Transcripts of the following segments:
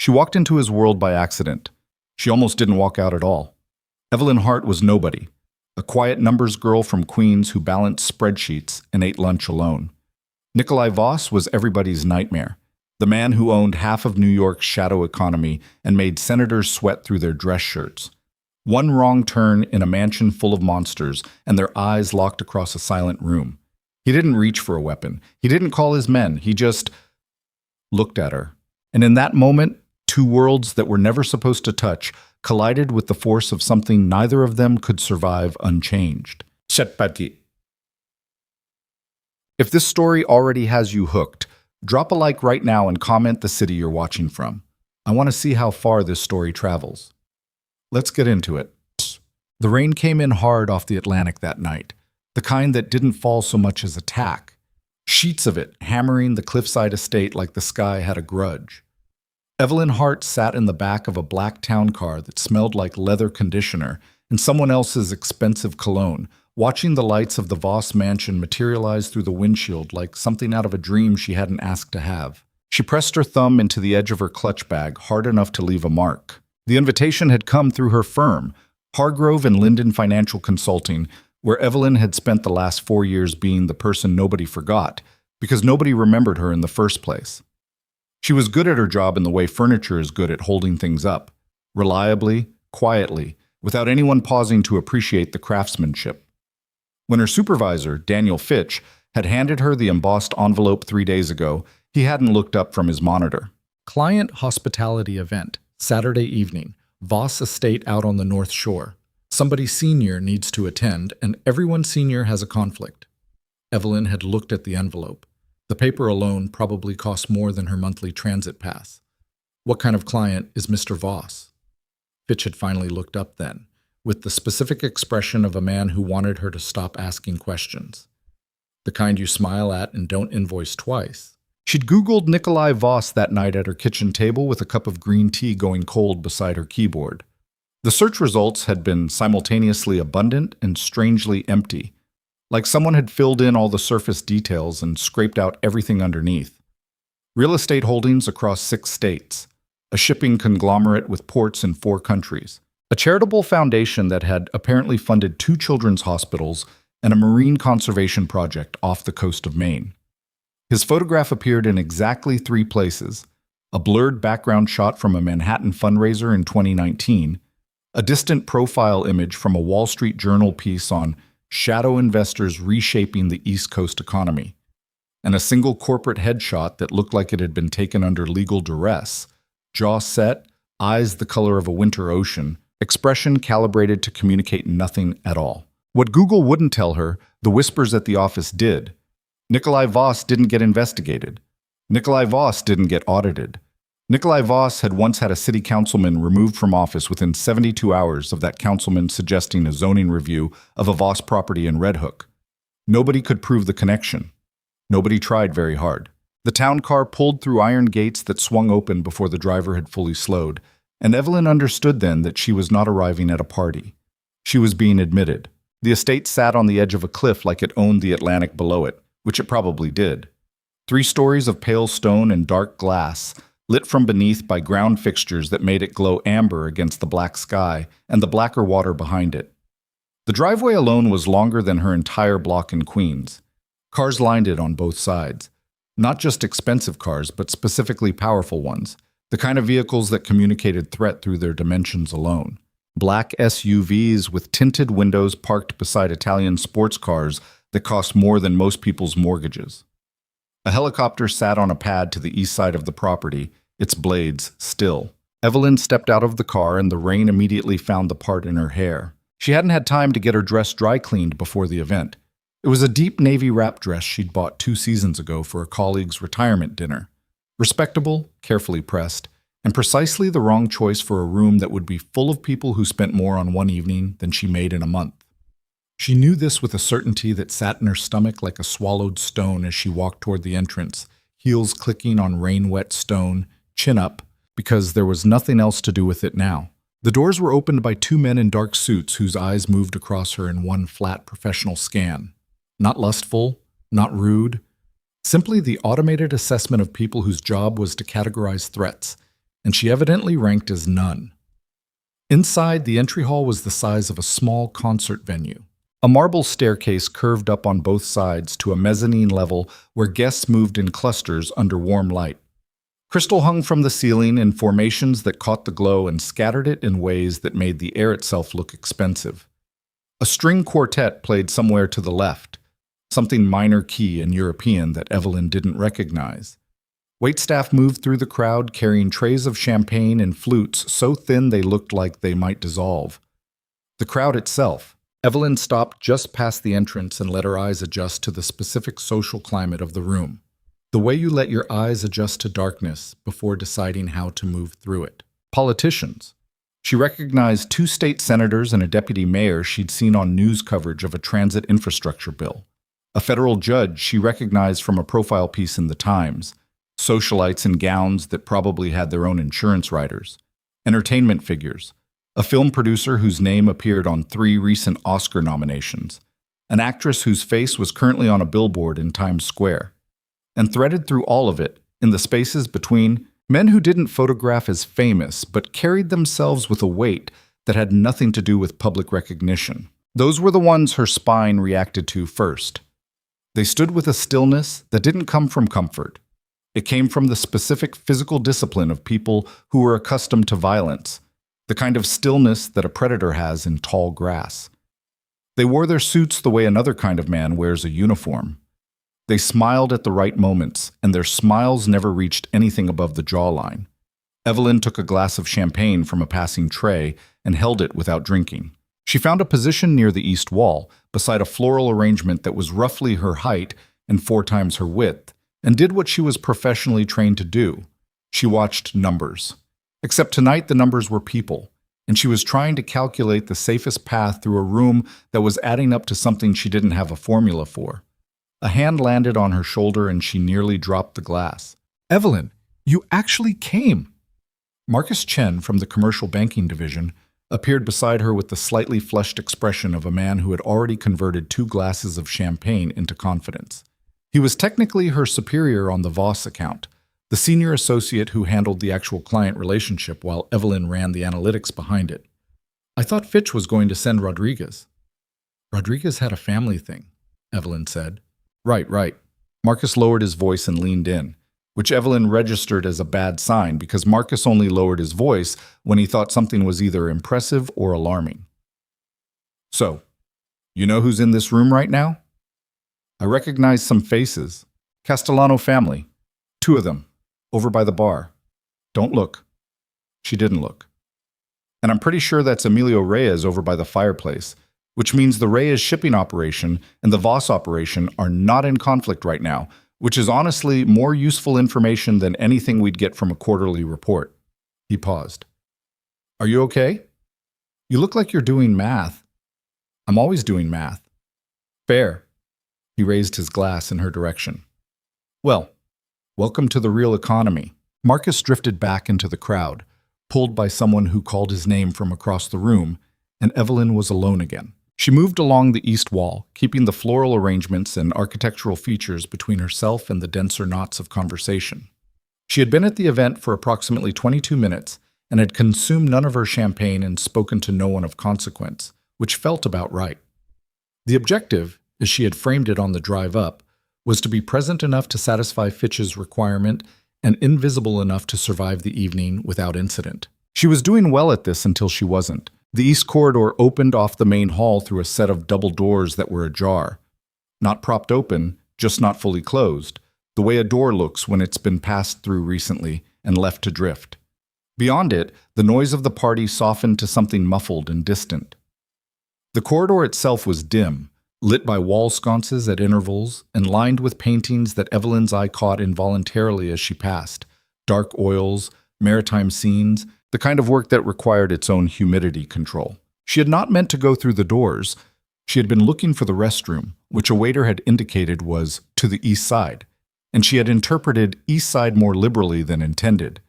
She walked into his world by accident. She almost didn't walk out at all. Evelyn Hart was nobody, a quiet numbers girl from Queens who balanced spreadsheets and ate lunch alone. Nikolai Voss was everybody's nightmare, the man who owned half of New York's shadow economy and made senators sweat through their dress shirts. One wrong turn in a mansion full of monsters, and their eyes locked across a silent room. He didn't reach for a weapon. He didn't call his men. He just looked at her. And in that moment, two worlds that were never supposed to touch collided with the force of something neither of them could survive unchanged. Chatpati. If this story already has you hooked, drop a like right now and comment the city you're watching from. I want to see how far this story travels. Let's get into it. The rain came in hard off the Atlantic that night, the kind that didn't fall so much as a tack. Sheets of it hammering the cliffside estate like the sky had a grudge. Evelyn Hart sat in the back of a black town car that smelled like leather conditioner and someone else's expensive cologne, watching the lights of the Voss mansion materialize through the windshield like something out of a dream she hadn't asked to have. She pressed her thumb into the edge of her clutch bag hard enough to leave a mark. The invitation had come through her firm, Hargrove and Linden Financial Consulting, where Evelyn had spent the last 4 years being the person nobody forgot, because nobody remembered her in the first place. She was good at her job in the way furniture is good at holding things up, reliably, quietly, without anyone pausing to appreciate the craftsmanship. When her supervisor, Daniel Fitch, had handed her the embossed envelope 3 days ago, he hadn't looked up from his monitor. Client hospitality event, Saturday evening, Voss estate out on the North Shore. Somebody senior needs to attend, and everyone senior has a conflict. Evelyn had looked at the envelope. The paper alone probably cost more than her monthly transit pass. What kind of client is Mr. Voss? Fitch had finally looked up then, with the specific expression of a man who wanted her to stop asking questions. The kind you smile at and don't invoice twice. She'd Googled Nikolai Voss that night at her kitchen table with a cup of green tea going cold beside her keyboard. The search results had been simultaneously abundant and strangely empty, like someone had filled in all the surface details and scraped out everything underneath. Real estate holdings across 6 states, a shipping conglomerate with ports in 4 countries, a charitable foundation that had apparently funded 2 children's hospitals, and a marine conservation project off the coast of Maine. His photograph appeared in exactly 3 places: a blurred background shot from a Manhattan fundraiser in 2019, a distant profile image from a Wall Street Journal piece on shadow investors reshaping the East Coast economy, and a single corporate headshot that looked like it had been taken under legal duress, jaw set, eyes the color of a winter ocean, expression calibrated to communicate nothing at all. What Google wouldn't tell her, the whispers at the office did. Nikolai Voss didn't get investigated. Nikolai Voss didn't get audited. Nikolai Voss had once had a city councilman removed from office within 72 hours of that councilman suggesting a zoning review of a Voss property in Red Hook. Nobody could prove the connection. Nobody tried very hard. The town car pulled through iron gates that swung open before the driver had fully slowed, and Evelyn understood then that she was not arriving at a party. She was being admitted. The estate sat on the edge of a cliff like it owned the Atlantic below it, which it probably did. 3 stories of pale stone and dark glass, lit from beneath by ground fixtures that made it glow amber against the black sky and the blacker water behind it. The driveway alone was longer than her entire block in Queens. Cars lined it on both sides. Not just expensive cars, but specifically powerful ones, the kind of vehicles that communicated threat through their dimensions alone. Black SUVs with tinted windows parked beside Italian sports cars that cost more than most people's mortgages. A helicopter sat on a pad to the east side of the property, its blades still. Evelyn stepped out of the car and the rain immediately found the part in her hair. She hadn't had time to get her dress dry cleaned before the event. It was a deep navy wrap dress she'd bought 2 seasons ago for a colleague's retirement dinner. Respectable, carefully pressed, and precisely the wrong choice for a room that would be full of people who spent more on one evening than she made in a month. She knew this with a certainty that sat in her stomach like a swallowed stone as she walked toward the entrance, heels clicking on rain-wet stone, chin up, because there was nothing else to do with it now. The doors were opened by 2 men in dark suits whose eyes moved across her in one flat professional scan. Not lustful, not rude, simply the automated assessment of people whose job was to categorize threats, and she evidently ranked as none. Inside, the entry hall was the size of a small concert venue. A marble staircase curved up on both sides to a mezzanine level where guests moved in clusters under warm light. Crystal hung from the ceiling in formations that caught the glow and scattered it in ways that made the air itself look expensive. A string quartet played somewhere to the left, something minor key and European that Evelyn didn't recognize. Waitstaff moved through the crowd carrying trays of champagne and flutes so thin they looked like they might dissolve. The crowd itself. Evelyn stopped just past the entrance and let her eyes adjust to the specific social climate of the room. The way you let your eyes adjust to darkness before deciding how to move through it. Politicians. She recognized 2 state senators and a deputy mayor she'd seen on news coverage of a transit infrastructure bill. A federal judge she recognized from a profile piece in the Times. Socialites in gowns that probably had their own insurance riders. Entertainment figures. A film producer whose name appeared on 3 recent Oscar nominations. An actress whose face was currently on a billboard in Times Square. And threaded through all of it, in the spaces between, men who didn't photograph as famous but carried themselves with a weight that had nothing to do with public recognition. Those were the ones her spine reacted to first. They stood with a stillness that didn't come from comfort. It came from the specific physical discipline of people who were accustomed to violence, the kind of stillness that a predator has in tall grass. They wore their suits the way another kind of man wears a uniform. They smiled at the right moments, and their smiles never reached anything above the jawline. Evelyn took a glass of champagne from a passing tray and held it without drinking. She found a position near the east wall, beside a floral arrangement that was roughly her height and 4 times her width, and did what she was professionally trained to do. She watched numbers. Except tonight the numbers were people, and she was trying to calculate the safest path through a room that was adding up to something she didn't have a formula for. A hand landed on her shoulder and she nearly dropped the glass. "Evelyn, you actually came!" Marcus Chen from the commercial banking division appeared beside her with the slightly flushed expression of a man who had already converted 2 glasses of champagne into confidence. He was technically her superior on the Voss account, the senior associate who handled the actual client relationship while Evelyn ran the analytics behind it. "I thought Fitch was going to send Rodriguez." "Rodriguez had a family thing," Evelyn said. Right. Marcus lowered his voice and leaned in, which Evelyn registered as a bad sign because Marcus only lowered his voice when he thought something was either impressive or alarming. "So, you know who's in this room right now?" "I recognize some faces. Castellano family. 2 of them. Over by the bar. Don't look." She didn't look. "And I'm pretty sure that's Emilio Reyes over by the fireplace, which means the Reyes shipping operation and the Voss operation are not in conflict right now, which is honestly more useful information than anything we'd get from a quarterly report." He paused. "Are you okay? You look like you're doing math." "I'm always doing math." "Fair." He raised his glass in her direction. "Well, welcome to the real economy." Marcus drifted back into the crowd, pulled by someone who called his name from across the room, and Evelyn was alone again. She moved along the east wall, keeping the floral arrangements and architectural features between herself and the denser knots of conversation. She had been at the event for approximately 22 minutes and had consumed none of her champagne and spoken to no one of consequence, which felt about right. The objective, as she had framed it on the drive up, was to be present enough to satisfy Fitch's requirement and invisible enough to survive the evening without incident. She was doing well at this until she wasn't. The east corridor opened off the main hall through a set of double doors that were ajar. Not propped open, just not fully closed, the way a door looks when it's been passed through recently and left to drift. Beyond it, the noise of the party softened to something muffled and distant. The corridor itself was dim, lit by wall sconces at intervals and lined with paintings that Evelyn's eye caught involuntarily as she passed. Dark oils, maritime scenes, the kind of work that required its own humidity control. She had not meant to go through the doors. She had been looking for the restroom, which a waiter had indicated was to the east side, and she had interpreted east side more liberally than intended.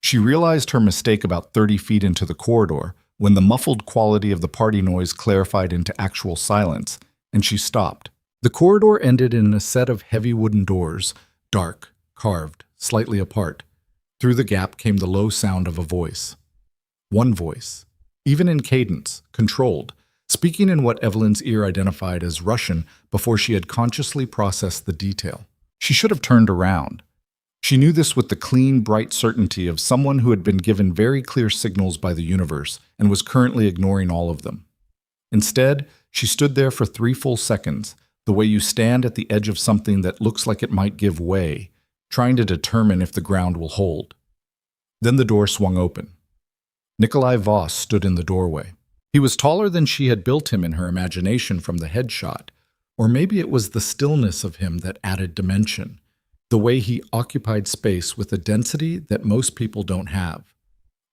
She realized her mistake about 30 feet into the corridor when the muffled quality of the party noise clarified into actual silence, and she stopped. The corridor ended in a set of heavy wooden doors, dark, carved, slightly apart. Through the gap came the low sound of a voice. One voice, even in cadence, controlled, speaking in what Evelyn's ear identified as Russian before she had consciously processed the detail. She should have turned around. She knew this with the clean, bright certainty of someone who had been given very clear signals by the universe and was currently ignoring all of them. Instead, she stood there for 3 full seconds, the way you stand at the edge of something that looks like it might give way, trying to determine if the ground will hold. Then the door swung open. Nikolai Voss stood in the doorway. He was taller than she had built him in her imagination from the headshot, or maybe it was the stillness of him that added dimension, the way he occupied space with a density that most people don't have.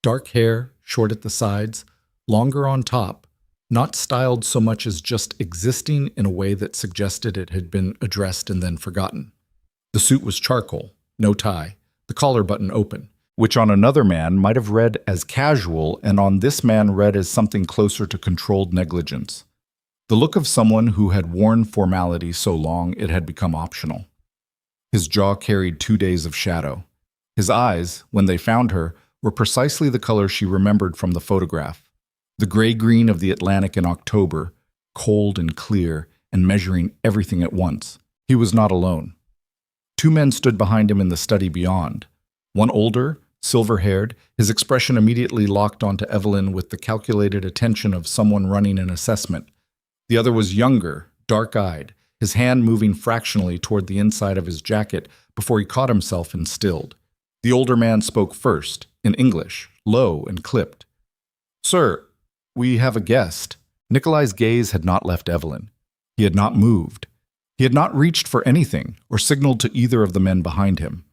Dark hair, short at the sides, longer on top, not styled so much as just existing in a way that suggested it had been addressed and then forgotten. The suit was charcoal, no tie, the collar button open, which on another man might have read as casual and on this man read as something closer to controlled negligence. The look of someone who had worn formality so long it had become optional. His jaw carried 2 days of shadow. His eyes, when they found her, were precisely the color she remembered from the photograph. The gray-green of the Atlantic in October, cold and clear, and measuring everything at once. He was not alone. 2 men stood behind him in the study beyond. One older, silver-haired, his expression immediately locked onto Evelyn with the calculated attention of someone running an assessment. The other was younger, dark-eyed, his hand moving fractionally toward the inside of his jacket before he caught himself and stilled. The older man spoke first, in English, low and clipped. "Sir, we have a guest." Nikolai's gaze had not left Evelyn. He had not moved. He had not reached for anything or signaled to either of the men behind him.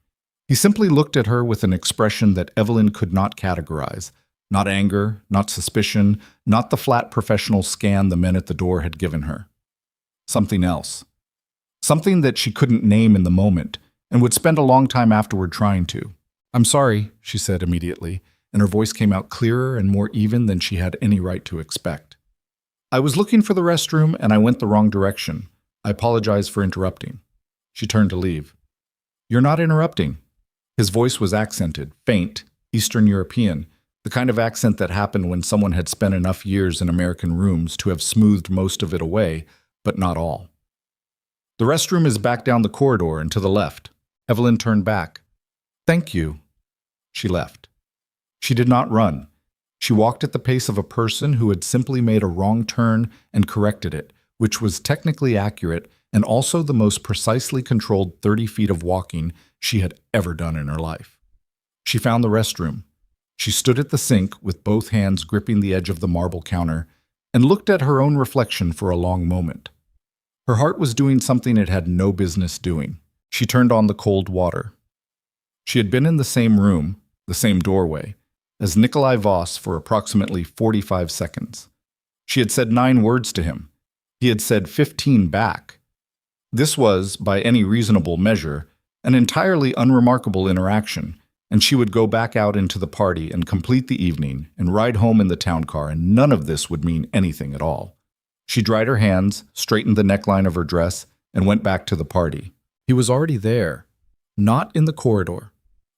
He simply looked at her with an expression that Evelyn could not categorize. Not anger, not suspicion, not the flat professional scan the men at the door had given her. Something else. Something that she couldn't name in the moment and would spend a long time afterward trying to. "I'm sorry," she said immediately, and her voice came out clearer and more even than she had any right to expect. "I was looking for the restroom and I went the wrong direction. I apologize for interrupting." She turned to leave. "You're not interrupting." His voice was accented, faint, Eastern European, the kind of accent that happened when someone had spent enough years in American rooms to have smoothed most of it away, but not all. "The restroom is back down the corridor and to the left." Evelyn turned back. "Thank you." She left. She did not run. She walked at the pace of a person who had simply made a wrong turn and corrected it, which was technically accurate and also the most precisely controlled 30 feet of walking she had ever done in her life. She found the restroom. She stood at the sink with both hands gripping the edge of the marble counter and looked at her own reflection for a long moment. Her heart was doing something it had no business doing. She turned on the cold water. She had been in the same room, the same doorway, as Nikolai Voss for approximately 45 seconds. She had said 9 words to him. He had said 15 back. This was, by any reasonable measure, an entirely unremarkable interaction, and she would go back out into the party and complete the evening and ride home in the town car, and none of this would mean anything at all. She dried her hands, straightened the neckline of her dress, and went back to the party. He was already there, not in the corridor,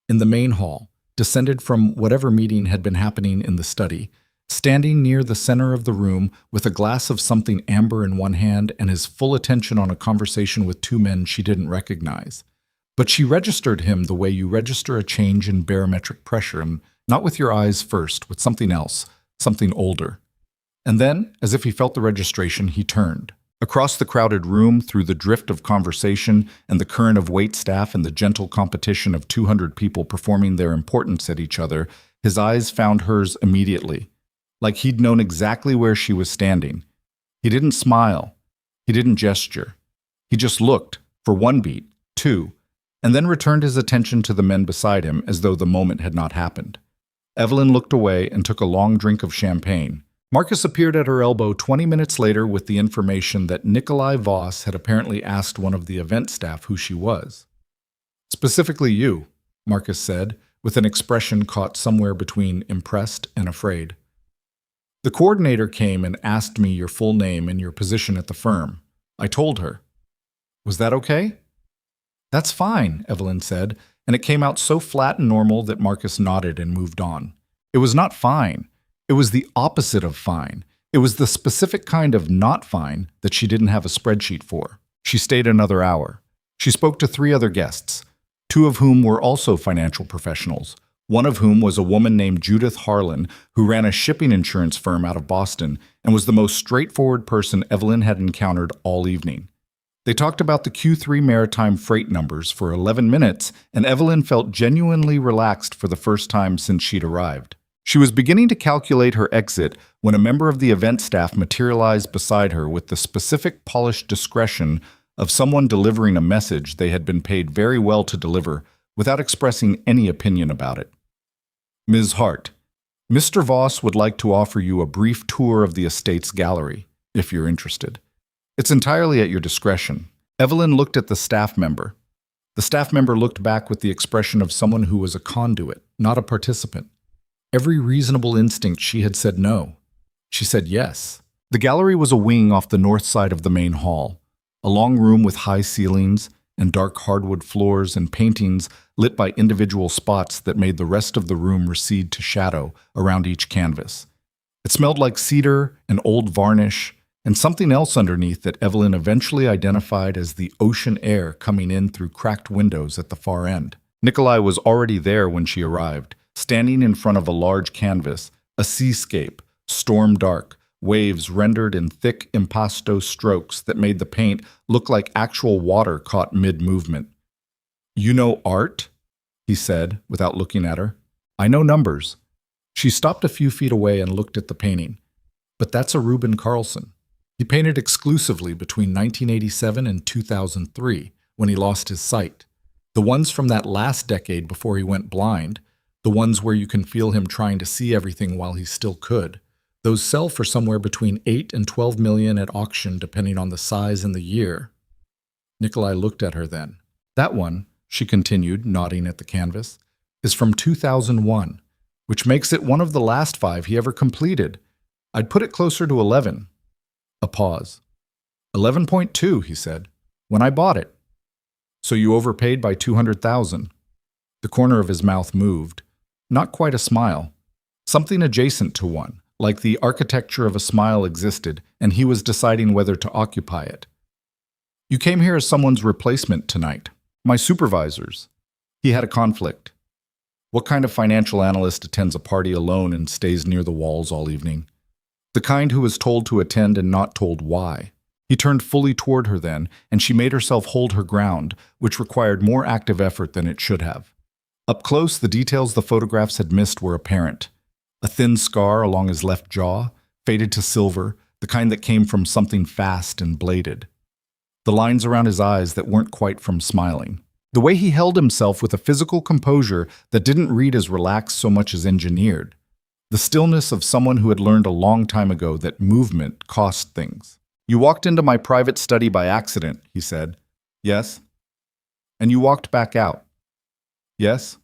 in the main hall, descended from whatever meeting had been happening in the study, standing near the center of the room with a glass of something amber in one hand and his full attention on a conversation with 2 men she didn't recognize. But she registered him the way you register a change in barometric pressure, and not with your eyes first, with something else, something older. And then, as if he felt the registration, he turned. Across the crowded room, through the drift of conversation and the current of waitstaff and the gentle competition of 200 people performing their importance at each other, his eyes found hers immediately, like he'd known exactly where she was standing. He didn't smile. He didn't gesture. He just looked, for 1 beat, 2, and then returned his attention to the men beside him as though the moment had not happened. Evelyn looked away and took a long drink of champagne. Marcus appeared at her elbow 20 minutes later with the information that Nikolai Voss had apparently asked one of the event staff who she was. "Specifically you," Marcus said, with an expression caught somewhere between impressed and afraid. "The coordinator came and asked me your full name and your position at the firm. I told her. Was that okay?" "That's fine," Evelyn said, and it came out so flat and normal that Marcus nodded and moved on. It was not fine. It was the opposite of fine. It was the specific kind of not fine that she didn't have a spreadsheet for. She stayed another hour. She spoke to 3 other guests, 2 of whom were also financial professionals. One of whom was a woman named Judith Harlan, who ran a shipping insurance firm out of Boston and was the most straightforward person Evelyn had encountered all evening. They talked about the Q3 maritime freight numbers for 11 minutes, and Evelyn felt genuinely relaxed for the first time since she'd arrived. She was beginning to calculate her exit when a member of the event staff materialized beside her with the specific polished discretion of someone delivering a message they had been paid very well to deliver without expressing any opinion about it. Ms. Hart, Mr. Voss would like to offer you a brief tour of the estate's gallery, if you're interested. It's entirely at your discretion. Evelyn looked at the staff member. The staff member looked back with the expression of someone who was a conduit, not a participant. Every reasonable instinct she had said no. She said yes. The gallery was a wing off the north side of the main hall, a long room with high ceilings and dark hardwood floors and paintings lit by individual spots that made the rest of the room recede to shadow around each canvas. It smelled like cedar and old varnish and something else underneath that Evelyn eventually identified as the ocean air coming in through cracked windows at the far end. Nikolai was already there when she arrived, standing in front of a large canvas, a seascape, storm dark, waves rendered in thick impasto strokes that made the paint look like actual water caught mid-movement. "You know art?" he said, without looking at her. "I know numbers." She stopped a few feet away and looked at the painting. "But that's a Reuben Carlson. He painted exclusively between 1987 and 2003, when he lost his sight. The ones from that last decade before he went blind, the ones where you can feel him trying to see everything while he still could, those sell for somewhere between 8 and 12 million at auction depending on the size and the year." Nikolai looked at her then. "That one," she continued, nodding at the canvas, "is from 2001, which makes it one of the last 5 he ever completed. I'd put it closer to 11. A pause. 11.2, he said, "when I bought it." "So you overpaid by 200,000. The corner of his mouth moved. Not quite a smile. Something adjacent to one, like the architecture of a smile existed, and he was deciding whether to occupy it. "You came here as someone's replacement tonight. My supervisor's." He had a conflict. What kind of financial analyst attends a party alone and stays near the walls all evening? The kind who is told to attend and not told why. He turned fully toward her then, and she made herself hold her ground, which required more active effort than it should have. Up close, the details the photographs had missed were apparent. A thin scar along his left jaw, faded to silver, the kind that came from something fast and bladed. The lines around his eyes that weren't quite from smiling. The way he held himself with a physical composure that didn't read as relaxed so much as engineered. The stillness of someone who had learned a long time ago that movement cost things. "You walked into my private study by accident," he said. "Yes." "And you walked back out." "Yes."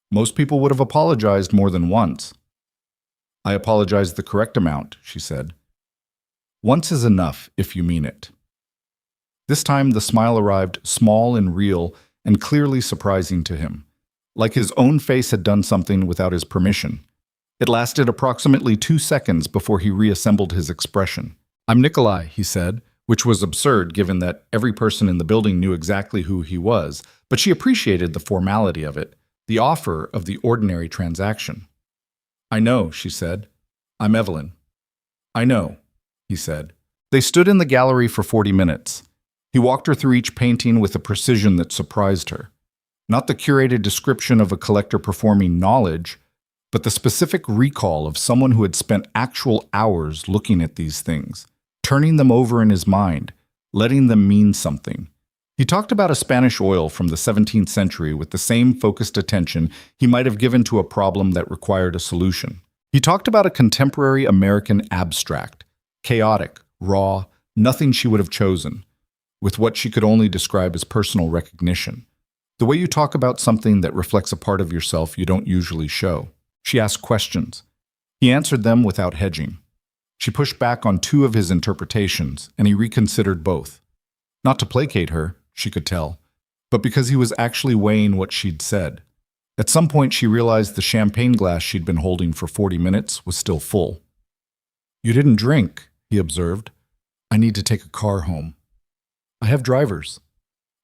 "Most people would have apologized more than once." "I apologized the correct amount," she said. "Once is enough, if you mean it." This time the smile arrived small and real and clearly surprising to him, like his own face had done something without his permission. It lasted approximately 2 seconds before he reassembled his expression. "I'm Nikolai," he said, which was absurd given that every person in the building knew exactly who he was, but she appreciated the formality of it, the offer of the ordinary transaction. "I know," she said. "I'm Evelyn." "I know," he said. They stood in the gallery for 40 minutes. He walked her through each painting with a precision that surprised her. Not the curated description of a collector performing knowledge, but the specific recall of someone who had spent actual hours looking at these things, turning them over in his mind, letting them mean something. He talked about a Spanish oil from the 17th century with the same focused attention he might have given to a problem that required a solution. He talked about a contemporary American abstract, chaotic, raw, nothing she would have chosen, with what she could only describe as personal recognition. The way you talk about something that reflects a part of yourself you don't usually show. She asked questions. He answered them without hedging. She pushed back on 2 of his interpretations, and he reconsidered both. Not to placate her, she could tell, but because he was actually weighing what she'd said. At some point, she realized the champagne glass she'd been holding for 40 minutes was still full. "You didn't drink," he observed. "I need to take a car home. I have drivers.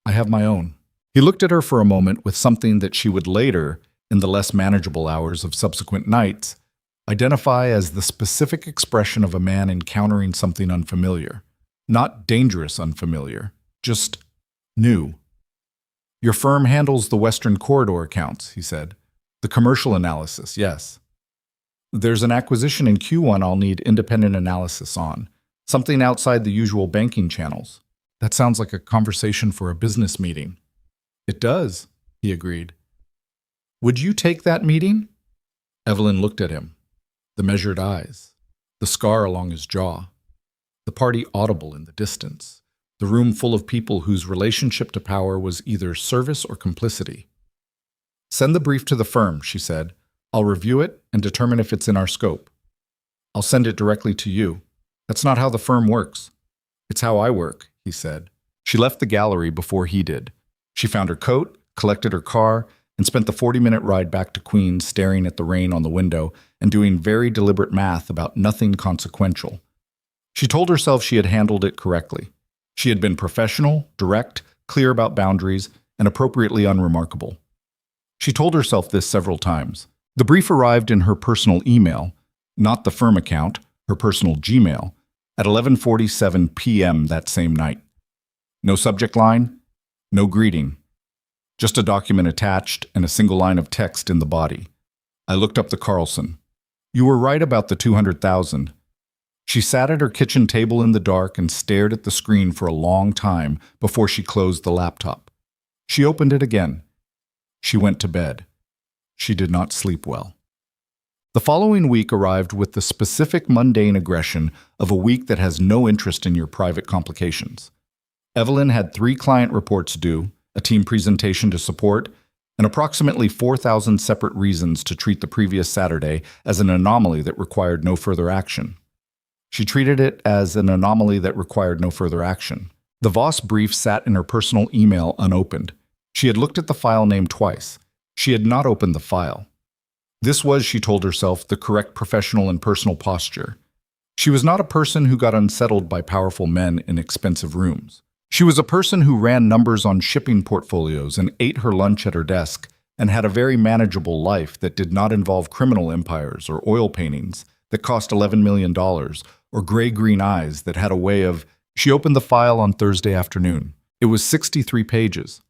I have my own." He looked at her for a moment with something that she would later, in the less manageable hours of subsequent nights, identify as the specific expression of a man encountering something unfamiliar. Not dangerous unfamiliar, just new. "Your firm handles the Western Corridor accounts," he said. "The commercial analysis, yes. There's an acquisition in Q1 I'll need independent analysis on. Something outside the usual banking channels." "That sounds like a conversation for a business meeting." "It does," he agreed. "Would you take that meeting?" Evelyn looked at him. The measured eyes, the scar along his jaw, the party audible in the distance, the room full of people whose relationship to power was either service or complicity. "Send the brief to the firm," she said. "I'll review it and determine if it's in our scope. I'll send it directly to you. That's not how the firm works." "It's how I work," he said. She left the gallery before he did. She found her coat, collected her car, and spent the 40-minute ride back to Queens staring at the rain on the window and doing very deliberate math about nothing consequential. She told herself she had handled it correctly. She had been professional, direct, clear about boundaries, and appropriately unremarkable. She told herself this several times. The brief arrived in her personal email, not the firm account, her personal Gmail, at 11:47 p.m. that same night. No subject line, no greeting. Just a document attached and a single line of text in the body. "I looked up the Carlson. You were right about the 200,000. She sat at her kitchen table in the dark and stared at the screen for a long time before she closed the laptop. She opened it again. She went to bed. She did not sleep well. The following week arrived with the specific mundane aggression of a week that has no interest in your private complications. Evelyn had 3 client reports due, a team presentation to support, and approximately 4,000 separate reasons to treat the previous Saturday as an anomaly that required no further action. She treated it as an anomaly that required no further action. The Voss brief sat in her personal email unopened. She had looked at the file name twice. She had not opened the file. This was, she told herself, the correct professional and personal posture. She was not a person who got unsettled by powerful men in expensive rooms. She was a person who ran numbers on shipping portfolios and ate her lunch at her desk and had a very manageable life that did not involve criminal empires or oil paintings that cost $11 million or gray-green eyes that had a way of... She opened the file on Thursday afternoon. It was 63 pages.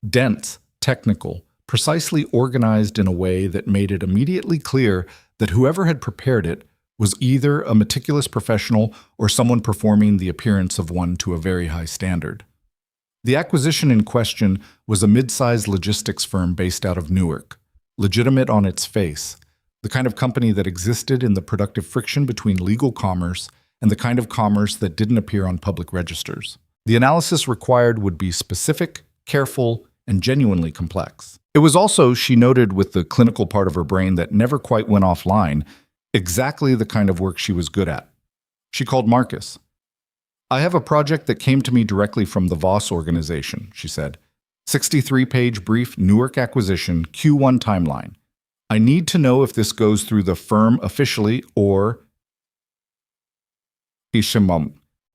Dense, technical, precisely organized in a way that made it immediately clear that whoever had prepared it was either a meticulous professional or someone performing the appearance of one to a very high standard. The acquisition in question was a mid-sized logistics firm based out of Newark, legitimate on its face, the kind of company that existed in the productive friction between legal commerce and the kind of commerce that didn't appear on public registers. The analysis required would be specific, careful, and genuinely complex. It was also, she noted with the clinical part of her brain that never quite went offline, exactly the kind of work she was good at. She called Marcus. "I have a project that came to me directly from the Voss organization," she said. 63-page brief Newark acquisition, Q1 timeline. "I need to know if this goes through the firm officially or..."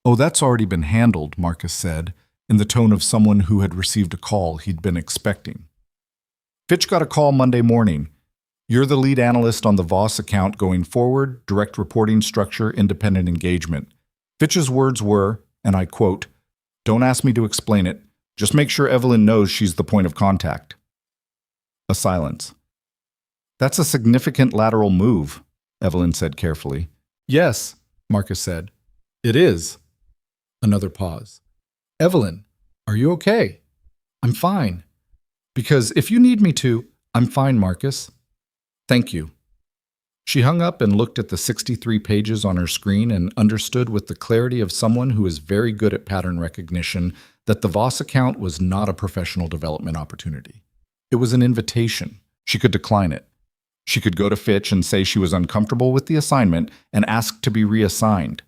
"Oh, that's already been handled," Marcus said, in the tone of someone who had received a call he'd been expecting. "Fitch got a call Monday morning. You're the lead analyst on the Voss account going forward, direct reporting structure, independent engagement." Fitch's words were, and I quote, "Don't ask me to explain it. Just make sure Evelyn knows she's the point of contact." A silence. "That's a significant lateral move," Evelyn said carefully. "Yes," Marcus said. "It is." Another pause. "Evelyn, are you okay?" "I'm fine." "Because if you need me to..." "I'm fine, Marcus." "Thank you." She hung up and looked at the 63 pages on her screen and understood with the clarity of someone who is very good at pattern recognition that the Voss account was not a professional development opportunity. It was an invitation. She could decline it. She could go to Fitch and say she was uncomfortable with the assignment and ask to be reassigned.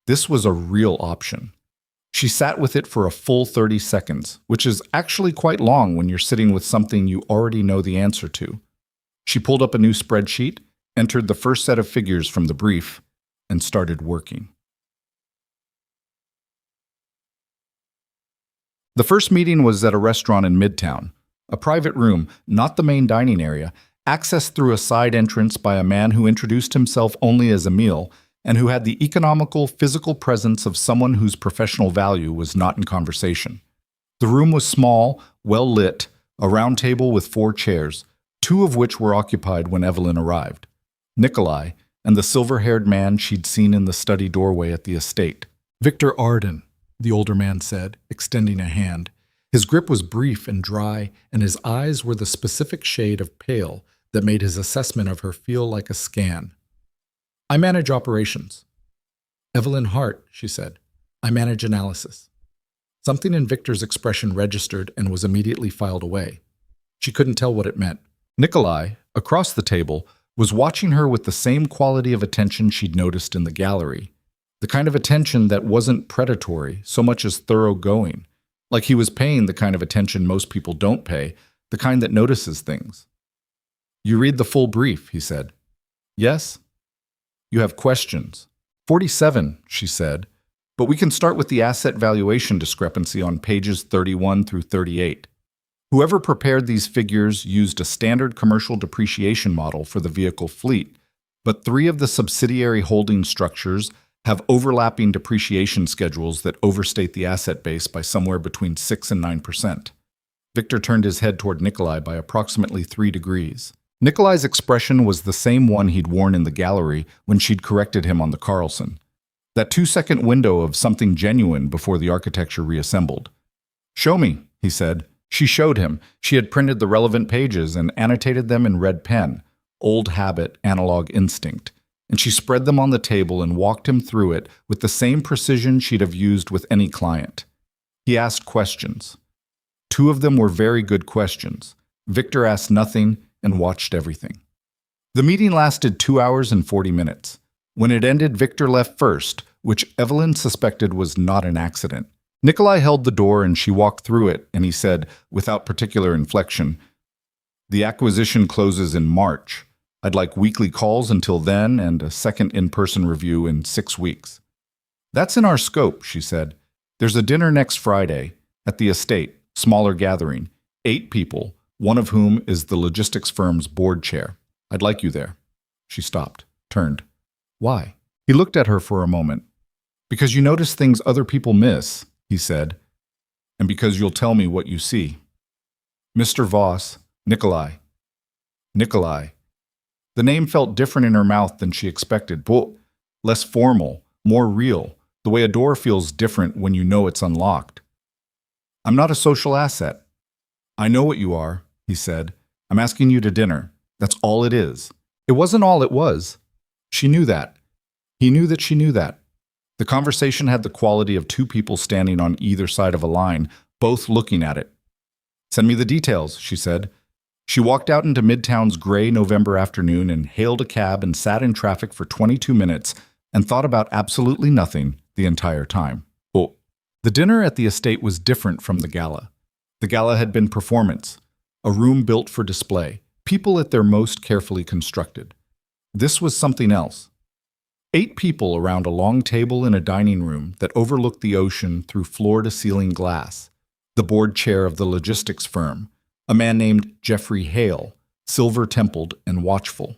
This was a real option. She sat with it for a full 30 seconds, which is actually quite long when you're sitting with something you already know the answer to. She pulled up a new spreadsheet, entered the first set of figures from the brief, and started working. The first meeting was at a restaurant in Midtown, a private room, not the main dining area, accessed through a side entrance by a man who introduced himself only as Emil and who had the economical, physical presence of someone whose professional value was not in conversation. The room was small, well lit, a round table with 4 chairs, 2 of which were occupied when Evelyn arrived. Nikolai and the silver-haired man she'd seen in the study doorway at the estate. "Victor Arden," the older man said, extending a hand. His grip was brief and dry, and his eyes were the specific shade of pale that made his assessment of her feel like a scan. "I manage operations." "Evelyn Hart," she said. "I manage analysis." Something in Victor's expression registered and was immediately filed away. She couldn't tell what it meant. Nikolai, across the table, was watching her with the same quality of attention she'd noticed in the gallery. The kind of attention that wasn't predatory so much as thoroughgoing, like he was paying the kind of attention most people don't pay, the kind that notices things. "You read the full brief," he said. "Yes?" "You have questions." 47, she said, "but we can start with the asset valuation discrepancy on pages 31 through 38. Whoever prepared these figures used a standard commercial depreciation model for the vehicle fleet, but 3 of the subsidiary holding structures have overlapping depreciation schedules that overstate the asset base by somewhere between 6 and 9%. Victor turned his head toward Nikolai by approximately 3 degrees. Nikolai's expression was the same one he'd worn in the gallery when she'd corrected him on the Carlson. That 2-second window of something genuine before the architecture reassembled. "Show me," he said. She showed him. She had printed the relevant pages and annotated them in red pen, old habit, analog instinct. And she spread them on the table and walked him through it with the same precision she'd have used with any client. He asked questions. 2 of them were very good questions. Victor asked nothing and watched everything. The meeting lasted 2 hours and 40 minutes. When it ended, Victor left first, which Evelyn suspected was not an accident. Nikolai held the door and she walked through it, and he said, without particular inflection, "The acquisition closes in March. I'd like weekly calls until then and a second in-person review in 6 weeks." "That's in our scope," she said. "There's a dinner next Friday at the estate, smaller gathering, 8 people, one of whom is the logistics firm's board chair. I'd like you there." She stopped, turned. "Why?" He looked at her for a moment. "Because you notice things other people miss," he said, "and because you'll tell me what you see." "Mr. Voss, Nikolai." Nikolai. The name felt different in her mouth than she expected, but less formal, more real, the way a door feels different when you know it's unlocked. "I'm not a social asset." "I know what you are," he said. "I'm asking you to dinner. That's all it is." It wasn't all it was. She knew that. He knew that she knew that. The conversation had the quality of 2 people standing on either side of a line, both looking at it. "Send me the details," she said. She walked out into Midtown's gray November afternoon and hailed a cab and sat in traffic for 22 minutes and thought about absolutely nothing the entire time. Oh. The dinner at the estate was different from the gala. The gala had been performance, a room built for display, people at their most carefully constructed. This was something else. 8 people around a long table in a dining room that overlooked the ocean through floor-to-ceiling glass. The board chair of the logistics firm, a man named Jeffrey Hale, silver-templed and watchful.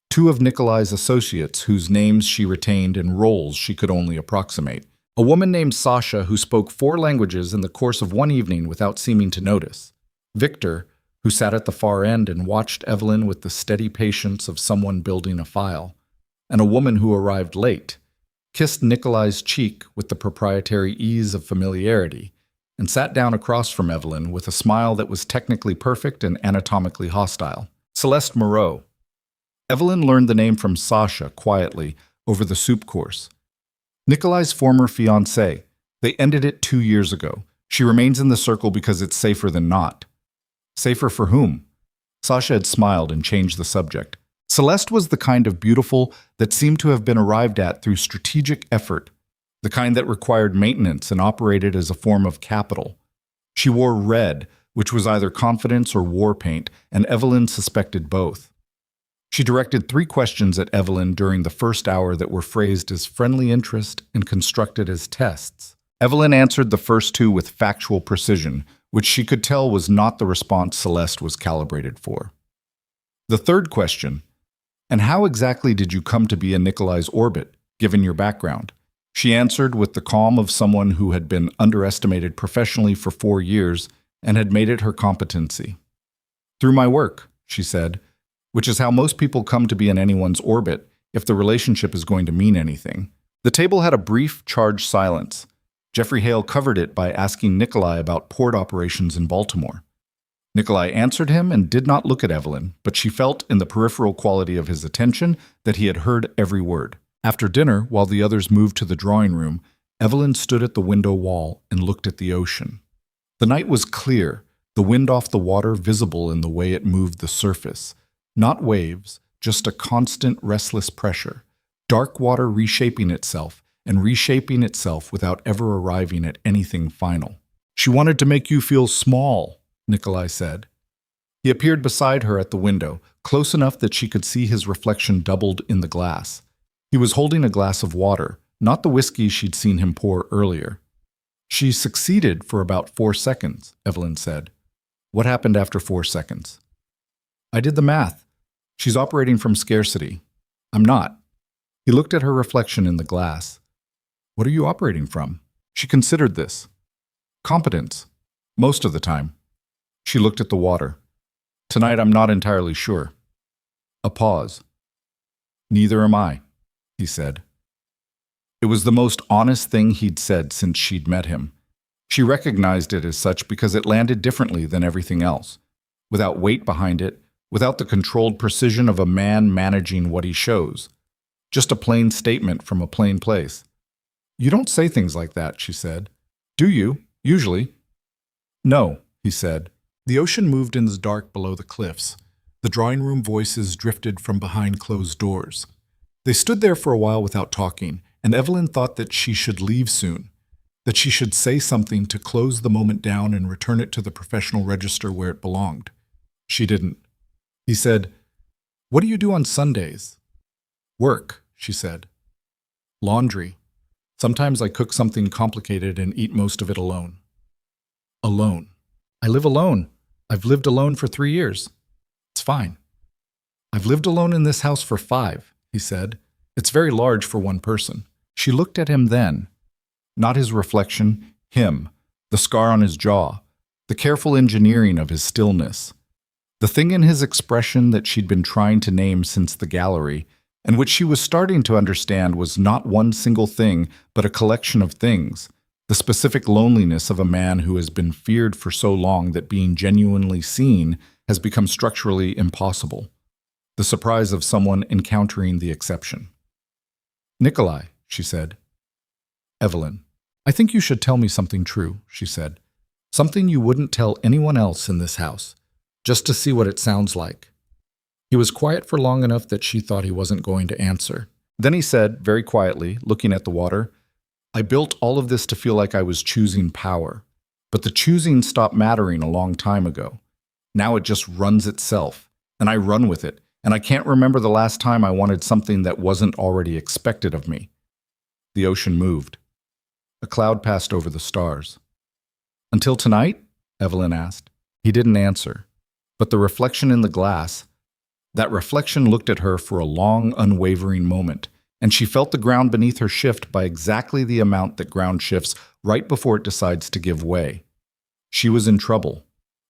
2 of Nikolai's associates whose names she retained and roles she could only approximate. A woman named Sasha who spoke 4 languages in the course of one evening without seeming to notice. Victor, who sat at the far end and watched Evelyn with the steady patience of someone building a file. And a woman who arrived late, kissed Nikolai's cheek with the proprietary ease of familiarity, and sat down across from Evelyn with a smile that was technically perfect and anatomically hostile. Celeste Moreau. Evelyn learned the name from Sasha quietly over the soup course. Nikolai's former fiancée. They ended it 2 years ago. She remains in the circle because it's safer than not. Safer for whom? Sasha had smiled and changed the subject. Celeste was the kind of beautiful that seemed to have been arrived at through strategic effort, the kind that required maintenance and operated as a form of capital. She wore red, which was either confidence or war paint, and Evelyn suspected both. She directed 3 questions at Evelyn during the first hour that were phrased as friendly interest and constructed as tests. Evelyn answered the first 2 with factual precision, which she could tell was not the response Celeste was calibrated for. The third question, and how exactly did you come to be in Nikolai's orbit, given your background? She answered with the calm of someone who had been underestimated professionally for 4 years and had made it her competency. Through my work, she said, which is how most people come to be in anyone's orbit if the relationship is going to mean anything. The table had a brief, charged silence. Jeffrey Hale covered it by asking Nikolai about port operations in Baltimore. Nikolai answered him and did not look at Evelyn, but she felt in the peripheral quality of his attention that he had heard every word. After dinner, while the others moved to the drawing room, Evelyn stood at the window wall and looked at the ocean. The night was clear, the wind off the water visible in the way it moved the surface. Not waves, just a constant, restless pressure. Dark water reshaping itself and reshaping itself without ever arriving at anything final. She wanted to make you feel small, Nikolai said. He appeared beside her at the window, close enough that she could see his reflection doubled in the glass. He was holding a glass of water, not the whiskey she'd seen him pour earlier. She succeeded for about 4 seconds, Evelyn said. What happened after 4 seconds? I did the math. She's operating from scarcity. I'm not. He looked at her reflection in the glass. What are you operating from? She considered this. Competence. Most of the time. She looked at the water. Tonight I'm not entirely sure. A pause. Neither am I, he said. It was the most honest thing he'd said since she'd met him. She recognized it as such because it landed differently than everything else, without weight behind it, without the controlled precision of a man managing what he shows. Just a plain statement from a plain place. You don't say things like that, she said. Do you, usually? No, he said. The ocean moved in the dark below the cliffs. The drawing room voices drifted from behind closed doors. They stood there for a while without talking, and Evelyn thought that she should leave soon, that she should say something to close the moment down and return it to the professional register where it belonged. She didn't. He said, What do you do on Sundays? Work, she said. Laundry. Sometimes I cook something complicated and eat most of it alone. Alone. I live alone. I've lived alone for 3 years. It's fine. I've lived alone in this house for 5, he said. It's very large for one person. She looked at him then. Not his reflection, him, the scar on his jaw, the careful engineering of his stillness. The thing in his expression that she'd been trying to name since the gallery, and which she was starting to understand was not one single thing, but a collection of things. The specific loneliness of a man who has been feared for so long that being genuinely seen has become structurally impossible. The surprise of someone encountering the exception. Nikolai, she said. Evelyn, I think you should tell me something true, she said. Something you wouldn't tell anyone else in this house, just to see what it sounds like. He was quiet for long enough that she thought he wasn't going to answer. Then he said, very quietly, looking at the water, I built all of this to feel like I was choosing power, but the choosing stopped mattering a long time ago. Now it just runs itself, and I run with it, and I can't remember the last time I wanted something that wasn't already expected of me. The ocean moved. A cloud passed over the stars. Until tonight? Evelyn asked. He didn't answer, but the reflection in the glass, that reflection looked at her for a long, unwavering moment, and she felt the ground beneath her shift by exactly the amount that ground shifts right before it decides to give way. She was in trouble.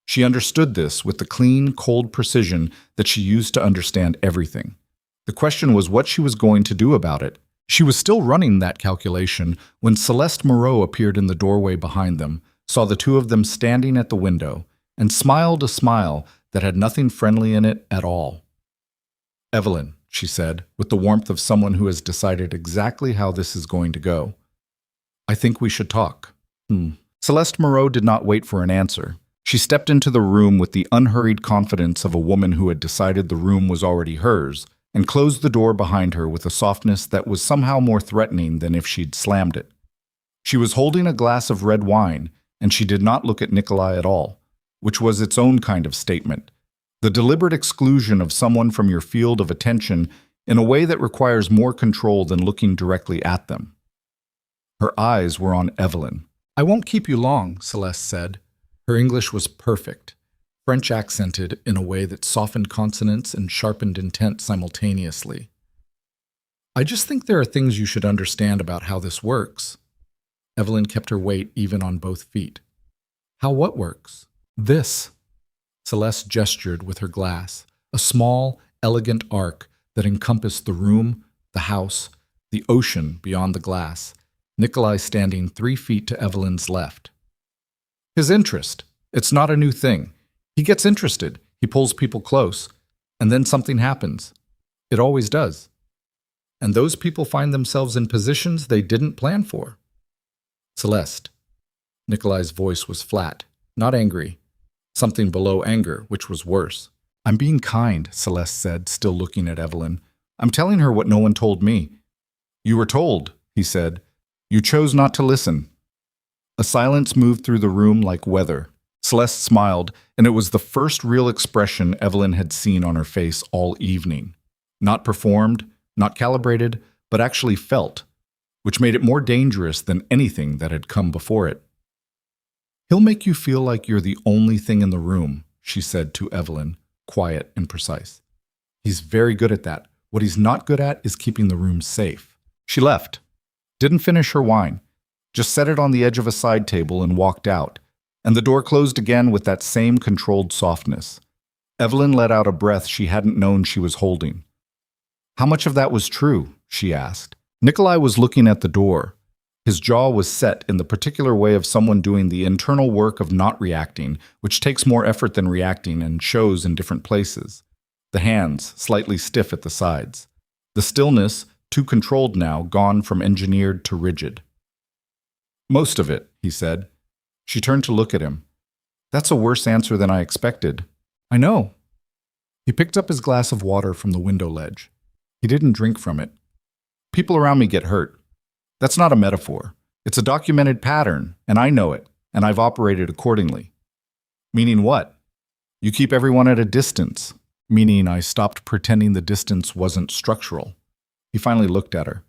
She understood this with the clean, cold precision that she used to understand everything. The question was what she was going to do about it. She was still running that calculation when Celeste Moreau appeared in the doorway behind them, saw the two of them standing at the window, and smiled a smile that had nothing friendly in it at all. Evelyn, she said, with the warmth of someone who has decided exactly how this is going to go. I think we should talk. Celeste Moreau did not wait for an answer. She stepped into the room with the unhurried confidence of a woman who had decided the room was already hers, and closed the door behind her with a softness that was somehow more threatening than if she'd slammed it. She was holding a glass of red wine, and she did not look at Nikolai at all, which was its own kind of statement. The deliberate exclusion of someone from your field of attention in a way that requires more control than looking directly at them. Her eyes were on Evelyn. "I won't keep you long," Celeste said. Her English was perfect, French accented in a way that softened consonants and sharpened intent simultaneously. "I just think there are things you should understand about how this works." Evelyn kept her weight even on both feet. "How what works?" "This." Celeste gestured with her glass, a small, elegant arc that encompassed the room, the house, the ocean beyond the glass, Nikolai standing 3 feet to Evelyn's left. "His interest. It's not a new thing. He gets interested, he pulls people close, and then something happens. It always does. And those people find themselves in positions they didn't plan for." "Celeste." Nikolai's voice was flat, not angry, something below anger, which was worse. "I'm being kind," Celeste said, still looking at Evelyn. "I'm telling her what no one told me." "You were told," he said. "You chose not to listen." A silence moved through the room like weather. Celeste smiled, and it was the first real expression Evelyn had seen on her face all evening. Not performed, not calibrated, but actually felt, which made it more dangerous than anything that had come before it. "He'll make you feel like you're the only thing in the room," she said to Evelyn, quiet and precise. "He's very good at that. What he's not good at is keeping the room safe." She left, didn't finish her wine, just set it on the edge of a side table and walked out, and the door closed again with that same controlled softness. Evelyn let out a breath she hadn't known she was holding. "How much of that was true?" she asked. Nikolai was looking at the door. His jaw was set in the particular way of someone doing the internal work of not reacting, which takes more effort than reacting and shows in different places. The hands, slightly stiff at the sides. The stillness, too controlled now, gone from engineered to rigid. "Most of it," he said. She turned to look at him. "That's a worse answer than I expected." "I know." He picked up his glass of water from the window ledge. He didn't drink from it. "People around me get hurt. That's not a metaphor. It's a documented pattern, and I know it, and I've operated accordingly." "Meaning what?" "You keep everyone at a distance." "Meaning I stopped pretending the distance wasn't structural." He finally looked at her.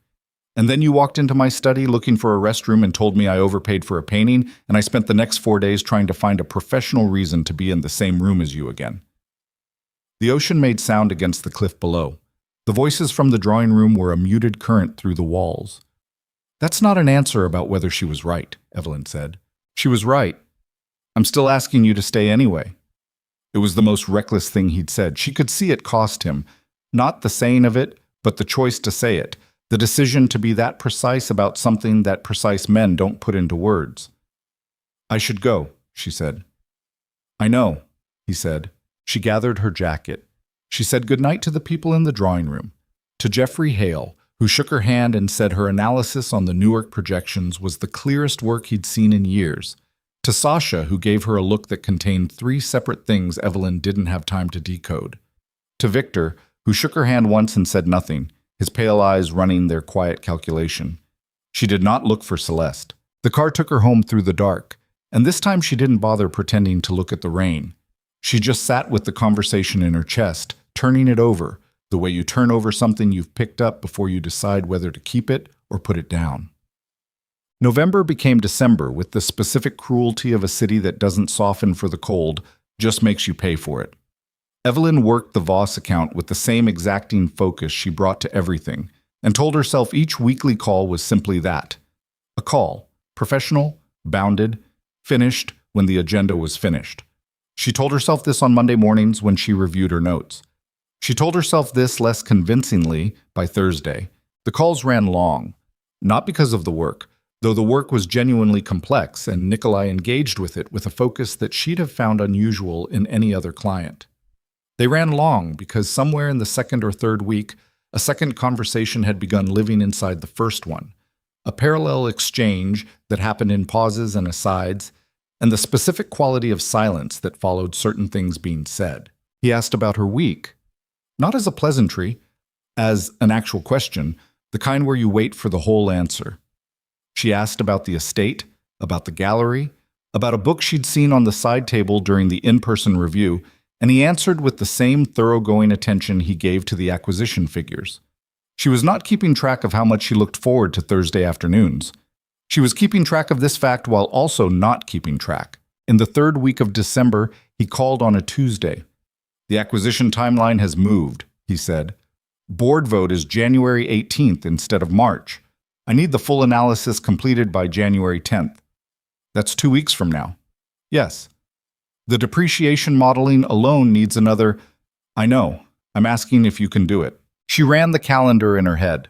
"And then you walked into my study looking for a restroom and told me I overpaid for a painting, and I spent the next 4 days trying to find a professional reason to be in the same room as you again." The ocean made sound against the cliff below. The voices from the drawing room were a muted current through the walls. "That's not an answer about whether she was right," Evelyn said. "She was right. I'm still asking you to stay anyway." It was the most reckless thing he'd said. She could see it cost him. Not the saying of it, but the choice to say it. The decision to be that precise about something that precise men don't put into words. "I should go," she said. "I know," he said. She gathered her jacket. She said goodnight to the people in the drawing room. To Jeffrey Hale, who shook her hand and said her analysis on the Newark projections was the clearest work he'd seen in years. To Sasha, who gave her a look that contained 3 separate things Evelyn didn't have time to decode. To Victor, who shook her hand once and said nothing, his pale eyes running their quiet calculation. She did not look for Celeste. The car took her home through the dark, and this time she didn't bother pretending to look at the rain. She just sat with the conversation in her chest, turning it over, the way you turn over something you've picked up before you decide whether to keep it or put it down. November became December with the specific cruelty of a city that doesn't soften for the cold, just makes you pay for it. Evelyn worked the Voss account with the same exacting focus she brought to everything, and told herself each weekly call was simply that. A call, professional, bounded, finished when the agenda was finished. She told herself this on Monday mornings when she reviewed her notes. She told herself this less convincingly by Thursday. The calls ran long, not because of the work, though the work was genuinely complex and Nikolai engaged with it with a focus that she'd have found unusual in any other client. They ran long because somewhere in the second or third week, a second conversation had begun living inside the first one, a parallel exchange that happened in pauses and asides, and the specific quality of silence that followed certain things being said. He asked about her week, not as a pleasantry, as an actual question, the kind where you wait for the whole answer. She asked about the estate, about the gallery, about a book she'd seen on the side table during the in-person review, and he answered with the same thoroughgoing attention he gave to the acquisition figures. She was not keeping track of how much she looked forward to Thursday afternoons. She was keeping track of this fact while also not keeping track. In the third week of December, he called on a Tuesday. "The acquisition timeline has moved," he said. "Board vote is January 18th instead of March. I need the full analysis completed by January 10th. That's 2 weeks from now." "Yes." "The depreciation modeling alone needs another—" "I know. I'm asking if you can do it." She ran the calendar in her head.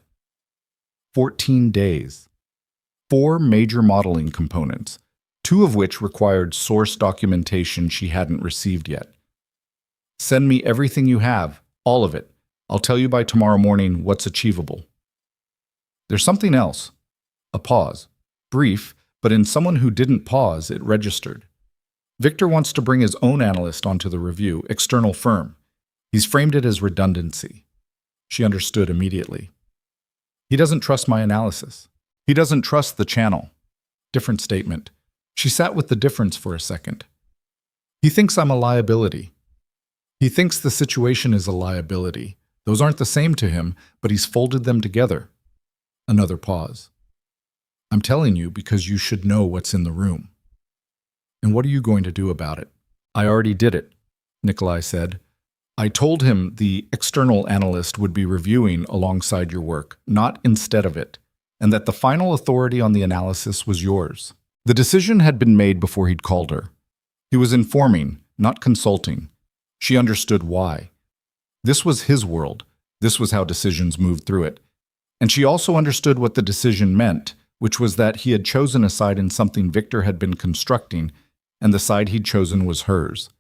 14 days. 4 major modeling components, 2 of which required source documentation she hadn't received yet. "Send me everything you have, all of it. I'll tell you by tomorrow morning what's achievable." "There's something else." A pause. Brief, but in someone who didn't pause, it registered. "Victor wants to bring his own analyst onto the review, external firm. He's framed it as redundancy." She understood immediately. "He doesn't trust my analysis. He doesn't trust the channel." Different statement. She sat with the difference for a second. "He thinks I'm a liability. He thinks the situation is a liability. Those aren't the same to him, but he's folded them together." Another pause. "I'm telling you because you should know what's in the room." "And what are you going to do about it?" "I already did it," Nikolai said. "I told him the external analyst would be reviewing alongside your work, not instead of it, and that the final authority on the analysis was yours." The decision had been made before he'd called her. He was informing, not consulting. She understood why. This was his world. This was how decisions moved through it. And she also understood what the decision meant, which was that he had chosen a side in something Victor had been constructing, and the side he'd chosen was hers.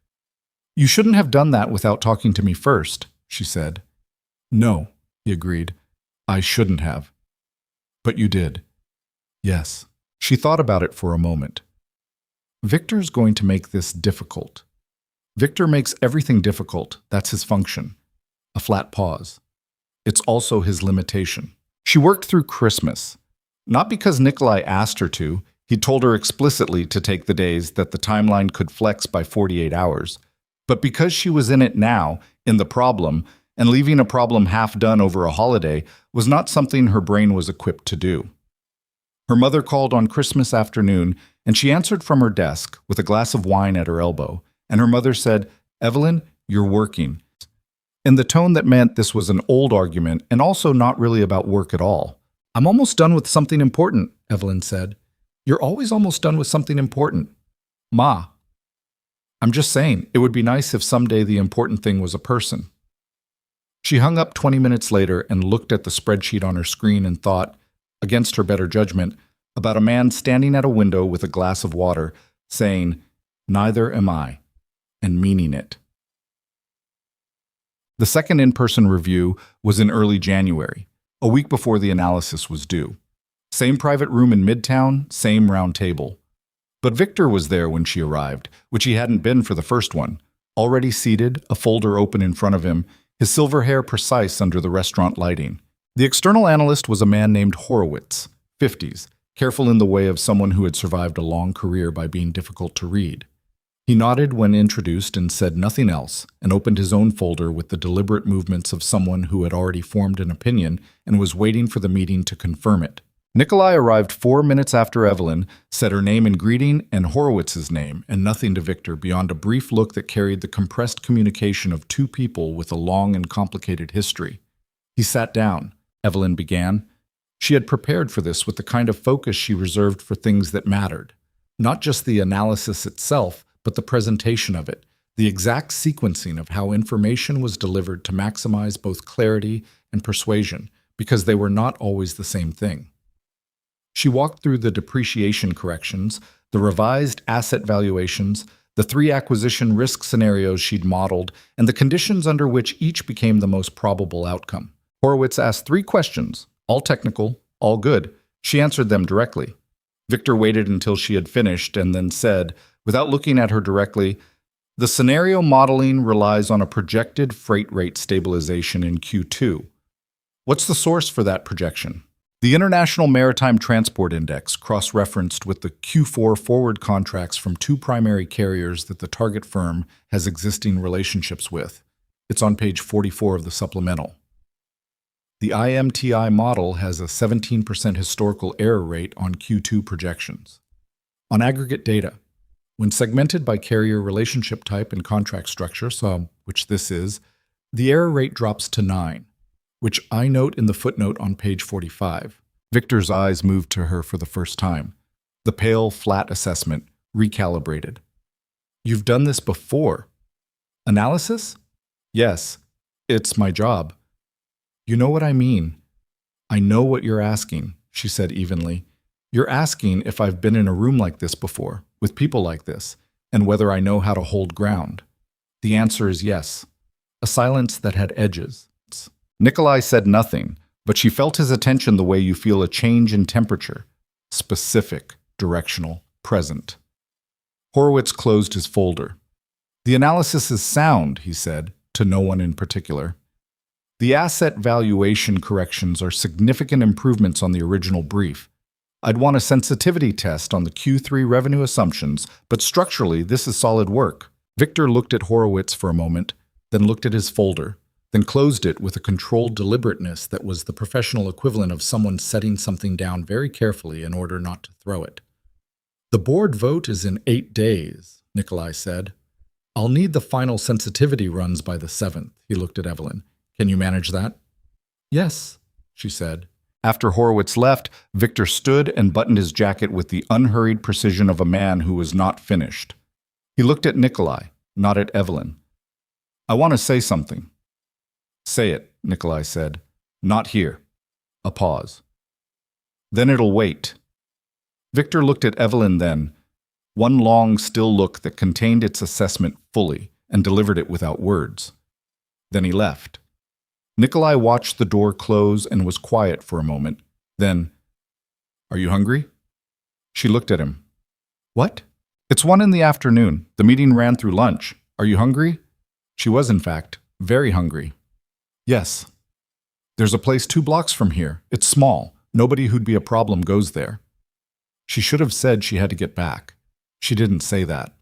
"You shouldn't have done that without talking to me first," she said. "No," he agreed. "I shouldn't have." "But you did." "Yes." She thought about it for a moment. Victor's going to make this difficult. Victor makes everything difficult. That's his function. A flat pause. It's also his limitation. She worked through Christmas. Not because Nikolai asked her to. He told her explicitly to take the days that the timeline could flex by 48 hours. But because she was in it now, in the problem, and leaving a problem half done over a holiday was not something her brain was equipped to do. Her mother called on Christmas afternoon, and she answered from her desk with a glass of wine at her elbow, and her mother said, "Evelyn, you're working," in the tone that meant this was an old argument and also not really about work at all. "I'm almost done with something important," Evelyn said. "You're always almost done with something important." "Ma." "I'm just saying, it would be nice if someday the important thing was a person." She hung up 20 minutes later and looked at the spreadsheet on her screen and thought, against her better judgment, about a man standing at a window with a glass of water, saying, "Neither am I," and meaning it. The second in-person review was in early January, a week before the analysis was due. Same private room in Midtown, same round table. But Victor was there when she arrived, which he hadn't been for the first one. Already seated, a folder open in front of him, his silver hair precise under the restaurant lighting. The external analyst was a man named Horowitz, 50s, careful in the way of someone who had survived a long career by being difficult to read. He nodded when introduced and said nothing else, and opened his own folder with the deliberate movements of someone who had already formed an opinion and was waiting for the meeting to confirm it. Nikolai arrived 4 minutes after Evelyn, said her name and greeting and Horowitz's name, and nothing to Victor beyond a brief look that carried the compressed communication of 2 people with a long and complicated history. He sat down. Evelyn began. She had prepared for this with the kind of focus she reserved for things that mattered. Not just the analysis itself, but the presentation of it, the exact sequencing of how information was delivered to maximize both clarity and persuasion, because they were not always the same thing. She walked through the depreciation corrections, the revised asset valuations, the 3 acquisition risk scenarios she'd modeled, and the conditions under which each became the most probable outcome. Horowitz asked 3 questions, all technical, all good. She answered them directly. Victor waited until she had finished and then said, without looking at her directly, "The scenario modeling relies on a projected freight rate stabilization in Q2. What's the source for that projection?" The International Maritime Transport Index, cross-referenced with the Q4 forward contracts from two primary carriers that the target firm has existing relationships with. It's on page 44 of the supplemental. The IMTI model has a 17% historical error rate on Q2 projections. On aggregate data, when segmented by carrier relationship type and contract structure, which this is, the error rate drops to 9, which I note in the footnote on page 45. Victor's eyes moved to her for the first time. The pale, flat assessment, recalibrated. You've done this before. Analysis? Yes, it's my job. You know what I mean. I know what you're asking, she said evenly. You're asking if I've been in a room like this before, with people like this, and whether I know how to hold ground. The answer is yes. A silence that had edges. Nikolai said nothing, but she felt his attention the way you feel a change in temperature. Specific, directional, present. Horowitz closed his folder. The analysis is sound, he said, to no one in particular. The asset valuation corrections are significant improvements on the original brief. I'd want a sensitivity test on the Q3 revenue assumptions, but structurally, this is solid work. Victor looked at Horowitz for a moment, then looked at his folder, then closed it with a controlled deliberateness that was the professional equivalent of someone setting something down very carefully in order not to throw it. The board vote is in 8 days, Nikolai said. I'll need the final sensitivity runs by the 7th, he looked at Evelyn. Can you manage that? Yes, she said. After Horowitz left, Victor stood and buttoned his jacket with the unhurried precision of a man who was not finished. He looked at Nikolai, not at Evelyn. I want to say something. Say it, Nikolai said. Not here. A pause. Then it'll wait. Victor looked at Evelyn then, one long, still look that contained its assessment fully and delivered it without words. Then he left. Nikolai watched the door close and was quiet for a moment. Then, Are you hungry? She looked at him. What? It's 1 p.m. The meeting ran through lunch. Are you hungry? She was, in fact, very hungry. Yes. There's a place 2 blocks from here. It's small. Nobody who'd be a problem goes there. She should have said she had to get back. She didn't say that.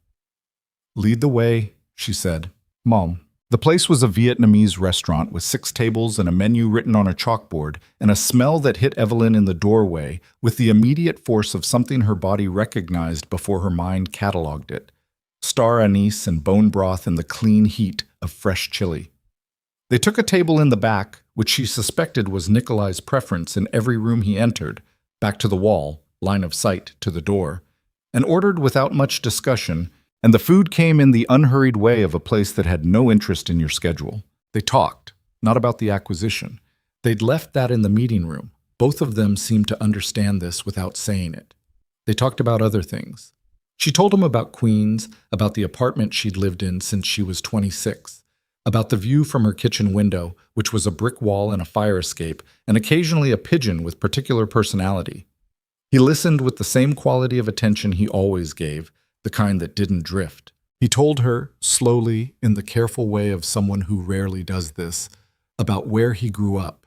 Lead the way, she said. Mom. The place was a Vietnamese restaurant with 6 tables and a menu written on a chalkboard, and a smell that hit Evelyn in the doorway with the immediate force of something her body recognized before her mind cataloged it. Star anise and bone broth in the clean heat of fresh chili. They took a table in the back, which she suspected was Nikolai's preference in every room he entered, back to the wall, line of sight to the door, and ordered without much discussion, and the food came in the unhurried way of a place that had no interest in your schedule. They talked, not about the acquisition. They'd left that in the meeting room. Both of them seemed to understand this without saying it. They talked about other things. She told him about Queens, about the apartment she'd lived in since she was 26, about the view from her kitchen window, which was a brick wall and a fire escape, and occasionally a pigeon with particular personality. He listened with the same quality of attention he always gave, the kind that didn't drift. He told her, slowly, in the careful way of someone who rarely does this, about where he grew up.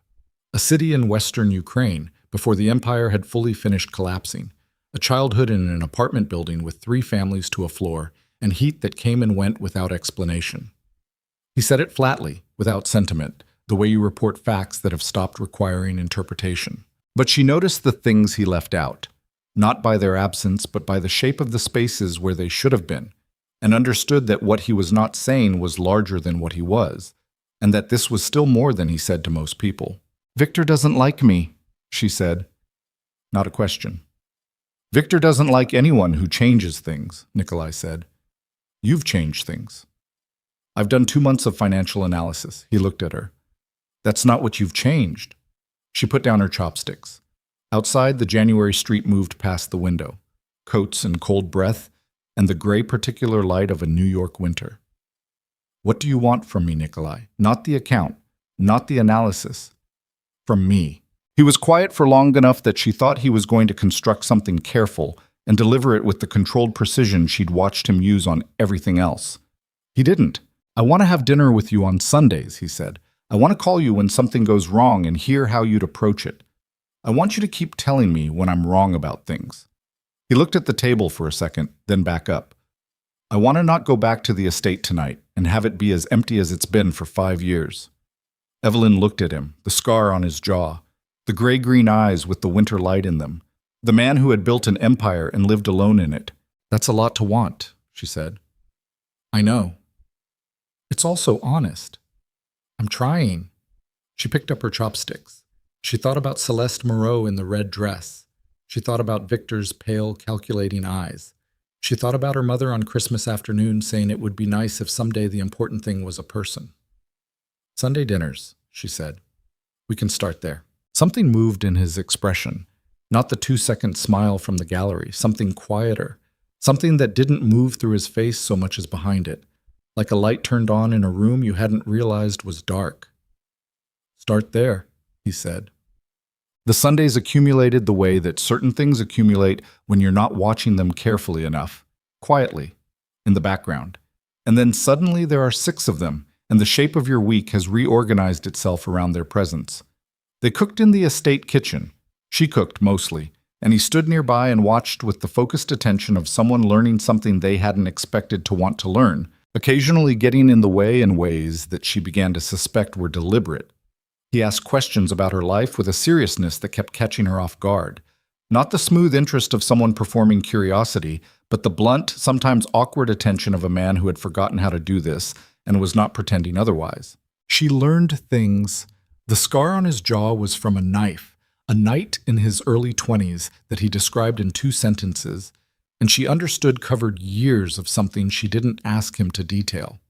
A city in western Ukraine, before the empire had fully finished collapsing. A childhood in an apartment building with 3 families to a floor, and heat that came and went without explanation. He said it flatly, without sentiment, the way you report facts that have stopped requiring interpretation. But she noticed the things he left out, not by their absence, but by the shape of the spaces where they should have been, and understood that what he was not saying was larger than what he was, and that this was still more than he said to most people. Victor doesn't like me, she said. Not a question. Victor doesn't like anyone who changes things, Nikolai said. You've changed things. I've done 2 months of financial analysis. He looked at her. That's not what you've changed. She put down her chopsticks. Outside, the January street moved past the window, coats and cold breath, and the gray particular light of a New York winter. What do you want from me, Nikolai? Not the account, not the analysis. From me. He was quiet for long enough that she thought he was going to construct something careful and deliver it with the controlled precision she'd watched him use on everything else. He didn't. I want to have dinner with you on Sundays, he said. I want to call you when something goes wrong and hear how you'd approach it. I want you to keep telling me when I'm wrong about things." He looked at the table for a second, then back up. "I want to not go back to the estate tonight and have it be as empty as it's been for 5 years." Evelyn looked at him, the scar on his jaw, the gray-green eyes with the winter light in them. The man who had built an empire and lived alone in it. "That's a lot to want," she said. "I know. It's also honest. I'm trying." She picked up her chopsticks. She thought about Celeste Moreau in the red dress. She thought about Victor's pale, calculating eyes. She thought about her mother on Christmas afternoon saying it would be nice if someday the important thing was a person. "Sunday dinners," she said. "We can start there." Something moved in his expression. Not the 2-second smile from the gallery, something quieter. Something that didn't move through his face so much as behind it. Like a light turned on in a room you hadn't realized was dark. "Start there," he said. The Sundays accumulated the way that certain things accumulate when you're not watching them carefully enough, quietly, in the background. And then suddenly there are 6 of them, and the shape of your week has reorganized itself around their presence. They cooked in the estate kitchen. She cooked mostly, and he stood nearby and watched with the focused attention of someone learning something they hadn't expected to want to learn, occasionally getting in the way in ways that she began to suspect were deliberate. He asked questions about her life with a seriousness that kept catching her off guard. Not the smooth interest of someone performing curiosity, but the blunt, sometimes awkward attention of a man who had forgotten how to do this and was not pretending otherwise. She learned things. The scar on his jaw was from a knight in his early 20s that he described in 2 sentences, and she understood covered years of something she didn't ask him to detail.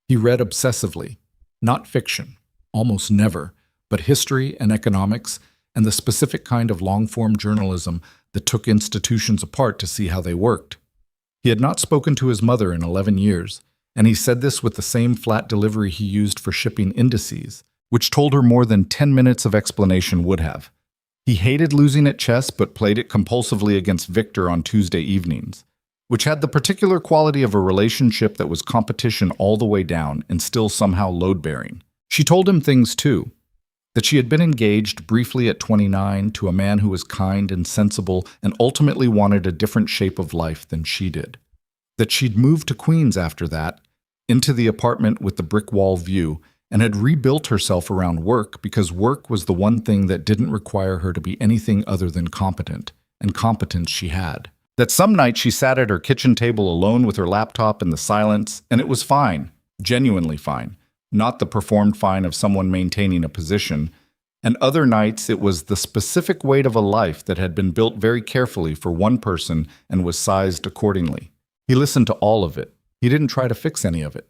He read obsessively, not fiction, almost never, but history and economics, and the specific kind of long-form journalism that took institutions apart to see how they worked. He had not spoken to his mother in 11 years, and he said this with the same flat delivery he used for shipping indices, which told her more than 10 minutes of explanation would have. He hated losing at chess but played it compulsively against Victor on Tuesday evenings, which had the particular quality of a relationship that was competition all the way down and still somehow load-bearing. She told him things too. That she had been engaged briefly at 29 to a man who was kind and sensible and ultimately wanted a different shape of life than she did. That she'd moved to Queens after that, into the apartment with the brick wall view, and had rebuilt herself around work because work was the one thing that didn't require her to be anything other than competent, and competence she had. That some night she sat at her kitchen table alone with her laptop in the silence, and it was fine, genuinely fine. Not the performed fine of someone maintaining a position, and other nights it was the specific weight of a life that had been built very carefully for one person and was sized accordingly. He listened to all of it. He didn't try to fix any of it.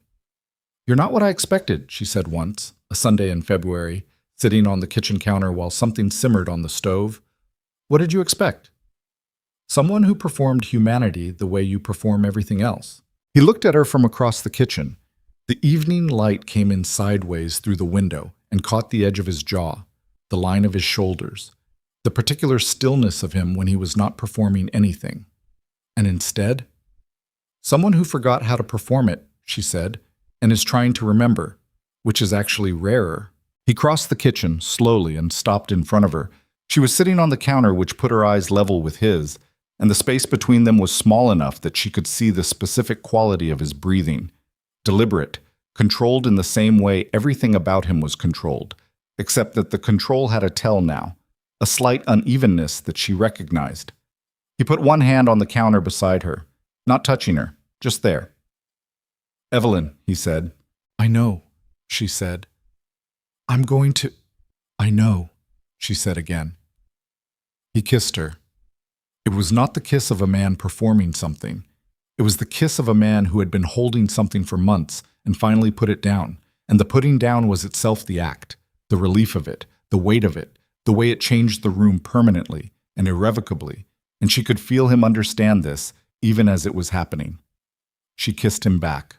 "You're not what I expected," she said once, a Sunday in February, sitting on the kitchen counter while something simmered on the stove. "What did you expect?" "Someone who performed humanity the way you perform everything else." He looked at her from across the kitchen. The evening light came in sideways through the window and caught the edge of his jaw, the line of his shoulders, the particular stillness of him when he was not performing anything. And instead, "Someone who forgot how to perform it," she said, "and is trying to remember, which is actually rarer." He crossed the kitchen slowly and stopped in front of her. She was sitting on the counter, which put her eyes level with his, and the space between them was small enough that she could see the specific quality of his breathing. Deliberate, controlled in the same way everything about him was controlled, except that the control had a tell now, a slight unevenness that she recognized. He put one hand on the counter beside her, not touching her, just there. "Evelyn," he said. "I know," she said. "I'm going to—" "I know," she said again. He kissed her. It was not the kiss of a man performing something. It was the kiss of a man who had been holding something for months and finally put it down, and the putting down was itself the act, the relief of it, the weight of it, the way it changed the room permanently and irrevocably, and she could feel him understand this even as it was happening. She kissed him back.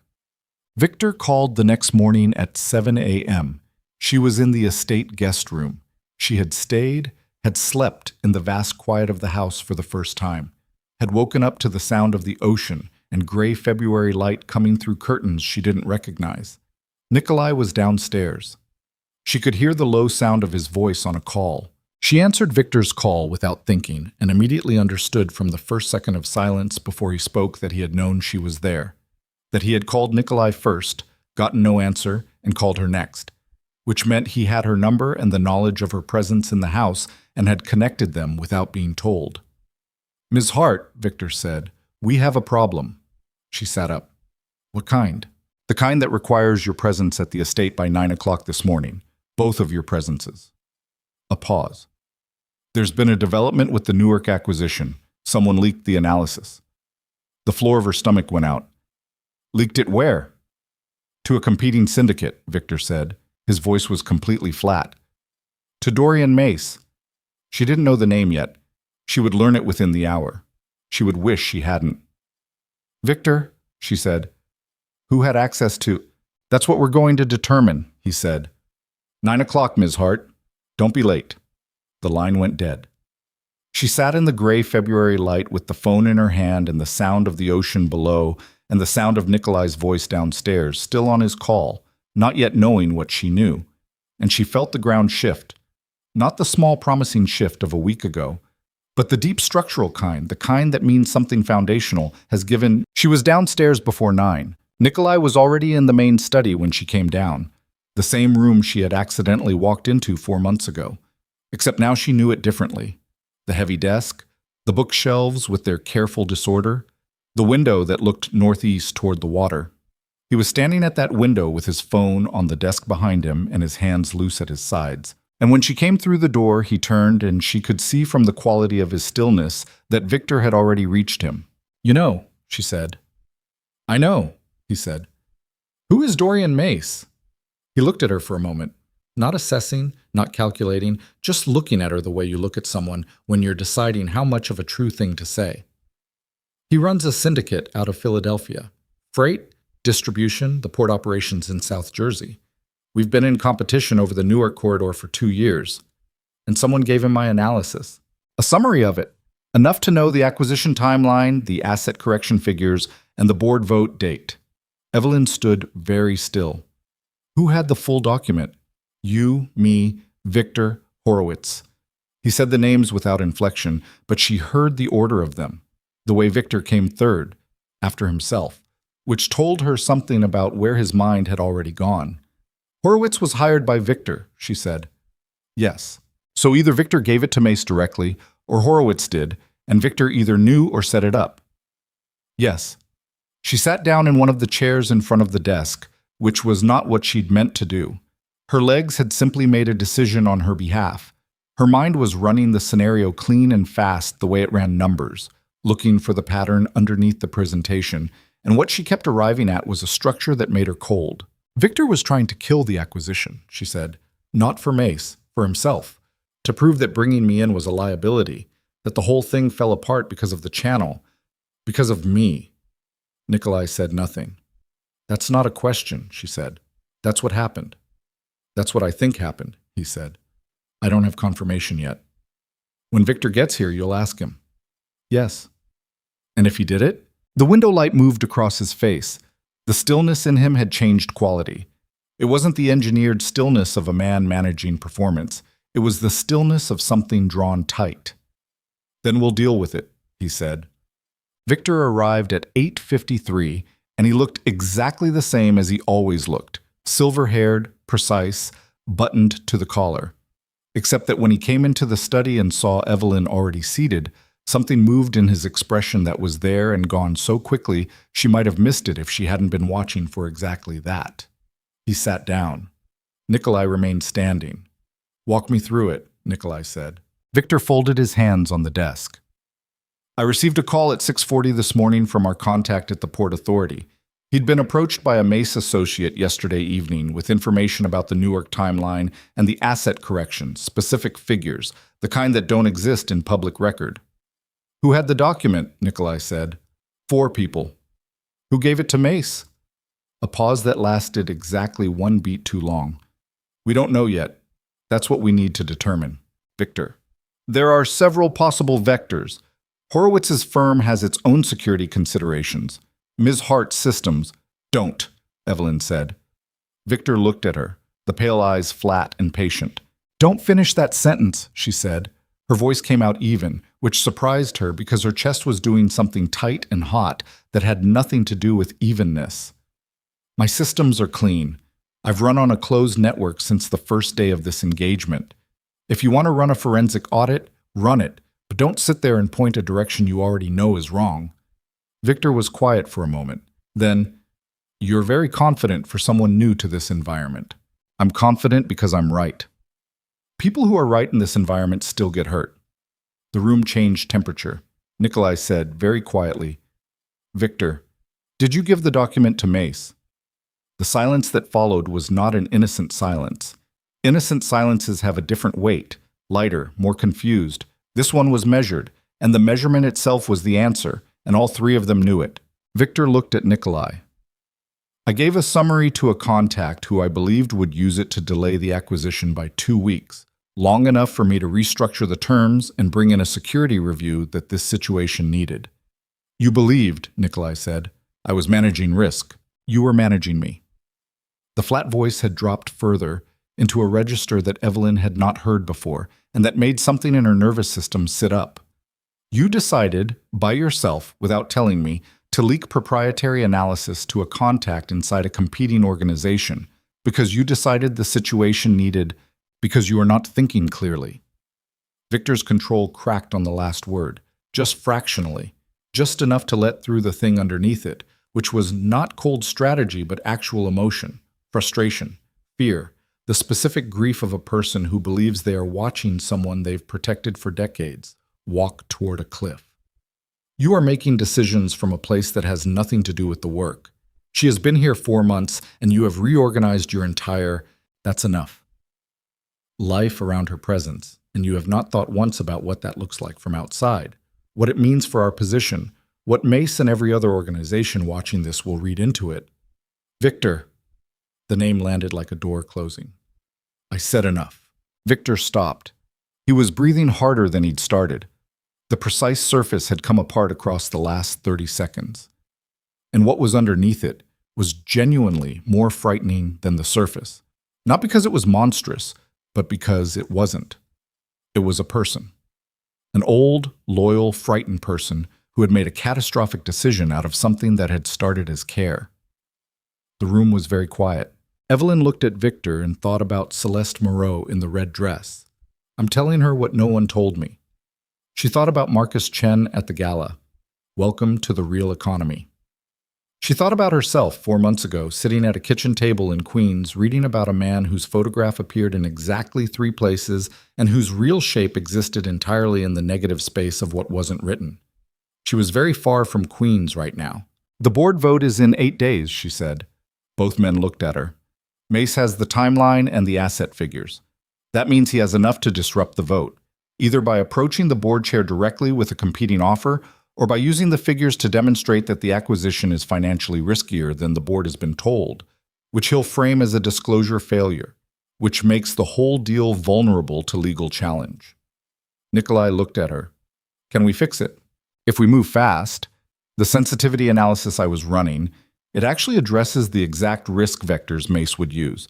Victor called the next morning at 7 a.m. She was in the estate guest room. She had stayed, had slept in the vast quiet of the house for the first time, had woken up to the sound of the ocean and gray February light coming through curtains she didn't recognize. Nikolai was downstairs. She could hear the low sound of his voice on a call, She answered Victor's call without thinking and immediately understood from the first second of silence before he spoke that he had known she was there, that he had called Nikolai first, gotten no answer, and called her next, which meant he had her number and the knowledge of her presence in the house and had connected them without being told. "Ms. Hart," Victor said, "we have a problem." She sat up. "What kind?" "The kind that requires your presence at the estate by 9 o'clock this morning. Both of your presences." A pause. "There's been a development with the Newark acquisition. Someone leaked the analysis." The floor of her stomach went out. "Leaked it where?" "To a competing syndicate," Victor said. His voice was completely flat. "To Dorian Mace." She didn't know the name yet. She would learn it within the hour. She would wish she hadn't. "Victor," she said, "who had access to—" "That's what we're going to determine," he said. 9 o'clock, Ms. Hart. Don't be late." The line went dead. She sat in the gray February light with the phone in her hand and the sound of the ocean below and the sound of Nikolai's voice downstairs, still on his call, not yet knowing what she knew. And she felt the ground shift. Not the small promising shift of a week ago, but the deep structural kind, the kind that means something foundational, has given. She was downstairs before 9. Nikolai was already in the main study when she came down, the same room she had accidentally walked into 4 months ago. Except now she knew it differently. The heavy desk, the bookshelves with their careful disorder, the window that looked northeast toward the water. He was standing at that window with his phone on the desk behind him and his hands loose at his sides. And when she came through the door, he turned and she could see from the quality of his stillness that Victor had already reached him. "You know," she said. "I know," he said. "Who is Dorian Mace?" He looked at her for a moment, not assessing, not calculating, just looking at her the way you look at someone when you're deciding how much of a true thing to say. "He runs a syndicate out of Philadelphia. Freight, distribution, the port operations in South Jersey. We've been in competition over the Newark corridor for 2 years. And someone gave him my analysis. A summary of it. Enough to know the acquisition timeline, the asset correction figures, and the board vote date." Evelyn stood very still. "Who had the full document?" "You, me, Victor, Horowitz." He said the names without inflection, but she heard the order of them, the way Victor came third, after himself, which told her something about where his mind had already gone. "Horowitz was hired by Victor," she said. "Yes. So either Victor gave it to Mace directly, or Horowitz did, and Victor either knew or set it up." "Yes." She sat down in one of the chairs in front of the desk, which was not what she'd meant to do. Her legs had simply made a decision on her behalf. Her mind was running the scenario clean and fast the way it ran numbers, looking for the pattern underneath the presentation, and what she kept arriving at was a structure that made her cold. "Victor was trying to kill the acquisition," she said. "Not for Mace, for himself. To prove that bringing me in was a liability, that the whole thing fell apart because of the channel, because of me." Nikolai said nothing. "That's not a question," she said. "That's what happened." "That's what I think happened," he said. "I don't have confirmation yet." "When Victor gets here, you'll ask him." "Yes." "And if he did it?" The window light moved across his face. The stillness in him had changed quality. It wasn't the engineered stillness of a man managing performance. It was the stillness of something drawn tight. "Then we'll deal with it," he said. Victor arrived at 8:53, and he looked exactly the same as he always looked, silver-haired, precise, buttoned to the collar. Except that when he came into the study and saw Evelyn already seated, something moved in his expression that was there and gone so quickly she might have missed it if she hadn't been watching for exactly that. He sat down. Nikolai remained standing. "Walk me through it," Nikolai said. Victor folded his hands on the desk. "I received a call at 6:40 this morning from our contact at the Port Authority. He'd been approached by a Mace associate yesterday evening with information about the Newark timeline and the asset corrections, specific figures, the kind that don't exist in public record." "Who had the document?" Nikolai said. 4 people. "Who gave it to Mace?" A pause that lasted exactly 1 beat too long. "We don't know yet. That's what we need to determine." Victor. "There are several possible vectors. Horowitz's firm has its own security considerations. Ms. Hart's systems don't," Evelyn said. Victor looked at her, the pale eyes flat and patient. Don't finish that sentence, she said. Her voice came out even, which surprised her because her chest was doing something tight and hot that had nothing to do with evenness. My systems are clean. I've run on a closed network since the first day of this engagement. If you want to run a forensic audit, run it, but don't sit there and point a direction you already know is wrong. Victor was quiet for a moment. Then, you're very confident for someone new to this environment. I'm confident because I'm right. People who are right in this environment still get hurt. The room changed temperature. Nikolai said, very quietly, Victor, did you give the document to Mace? The silence that followed was not an innocent silence. Innocent silences have a different weight, lighter, more confused. This one was measured, and the measurement itself was the answer, and all three of them knew it. Victor looked at Nikolai. I gave a summary to a contact who I believed would use it to delay the acquisition by 2 weeks, long enough for me to restructure the terms and bring in a security review that this situation needed. You believed, Nikolai said. I was managing risk. You were managing me. The flat voice had dropped further into a register that Evelyn had not heard before, and that made something in her nervous system sit up. You decided, by yourself, without telling me, to leak proprietary analysis to a contact inside a competing organization because you decided the situation needed because you are not thinking clearly. Victor's control cracked on the last word, just fractionally, just enough to let through the thing underneath it, which was not cold strategy but actual emotion, frustration, fear, the specific grief of a person who believes they are watching someone they've protected for decades walk toward a cliff. You are making decisions from a place that has nothing to do with the work. She has been here 4 months, and you have reorganized your entire, that's enough, life around her presence, and you have not thought once about what that looks like from outside, what it means for our position, what Mace and every other organization watching this will read into it. Victor. The name landed like a door closing. I said enough. Victor stopped. He was breathing harder than he'd started. The precise surface had come apart across the last 30 seconds. And what was underneath it was genuinely more frightening than the surface. Not because it was monstrous, but because it wasn't. It was a person. An old, loyal, frightened person who had made a catastrophic decision out of something that had started as care. The room was very quiet. Evelyn looked at Victor and thought about Celeste Moreau in the red dress. I'm telling her what no one told me. She thought about Marcus Chen at the gala. Welcome to the real economy. She thought about herself 4 months ago, sitting at a kitchen table in Queens, reading about a man whose photograph appeared in exactly 3 places and whose real shape existed entirely in the negative space of what wasn't written. She was very far from Queens right now. The board vote is in 8 days, she said. Both men looked at her. Mace has the timeline and the asset figures. That means he has enough to disrupt the vote, either by approaching the board chair directly with a competing offer or by using the figures to demonstrate that the acquisition is financially riskier than the board has been told, which he'll frame as a disclosure failure, which makes the whole deal vulnerable to legal challenge. Nikolai looked at her. Can we fix it? If we move fast, the sensitivity analysis I was running, it actually addresses the exact risk vectors Mace would use.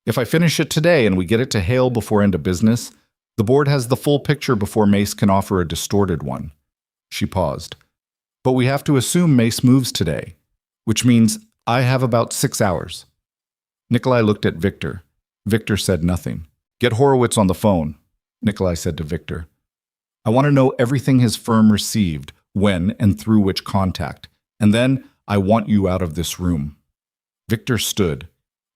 If I finish it today and we get it to Hale before end of business, the board has the full picture before Mace can offer a distorted one. She paused. But we have to assume Mace moves today, which means I have about 6 hours. Nikolai looked at Victor. Victor said nothing. Get Horowitz on the phone, Nikolai said to Victor. I want to know everything his firm received, when and through which contact, and then I want you out of this room. Victor stood.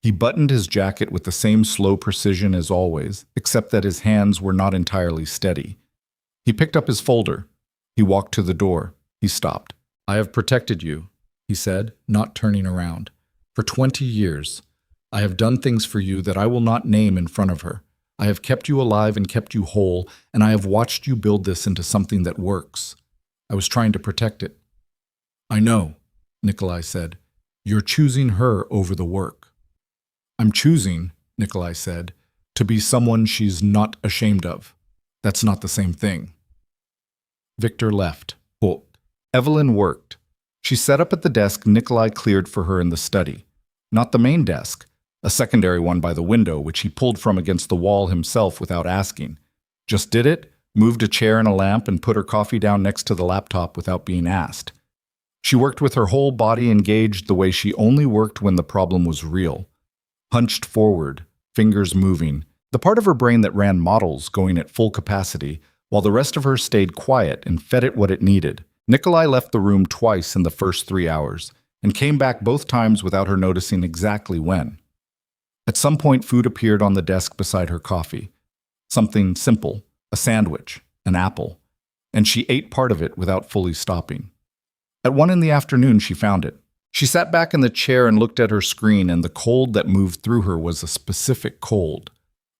He buttoned his jacket with the same slow precision as always, except that his hands were not entirely steady. He picked up his folder. He walked to the door. He stopped. I have protected you, he said, not turning around. For 20 years. I have done things for you that I will not name in front of her. I have kept you alive and kept you whole, and I have watched you build this into something that works. I was trying to protect it. I know, Nikolai said. You're choosing her over the work. I'm choosing, Nikolai said, to be someone she's not ashamed of. That's not the same thing. Victor left. Evelyn worked. She sat up at the desk Nikolai cleared for her in the study. Not the main desk, a secondary one by the window, which he pulled from against the wall himself without asking. Just did it, moved a chair and a lamp, and put her coffee down next to the laptop without being asked. She worked with her whole body engaged the way she only worked when the problem was real. Hunched forward, fingers moving, the part of her brain that ran models going at full capacity, while the rest of her stayed quiet and fed it what it needed. Nikolai left the room twice in the first 3 hours, and came back both times without her noticing exactly when. At some point, food appeared on the desk beside her coffee. Something simple, a sandwich, an apple, and she ate part of it without fully stopping. At 1 in the afternoon, she found it. She sat back in the chair and looked at her screen, and the cold that moved through her was a specific cold.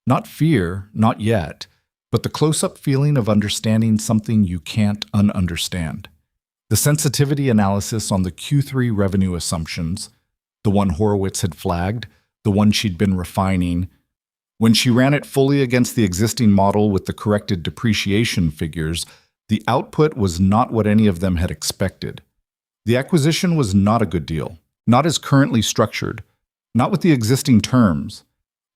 Not fear, not yet, but the close-up feeling of understanding something you can't ununderstand. The sensitivity analysis on the Q3 revenue assumptions, the one Horowitz had flagged, the one she'd been refining. When she ran it fully against the existing model with the corrected depreciation figures, the output was not what any of them had expected. The acquisition was not a good deal, not as currently structured, not with the existing terms.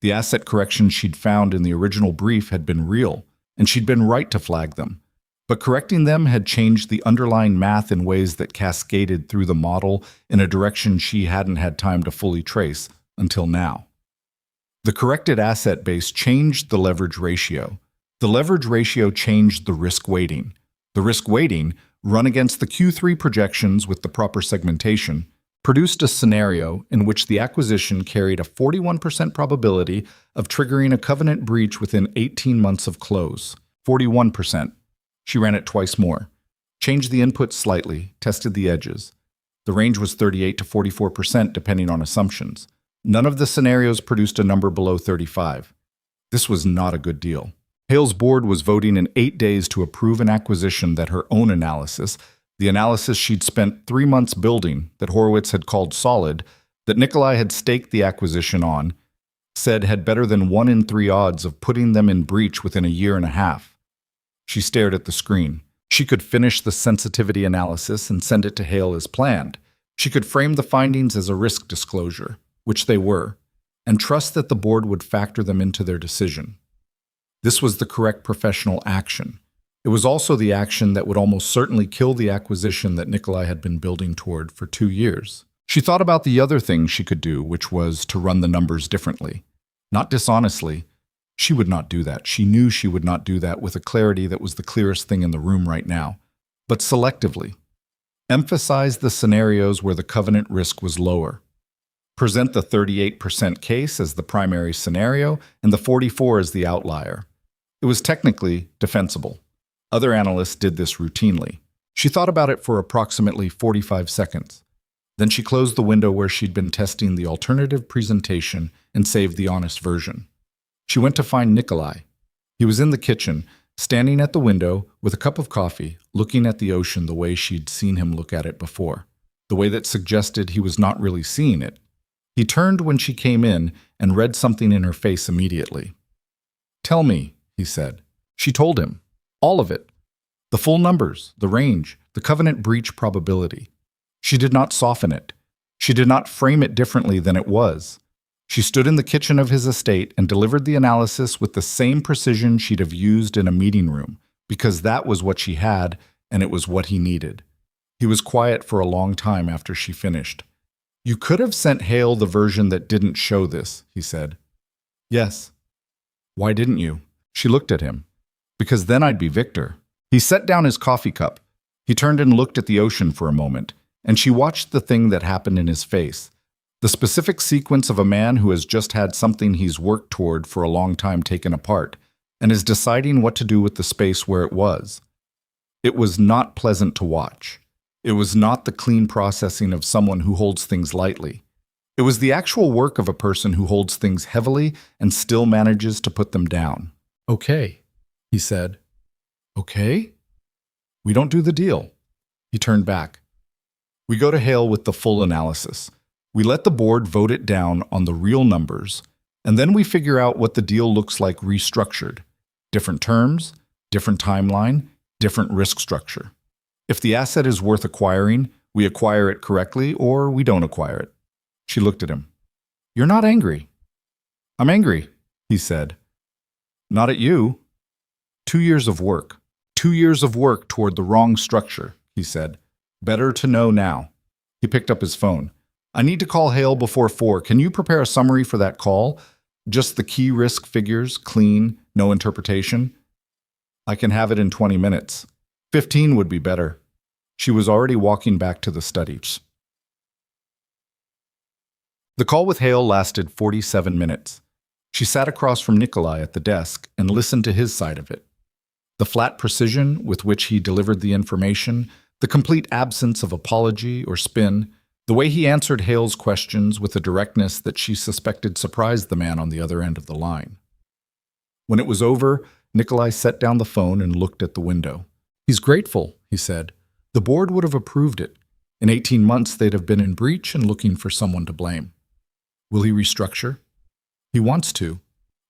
The asset corrections she'd found in the original brief had been real, and she'd been right to flag them. But correcting them had changed the underlying math in ways that cascaded through the model in a direction she hadn't had time to fully trace until now. The corrected asset base changed the leverage ratio. The leverage ratio changed the risk weighting. The risk weighting, run against the Q3 projections with the proper segmentation, produced a scenario in which the acquisition carried a 41% probability of triggering a covenant breach within 18 months of close. 41%. She ran it twice more. Changed the inputs slightly, tested the edges. The range was 38 to 44% depending on assumptions. None of the scenarios produced a number below 35. This was not a good deal. Hale's board was voting in 8 days to approve an acquisition that her own analysis, the analysis she'd spent 3 months building, that Horowitz had called solid, that Nikolai had staked the acquisition on, said had better than 1 in 3 odds of putting them in breach within a year and a half. She stared at the screen. She could finish the sensitivity analysis and send it to Hale as planned. She could frame the findings as a risk disclosure, which they were, and trust that the board would factor them into their decision. This was the correct professional action. It was also the action that would almost certainly kill the acquisition that Nikolai had been building toward for 2 years. She thought about the other thing she could do, which was to run the numbers differently. Not dishonestly. She would not do that. She knew she would not do that with a clarity that was the clearest thing in the room right now. But selectively. Emphasize the scenarios where the covenant risk was lower. Present the 38% case as the primary scenario and the 44% as the outlier. It was technically defensible. Other analysts did this routinely. She thought about it for approximately 45 seconds. Then she closed the window where she'd been testing the alternative presentation and saved the honest version. She went to find Nikolai. He was in the kitchen, standing at the window with a cup of coffee, looking at the ocean the way she'd seen him look at it before, the way that suggested he was not really seeing it. He turned when she came in and read something in her face immediately. "Tell me," he said. She told him. All of it. The full numbers, the range, the covenant breach probability. She did not soften it. She did not frame it differently than it was. She stood in the kitchen of his estate and delivered the analysis with the same precision she'd have used in a meeting room, because that was what she had and it was what he needed. He was quiet for a long time after she finished. "You could have sent Hale the version that didn't show this," he said. "Yes." "Why didn't you?" She looked at him. "Because then I'd be victor." He set down his coffee cup. He turned and looked at the ocean for a moment, and she watched the thing that happened in his face. The specific sequence of a man who has just had something he's worked toward for a long time taken apart, and is deciding what to do with the space where it was. It was not pleasant to watch. It was not the clean processing of someone who holds things lightly. It was the actual work of a person who holds things heavily and still manages to put them down. "Okay," he said. "Okay? We don't do the deal." He turned back. "We go to Hale with the full analysis. We let the board vote it down on the real numbers, and then we figure out what the deal looks like restructured. Different terms, different timeline, different risk structure. If the asset is worth acquiring, we acquire it correctly or we don't acquire it." She looked at him. "You're not angry." I'm angry, he said. Not at you. 2 years of work. 2 years of work toward the wrong structure, he said. Better to know now. He picked up his phone. I need to call Hale before 4. Can you prepare a summary for that call? Just the key risk figures, clean, no interpretation. I can have it in 20 minutes. 15 would be better. She was already walking back to the studies. The call with Hale lasted 47 minutes. She sat across from Nikolai at the desk and listened to his side of it. The flat precision with which he delivered the information, the complete absence of apology or spin, the way he answered Hale's questions with a directness that she suspected surprised the man on the other end of the line. When it was over, Nikolai set down the phone and looked at the window. He's grateful, he said. The board would have approved it. In 18 months, they'd have been in breach and looking for someone to blame. Will he restructure? He wants to.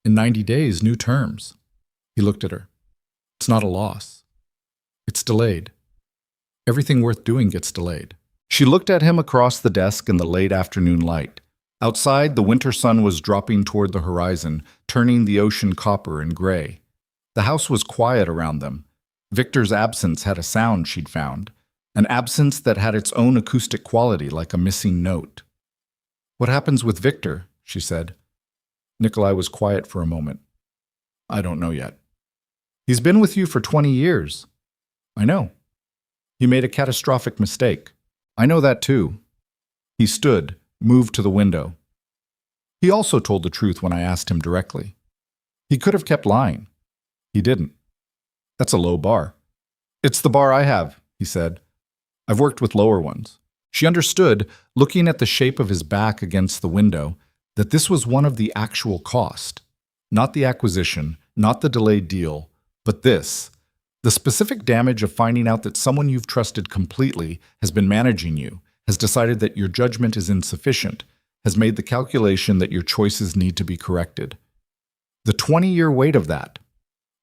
In 90 days, new terms. He looked at her. It's not a loss. It's delayed. Everything worth doing gets delayed. She looked at him across the desk in the late afternoon light. Outside, the winter sun was dropping toward the horizon, turning the ocean copper and gray. The house was quiet around them. Victor's absence had a sound she'd found, an absence that had its own acoustic quality like a missing note. What happens with Victor? She said. Nikolai was quiet for a moment. I don't know yet. He's been with you for 20 years. I know. He made a catastrophic mistake. I know that too. He stood, moved to the window. He also told the truth when I asked him directly. He could have kept lying. He didn't. That's a low bar. It's the bar I have, he said. I've worked with lower ones. She understood, looking at the shape of his back against the window, that this was one of the actual cost. Not the acquisition, not the delayed deal, but this. The specific damage of finding out that someone you've trusted completely has been managing you, has decided that your judgment is insufficient, has made the calculation that your choices need to be corrected. The 20-year weight of that.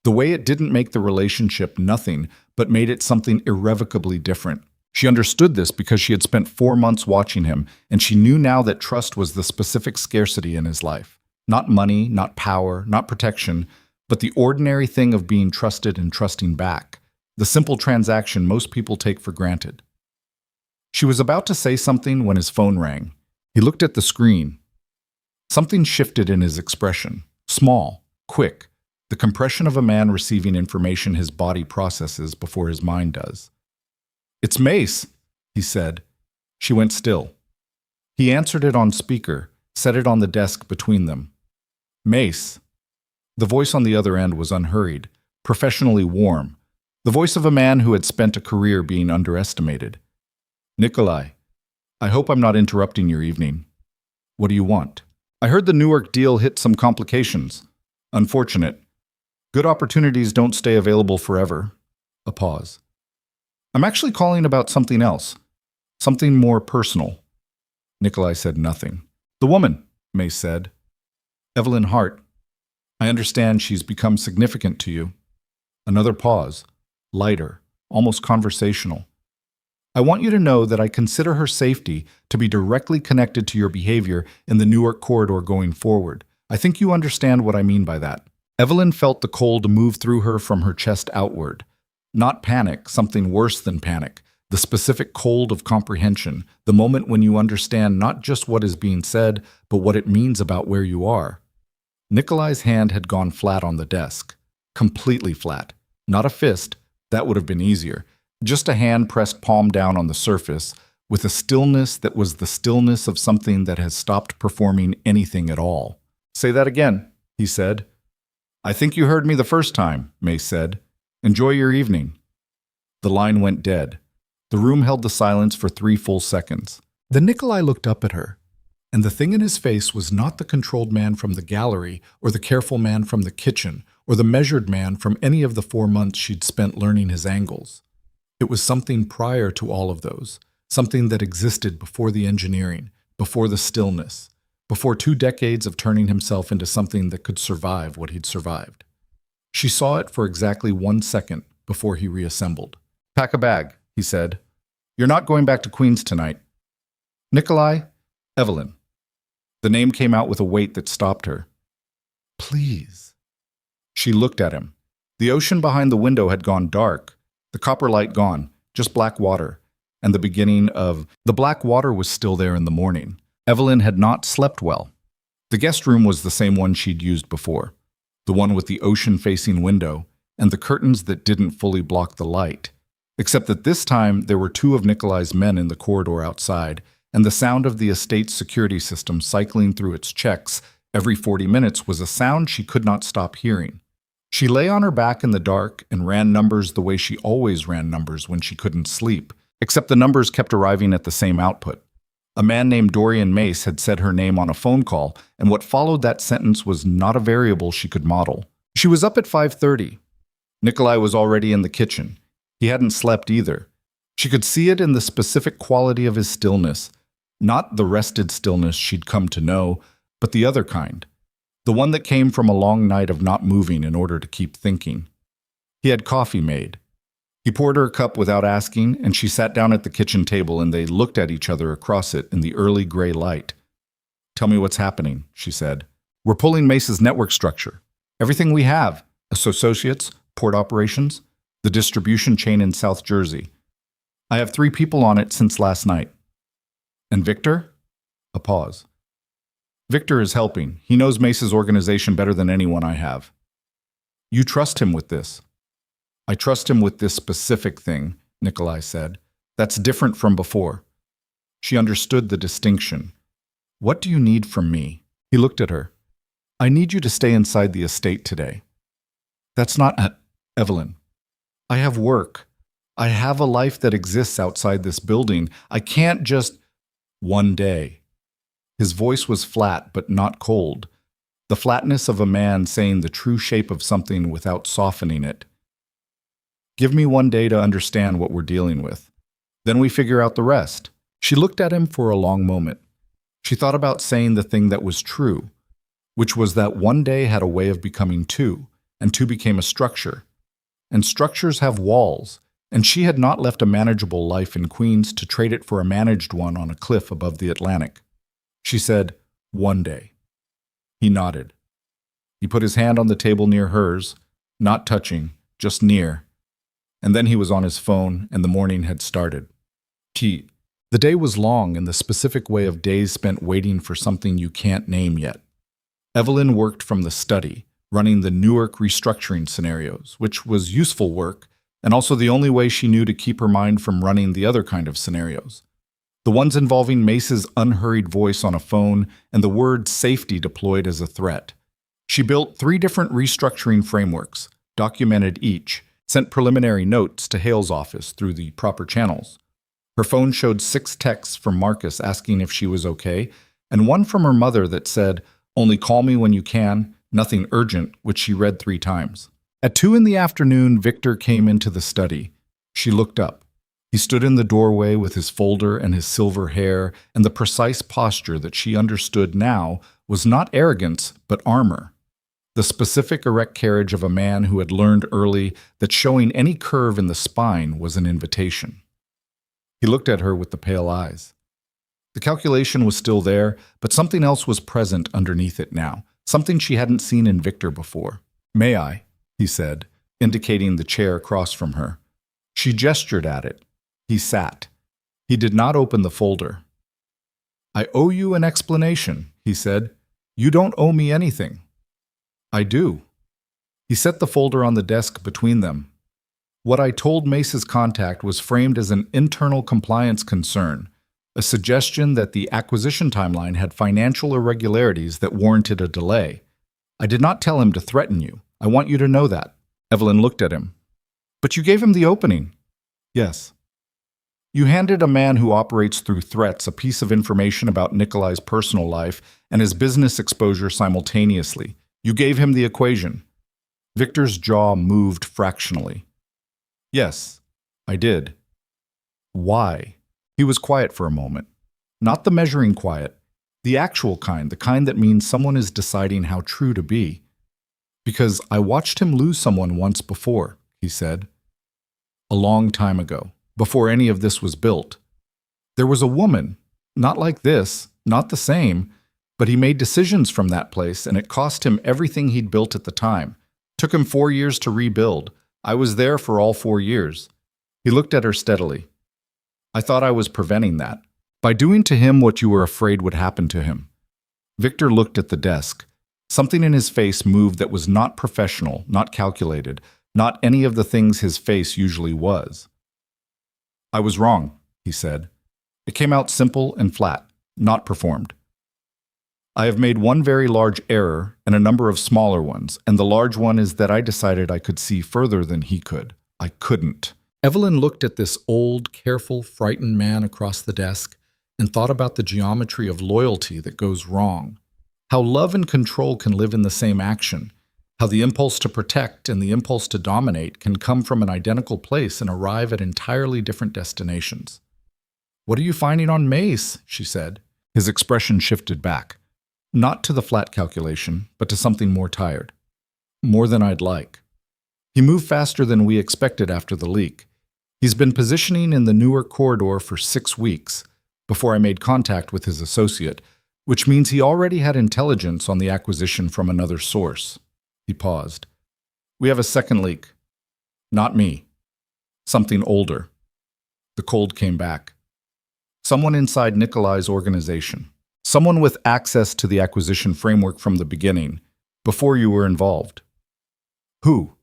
The way it didn't make the relationship nothing, but made it something irrevocably different. She understood this because she had spent 4 months watching him, and she knew now that trust was the specific scarcity in his life. Not money, not power, not protection, but the ordinary thing of being trusted and trusting back. The simple transaction most people take for granted. She was about to say something when his phone rang. He looked at the screen. Something shifted in his expression. Small, quick, the compression of a man receiving information his body processes before his mind does. It's Mace, he said. She went still. He answered it on speaker, set it on the desk between them. Mace. The voice on the other end was unhurried, professionally warm, the voice of a man who had spent a career being underestimated. Nikolai, I hope I'm not interrupting your evening. What do you want? I heard the Newark deal hit some complications. Unfortunate. Good opportunities don't stay available forever. A pause. I'm actually calling about something else. Something more personal. Nikolai said nothing. The woman, Mace said. Evelyn Hart. I understand she's become significant to you. Another pause. Lighter, almost conversational. I want you to know that I consider her safety to be directly connected to your behavior in the Newark corridor going forward. I think you understand what I mean by that. Evelyn felt the cold move through her from her chest outward. Not panic, something worse than panic. The specific cold of comprehension, the moment when you understand not just what is being said, but what it means about where you are. Nikolai's hand had gone flat on the desk. Completely flat. Not a fist, that would have been easier. Just a hand pressed palm down on the surface, with a stillness that was the stillness of something that has stopped performing anything at all. Say that again, he said. I think you heard me the first time, Mace said. Enjoy your evening. The line went dead. The room held the silence for 3 full seconds. Then Nikolai looked up at her. And the thing in his face was not the controlled man from the gallery, or the careful man from the kitchen, or the measured man from any of the 4 months she'd spent learning his angles. It was something prior to all of those, something that existed before the engineering, before the stillness, before 2 decades of turning himself into something that could survive what he'd survived. She saw it for exactly 1 second before he reassembled. Pack a bag, he said. You're not going back to Queens tonight. Nikolai, Evelyn. The name came out with a weight that stopped her. Please. She looked at him. The ocean behind the window had gone dark, the copper light gone, just black water, and the beginning of the black water was still there in the morning. Evelyn had not slept well. The guest room was the same one she'd used before, the one with the ocean-facing window and the curtains that didn't fully block the light, except that this time there were two of Nikolai's men in the corridor outside, and the sound of the estate's security system cycling through its checks every 40 minutes was a sound she could not stop hearing. She lay on her back in the dark and ran numbers the way she always ran numbers when she couldn't sleep, except the numbers kept arriving at the same output. A man named Dorian Mace had said her name on a phone call, and what followed that sentence was not a variable she could model. She was up at 5:30. Nikolai was already in the kitchen. He hadn't slept either. She could see it in the specific quality of his stillness, not the rested stillness she'd come to know, but the other kind, the one that came from a long night of not moving in order to keep thinking. He had coffee made. He poured her a cup without asking, and she sat down at the kitchen table and they looked at each other across it in the early gray light. "Tell me what's happening," she said. "We're pulling Mace's network structure. Everything we have, associates, port operations, the distribution chain in South Jersey. I have 3 people on it since last night." "And Victor?" A pause. "Victor is helping. He knows Mace's organization better than anyone I have." "You trust him with this?" "I trust him with this specific thing," Nikolai said. "That's different from before." She understood the distinction. "What do you need from me?" He looked at her. "I need you to stay inside the estate today." "That's not Evelyn. I have work. I have a life that exists outside this building. I can't just—" "One day." His voice was flat but not cold, the flatness of a man saying the true shape of something without softening it. "Give me 1 day to understand what we're dealing with. Then we figure out the rest." She looked at him for a long moment. She thought about saying the thing that was true, which was that 1 day had a way of becoming 2, and 2 became a structure. And structures have walls, and she had not left a manageable life in Queens to trade it for a managed one on a cliff above the Atlantic. She said, "1 day." He nodded. He put his hand on the table near hers, not touching, just near. And then he was on his phone, and the morning had started. The day was long in the specific way of days spent waiting for something you can't name yet. Evelyn worked from the study, running the Newark restructuring scenarios, which was useful work, and also the only way she knew to keep her mind from running the other kind of scenarios. The ones involving Mace's unhurried voice on a phone and the word safety deployed as a threat. She built 3 different restructuring frameworks, documented each, sent preliminary notes to Hale's office through the proper channels. Her phone showed 6 texts from Marcus asking if she was okay, and one from her mother that said, "Only call me when you can, nothing urgent," which she read 3 times. At 2 in the afternoon, Victor came into the study. She looked up. He stood in the doorway with his folder and his silver hair and the precise posture that she understood now was not arrogance, but armor. The specific erect carriage of a man who had learned early that showing any curve in the spine was an invitation. He looked at her with the pale eyes. The calculation was still there, but something else was present underneath it now, something she hadn't seen in Victor before. "May I?" he said, indicating the chair across from her. She gestured at it. He sat. He did not open the folder. "I owe you an explanation," he said. "You don't owe me anything." "I do." He set the folder on the desk between them. "What I told Mace's contact was framed as an internal compliance concern, a suggestion that the acquisition timeline had financial irregularities that warranted a delay. I did not tell him to threaten you. I want you to know that." Evelyn looked at him. "But you gave him the opening." "Yes." "You handed a man who operates through threats a piece of information about Nikolai's personal life and his business exposure simultaneously. You gave him the equation." Victor's jaw moved fractionally. "Yes, I did." "Why?" He was quiet for a moment. Not the measuring quiet, the actual kind, the kind that means someone is deciding how true to be. "Because I watched him lose someone once before," he said. "A long time ago, before any of this was built. There was a woman, not like this, not the same, But he made decisions from that place, and it cost him everything he'd built at the time. Took him 4 years to rebuild. I was there for all 4 years. He looked at her steadily. I thought I was preventing that, by doing to him what you were afraid would happen to him. Victor looked at the desk. Something in his face moved that was not professional, not calculated, not any of the things his face usually was. I was wrong, he said. It came out simple and flat, not performed. I have made one very large error and a number of smaller ones, and the large one is that I decided I could see further than he could. I couldn't. Evelyn looked at this old, careful, frightened man across the desk and thought about the geometry of loyalty that goes wrong. How love and control can live in the same action. How the impulse to protect and the impulse to dominate can come from an identical place and arrive at entirely different destinations. What are you finding on Mace? She said. His expression shifted back. Not to the flat calculation, but to something more tired. More than I'd like. He moved faster than we expected after the leak. He's been positioning in the Newark corridor for 6 weeks, before I made contact with his associate, which means he already had intelligence on the acquisition from another source. He paused. We have a second leak. Not me. Something older. The cold came back. Someone inside Nikolai's organization. Someone with access to the acquisition framework from the beginning, before you were involved. Who?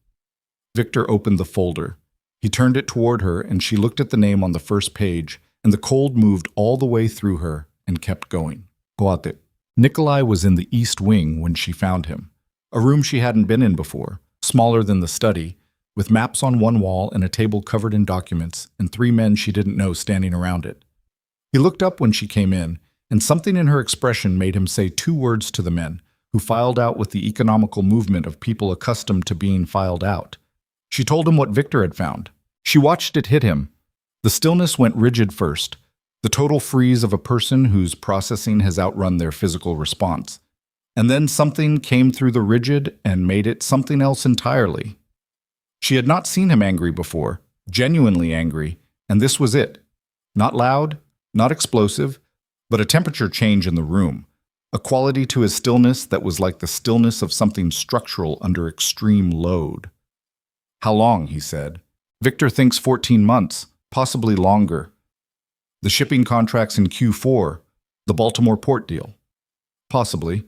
Victor opened the folder. He turned it toward her, and she looked at the name on the first page, and the cold moved all the way through her and kept going. Goate. Nikolai was in the East Wing when she found him. A room she hadn't been in before, smaller than the study, with maps on one wall and a table covered in documents, and 3 men she didn't know standing around it. He looked up when she came in, and something in her expression made him say 2 words to the men, who filed out with the economical movement of people accustomed to being filed out. She told him what Victor had found. She watched it hit him. The stillness went rigid first, the total freeze of a person whose processing has outrun their physical response. And then something came through the rigid and made it something else entirely. She had not seen him angry before, genuinely angry, and this was it. Not loud, not explosive, but a temperature change in the room, a quality to his stillness that was like the stillness of something structural under extreme load. How long, he said. Victor thinks 14 months, possibly longer. The shipping contracts in Q4, the Baltimore port deal. Possibly.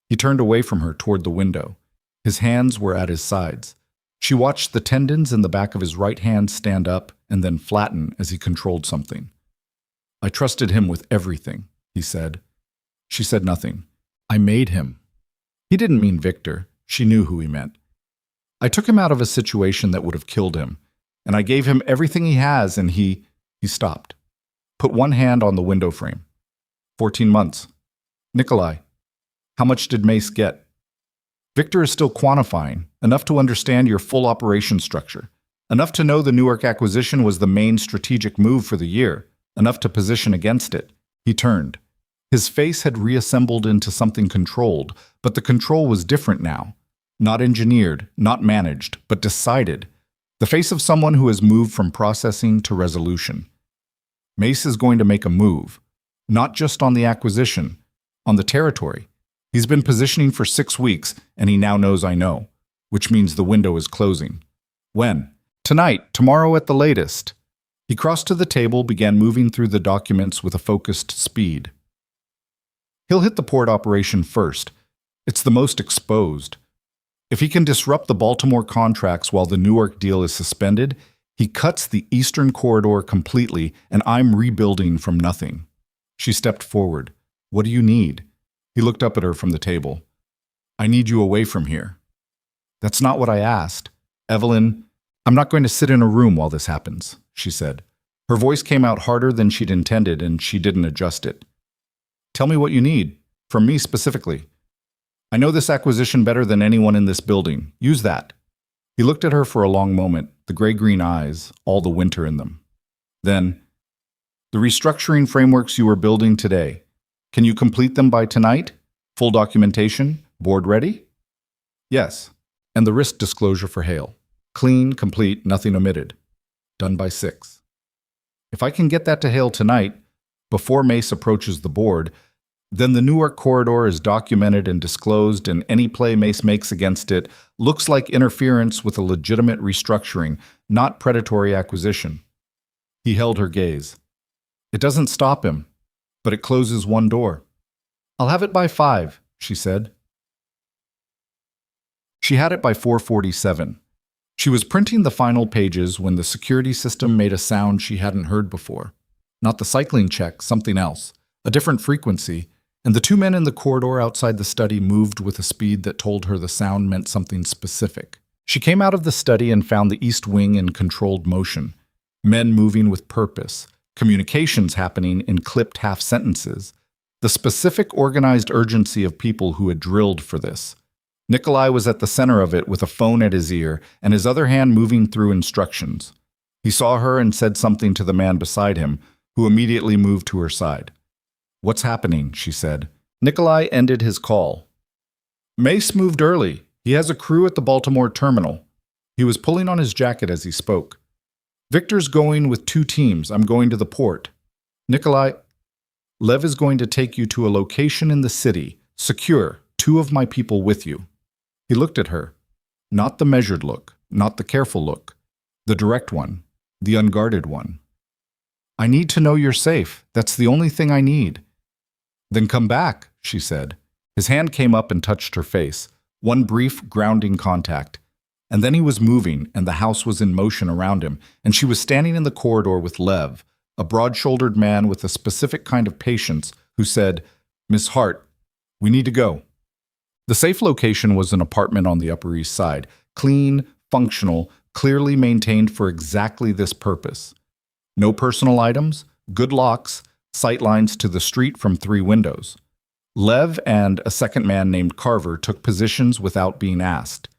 He turned away from her toward the window. His hands were at his sides. She watched the tendons in the back of his right hand stand up and then flatten as he controlled something. I trusted him with everything, he said. She said nothing. I made him. He didn't mean Victor. She knew who he meant. I took him out of a situation that would have killed him, and I gave him everything he has, and he stopped. Put one hand on the window frame. 14 months. Nikolai, how much did Mace get? Victor is still quantifying, enough to understand your full operation structure, enough to know the Newark acquisition was the main strategic move for the year, enough to position against it. He turned. His face had reassembled into something controlled, but the control was different now. Not engineered, not managed, but decided. The face of someone who has moved from processing to resolution. Mace is going to make a move, not just on the acquisition, on the territory. He's been positioning for 6 weeks, and he now knows I know, which means the window is closing. When? Tonight, tomorrow at the latest. He crossed to the table, began moving through the documents with a focused speed. He'll hit the port operation first. It's the most exposed. If he can disrupt the Baltimore contracts while the Newark deal is suspended, he cuts the Eastern corridor completely, and I'm rebuilding from nothing. She stepped forward. What do you need? He looked up at her from the table. I need you away from here. That's not what I asked. Evelyn, I'm not going to sit in a room while this happens, she said. Her voice came out harder than she'd intended, and she didn't adjust it. Tell me what you need, from me specifically. I know this acquisition better than anyone in this building. Use that. He looked at her for a long moment, the gray-green eyes, all the winter in them. Then, the restructuring frameworks you are building today, can you complete them by tonight? Full documentation? Board ready? Yes. And the risk disclosure for Hale. Clean, complete, nothing omitted. Done by 6. If I can get that to Hale tonight, before Mace approaches the board, Then the Newark corridor is documented and disclosed, and any play Mace makes against it looks like interference with a legitimate restructuring, not predatory acquisition. He held her gaze. It doesn't stop him, but it closes one door. I'll have it by 5, she said. She had it by 4:47. She was printing the final pages when the security system made a sound she hadn't heard before. Not the cycling check, something else, a different frequency, and the 2 men in the corridor outside the study moved with a speed that told her the sound meant something specific. She came out of the study and found the east wing in controlled motion, men moving with purpose, communications happening in clipped half-sentences, the specific organized urgency of people who had drilled for this. Nikolai was at the center of it with a phone at his ear and his other hand moving through instructions. He saw her and said something to the man beside him, who immediately moved to her side. What's happening? She said. Nikolai ended his call. Mace moved early. He has a crew at the Baltimore terminal. He was pulling on his jacket as he spoke. Victor's going with 2 teams. I'm going to the port. Nikolai, Lev is going to take you to a location in the city. Secure. 2 of my people with you. He looked at her. Not the measured look, not the careful look. The direct one, the unguarded one. I need to know you're safe. That's the only thing I need. Then come back, she said. His hand came up and touched her face. One brief, grounding contact. And then he was moving, and the house was in motion around him, and she was standing in the corridor with Lev, a broad-shouldered man with a specific kind of patience, who said, Miss Hart, we need to go. The safe location was an apartment on the Upper East Side, clean, functional, clearly maintained for exactly this purpose. No personal items, good locks, sightlines to the street from 3 windows. Lev and a second man named Carver took positions without being asked.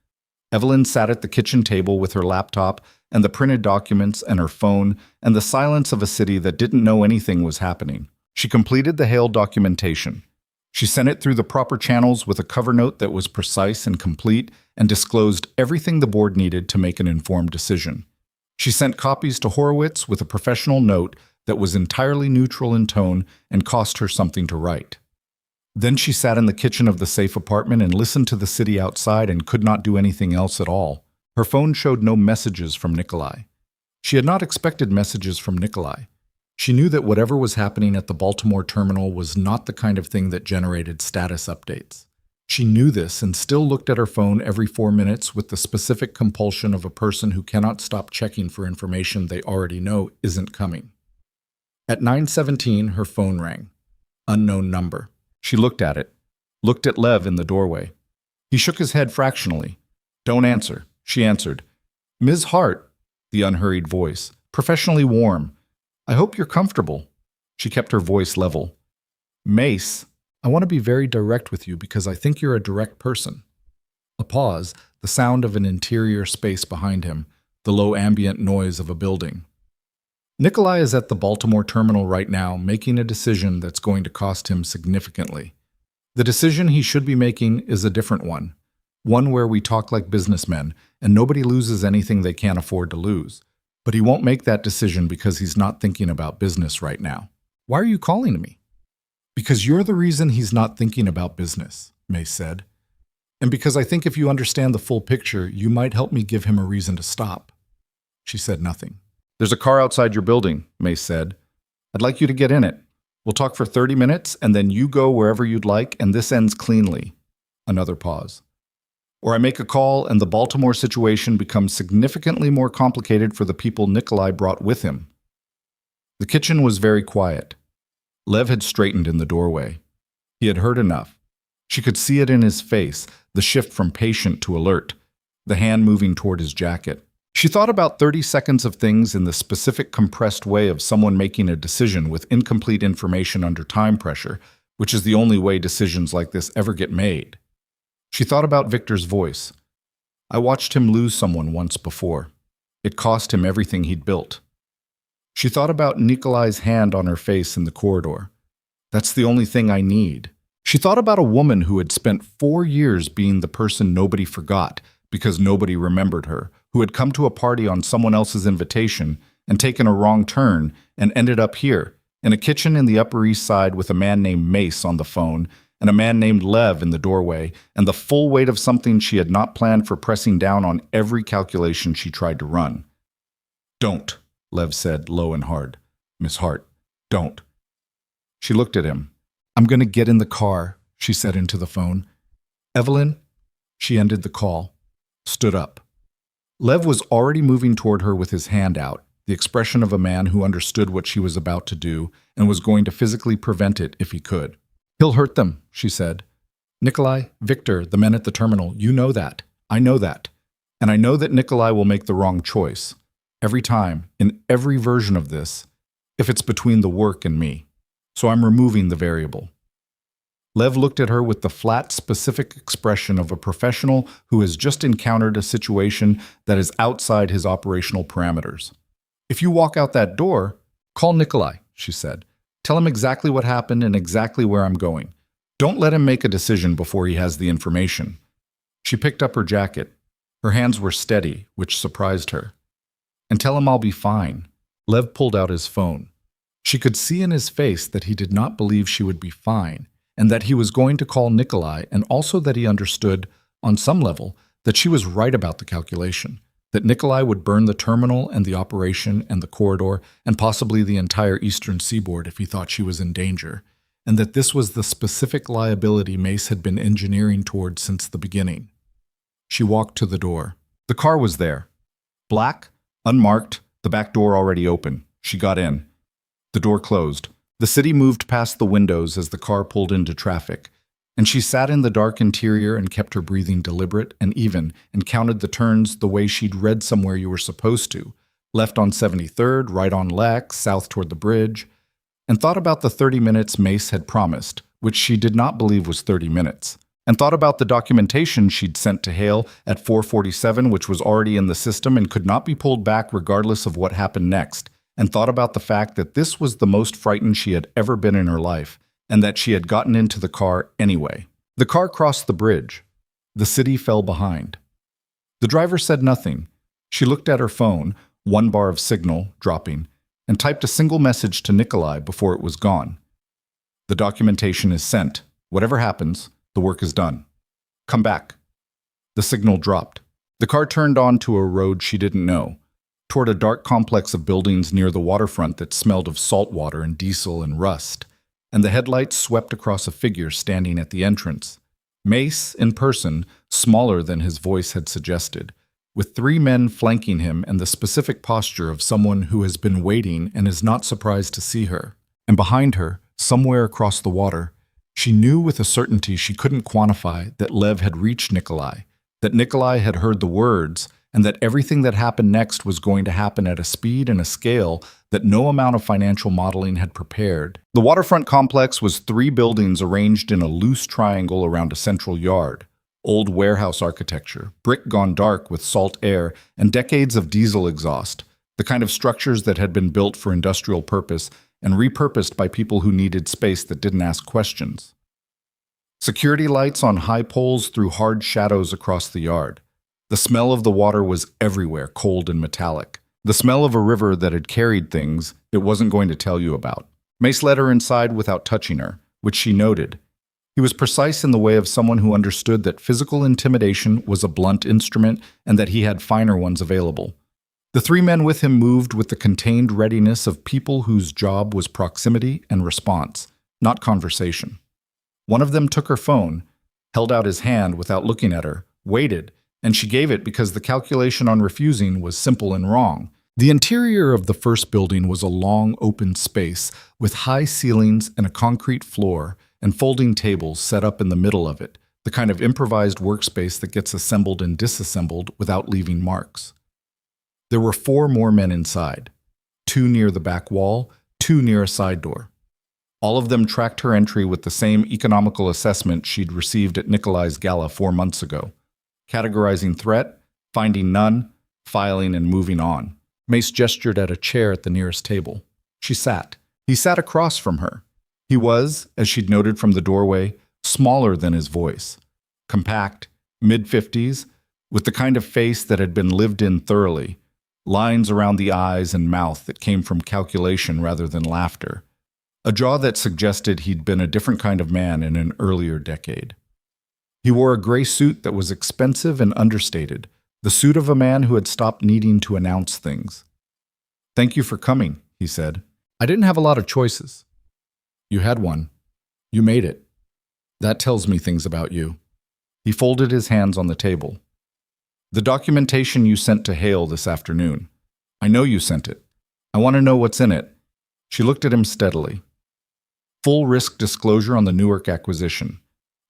Evelyn sat at the kitchen table with her laptop and the printed documents and her phone and the silence of a city that didn't know anything was happening. She completed the Hale documentation. She sent it through the proper channels with a cover note that was precise and complete and disclosed everything the board needed to make an informed decision. She sent copies to Horowitz with a professional note that was entirely neutral in tone and cost her something to write. Then she sat in the kitchen of the safe apartment and listened to the city outside and could not do anything else at all. Her phone showed no messages from Nikolai. She had not expected messages from Nikolai. She knew that whatever was happening at the Baltimore terminal was not the kind of thing that generated status updates. She knew this and still looked at her phone every 4 minutes with the specific compulsion of a person who cannot stop checking for information they already know isn't coming. At 9:17, her phone rang. Unknown number. She looked at it, looked at Lev in the doorway. He shook his head fractionally. Don't answer, she answered. Ms. Hart, the unhurried voice, professionally warm. I hope you're comfortable. She kept her voice level. Mace, I want to be very direct with you because I think you're a direct person. A pause, the sound of an interior space behind him, the low ambient noise of a building. Nikolai is at the Baltimore terminal right now making a decision that's going to cost him significantly. The decision he should be making is a different one where we talk like businessmen and nobody loses anything they can't afford to lose. But he won't make that decision because he's not thinking about business right now. Why are you calling me? Because you're the reason he's not thinking about business, Mace said. And because I think if you understand the full picture, you might help me give him a reason to stop. She said nothing. There's a car outside your building, Mace said. I'd like you to get in it. We'll talk for 30 minutes, and then you go wherever you'd like, and this ends cleanly. Another pause. Or I make a call, and the Baltimore situation becomes significantly more complicated for the people Nikolai brought with him. The kitchen was very quiet. Lev had straightened in the doorway. He had heard enough. She could see it in his face, the shift from patient to alert, the hand moving toward his jacket. She thought about 30 seconds of things in the specific compressed way of someone making a decision with incomplete information under time pressure, which is the only way decisions like this ever get made. She thought about Victor's voice. I watched him lose someone once before. It cost him everything he'd built. She thought about Nikolai's hand on her face in the corridor. That's the only thing I need. She thought about a woman who had spent 4 years being the person nobody forgot because nobody remembered her, who had come to a party on someone else's invitation and taken a wrong turn and ended up here, in a kitchen in the Upper East Side with a man named Mace on the phone and a man named Lev in the doorway, and the full weight of something she had not planned for pressing down on every calculation she tried to run. "Don't," Lev said, low and hard. "Miss Hart, don't." She looked at him. "I'm going to get in the car," she said into the phone. "Evelyn," she ended the call, stood up. Lev was already moving toward her with his hand out, the expression of a man who understood what she was about to do and was going to physically prevent it if he could. "He'll hurt them," she said. "Nikolai, Victor, the men at the terminal, you know that. I know that. And I know that Nikolai will make the wrong choice. Every time, in every version of this, if it's between the work and me. So I'm removing the variable." Lev looked at her with the flat, specific expression of a professional who has just encountered a situation that is outside his operational parameters. "If you walk out that door, call Nikolai," she said. "Tell him exactly what happened and exactly where I'm going. Don't let him make a decision before he has the information." She picked up her jacket. Her hands were steady, which surprised her. "And tell him I'll be fine." Lev pulled out his phone. She could see in his face that he did not believe she would be fine, and that he was going to call Nikolai, and also that he understood, on some level, that she was right about the calculation, that Nikolai would burn the terminal and the operation and the corridor and possibly the entire eastern seaboard if he thought she was in danger, and that this was the specific liability Mace had been engineering toward since the beginning. She walked to the door. The car was there. Black, unmarked, the back door already open. She got in. The door closed. The city moved past the windows as the car pulled into traffic, and she sat in the dark interior and kept her breathing deliberate and even and counted the turns the way she'd read somewhere you were supposed to, left on 73rd, right on Lex, south toward the bridge, and thought about the 30 minutes Mace had promised, which she did not believe was 30 minutes, and thought about the documentation she'd sent to Hale at 4:47, which was already in the system and could not be pulled back regardless of what happened next, and thought about the fact that this was the most frightened she had ever been in her life, and that she had gotten into the car anyway. The car crossed the bridge. The city fell behind. The driver said nothing. She looked at her phone, one bar of signal, dropping, and typed a single message to Nikolai before it was gone. "The documentation is sent. Whatever happens, the work is done. Come back." The signal dropped. The car turned onto a road she didn't know, toward a dark complex of buildings near the waterfront that smelled of salt water and diesel and rust, and the headlights swept across a figure standing at the entrance. Mace, in person, smaller than his voice had suggested, with 3 men flanking him and the specific posture of someone who has been waiting and is not surprised to see her. And behind her, somewhere across the water, she knew with a certainty she couldn't quantify that Lev had reached Nikolai, that Nikolai had heard the words, and that everything that happened next was going to happen at a speed and a scale that no amount of financial modeling had prepared. The waterfront complex was 3 buildings arranged in a loose triangle around a central yard. Old warehouse architecture, brick gone dark with salt air, and decades of diesel exhaust, the kind of structures that had been built for industrial purpose and repurposed by people who needed space that didn't ask questions. Security lights on high poles threw hard shadows across the yard. The smell of the water was everywhere, cold and metallic. The smell of a river that had carried things it wasn't going to tell you about. Mace led her inside without touching her, which she noted. He was precise in the way of someone who understood that physical intimidation was a blunt instrument and that he had finer ones available. The 3 men with him moved with the contained readiness of people whose job was proximity and response, not conversation. One of them took her phone, held out his hand without looking at her, waited, and she gave it because the calculation on refusing was simple and wrong. The interior of the first building was a long, open space with high ceilings and a concrete floor and folding tables set up in the middle of it, the kind of improvised workspace that gets assembled and disassembled without leaving marks. There were 4 more men inside, 2 near the back wall, 2 near a side door. All of them tracked her entry with the same economical assessment she'd received at Nikolai's gala 4 months ago. Categorizing threat, finding none, filing and moving on. Mace gestured at a chair at the nearest table. She sat. He sat across from her. He was, as she'd noted from the doorway, smaller than his voice. Compact, mid-50s, with the kind of face that had been lived in thoroughly, lines around the eyes and mouth that came from calculation rather than laughter, a jaw that suggested he'd been a different kind of man in an earlier decade. He wore a gray suit that was expensive and understated, the suit of a man who had stopped needing to announce things. "Thank you for coming," he said. "I didn't have a lot of choices." "You had one. You made it. That tells me things about you." He folded his hands on the table. "The documentation you sent to Hale this afternoon. I know you sent it. I want to know what's in it." She looked at him steadily. "Full risk disclosure on the Newark acquisition,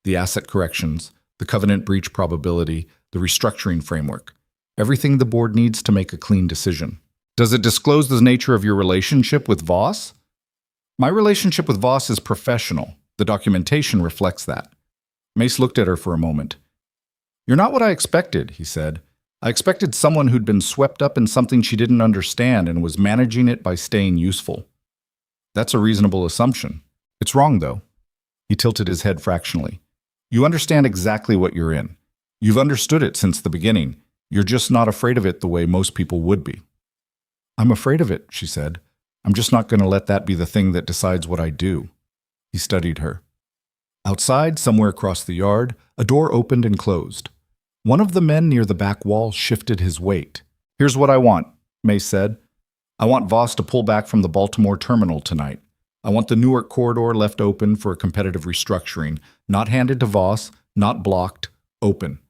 the asset corrections, the covenant breach probability, the restructuring framework, everything the board needs to make a clean decision." "Does it disclose the nature of your relationship with Voss?" "My relationship with Voss is professional. The documentation reflects that." Mace looked at her for a moment. "You're not what I expected," he said. "I expected someone who'd been swept up in something she didn't understand and was managing it by staying useful." "That's a reasonable assumption. It's wrong, though." He tilted his head fractionally. "You understand exactly what you're in. You've understood it since the beginning. You're just not afraid of it the way most people would be." "I'm afraid of it," she said. "I'm just not going to let that be the thing that decides what I do." He studied her. Outside, somewhere across the yard, a door opened and closed. One of the men near the back wall shifted his weight. "Here's what I want," Mace said. "I want Voss to pull back from the Baltimore terminal tonight. I want the Newark corridor left open for a competitive restructuring, not handed to Voss, not blocked, open.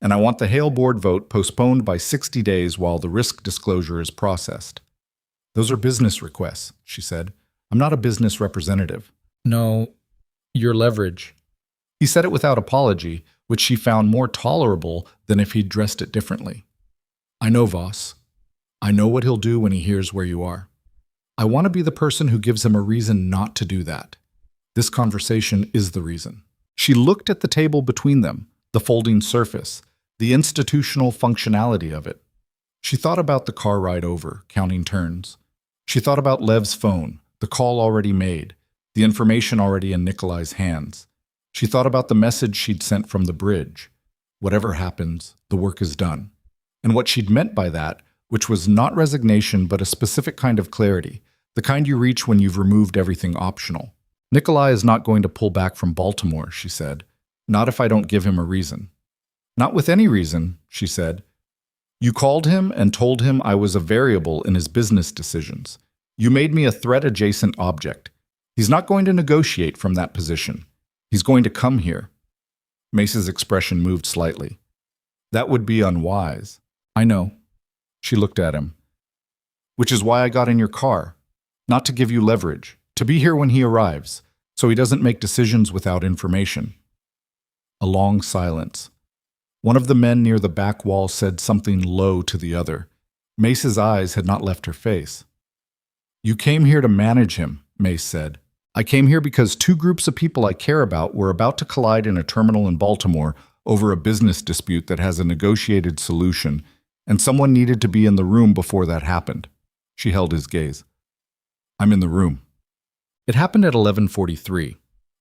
And I want the Hale board vote postponed by 60 days while the risk disclosure is processed." "Those are business requests," she said. "I'm not a business representative." "No, your leverage." He said it without apology, which she found more tolerable than if he'd dressed it differently. "I know Voss. I know what he'll do when he hears where you are. I want to be the person who gives him a reason not to do that. This conversation is the reason." She looked at the table between them, the folding surface, the institutional functionality of it. She thought about the car ride over, counting turns. She thought about Lev's phone, the call already made, the information already in Nikolai's hands. She thought about the message she'd sent from the bridge. Whatever happens, the work is done. And what she'd meant by that, which was not resignation but a specific kind of clarity, the kind you reach when you've removed everything optional. "Nikolai is not going to pull back from Baltimore," she said. "Not if I don't give him a reason." "Not with any reason," she said. "You called him and told him I was a variable in his business decisions. You made me a threat-adjacent object. He's not going to negotiate from that position. He's going to come here." Mace's expression moved slightly. "That would be unwise." "I know." She looked at him. "Which is why I got in your car. Not to give you leverage. To be here when he arrives, so he doesn't make decisions without information." A long silence. One of the men near the back wall said something low to the other. Mace's eyes had not left her face. "You came here to manage him," Mace said. "I came here because two groups of people I care about were about to collide in a terminal in Baltimore over a business dispute that has a negotiated solution, and someone needed to be in the room before that happened." She held his gaze. "I'm in the room." It happened at 11:43.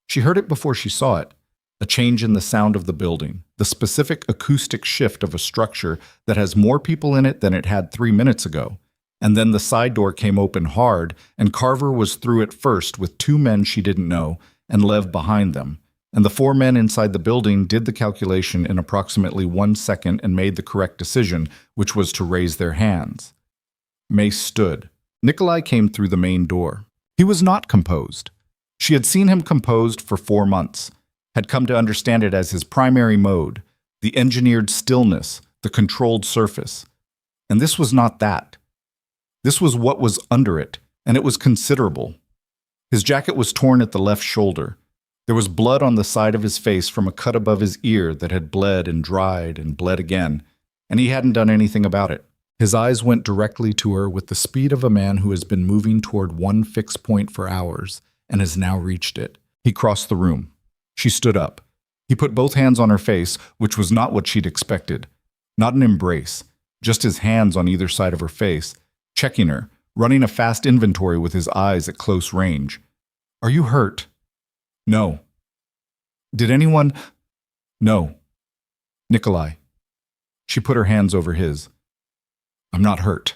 She heard it before she saw it. A change in the sound of the building, the specific acoustic shift of a structure that has more people in it than it had 3 minutes ago. And then the side door came open hard, and Carver was through it first with 2 men she didn't know, and Lev behind them. And the 4 men inside the building did the calculation in approximately 1 second and made the correct decision, which was to raise their hands. Mace stood. Nikolai came through the main door. He was not composed. She had seen him composed for 4 months, had come to understand it as his primary mode, the engineered stillness, the controlled surface. And this was not that. This was what was under it, and it was considerable. His jacket was torn at the left shoulder. There was blood on the side of his face from a cut above his ear that had bled and dried and bled again, and he hadn't done anything about it. His eyes went directly to her with the speed of a man who has been moving toward one fixed point for hours and has now reached it. He crossed the room. She stood up. He put both hands on her face, which was not what she'd expected. Not an embrace, just his hands on either side of her face, checking her, running a fast inventory with his eyes at close range. "Are you hurt?" "No." "Did anyone?" "No." "Nikolai." She put her hands over his. "I'm not hurt."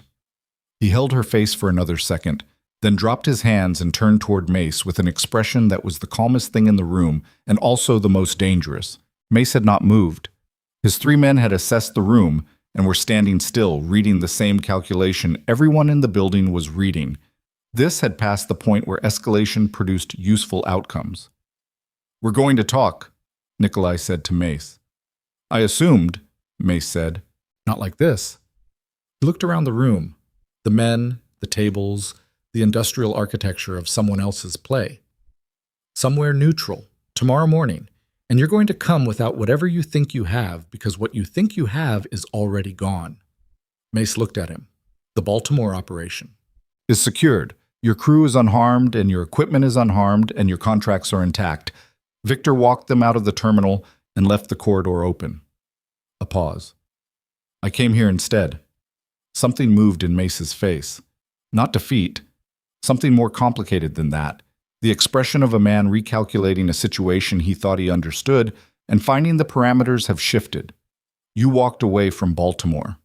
He held her face for another second, then dropped his hands and turned toward Mace with an expression that was the calmest thing in the room and also the most dangerous. Mace had not moved. His 3 men had assessed the room and were standing still, reading the same calculation everyone in the building was reading. This had passed the point where escalation produced useful outcomes. "We're going to talk," Nikolai said to Mace. "I assumed," Mace said. "Not like this." He looked around the room. The men, the tables, the industrial architecture of someone else's play. "Somewhere neutral, tomorrow morning, and you're going to come without whatever you think you have because what you think you have is already gone." Mace looked at him. "The Baltimore operation is secured. Your crew is unharmed and your equipment is unharmed and your contracts are intact." Victor walked them out of the terminal and left the corridor open. A pause. "I came here instead." Something moved in Mace's face. Not defeat. Something more complicated than that. The expression of a man recalculating a situation he thought he understood and finding the parameters have shifted. "You walked away from Baltimore."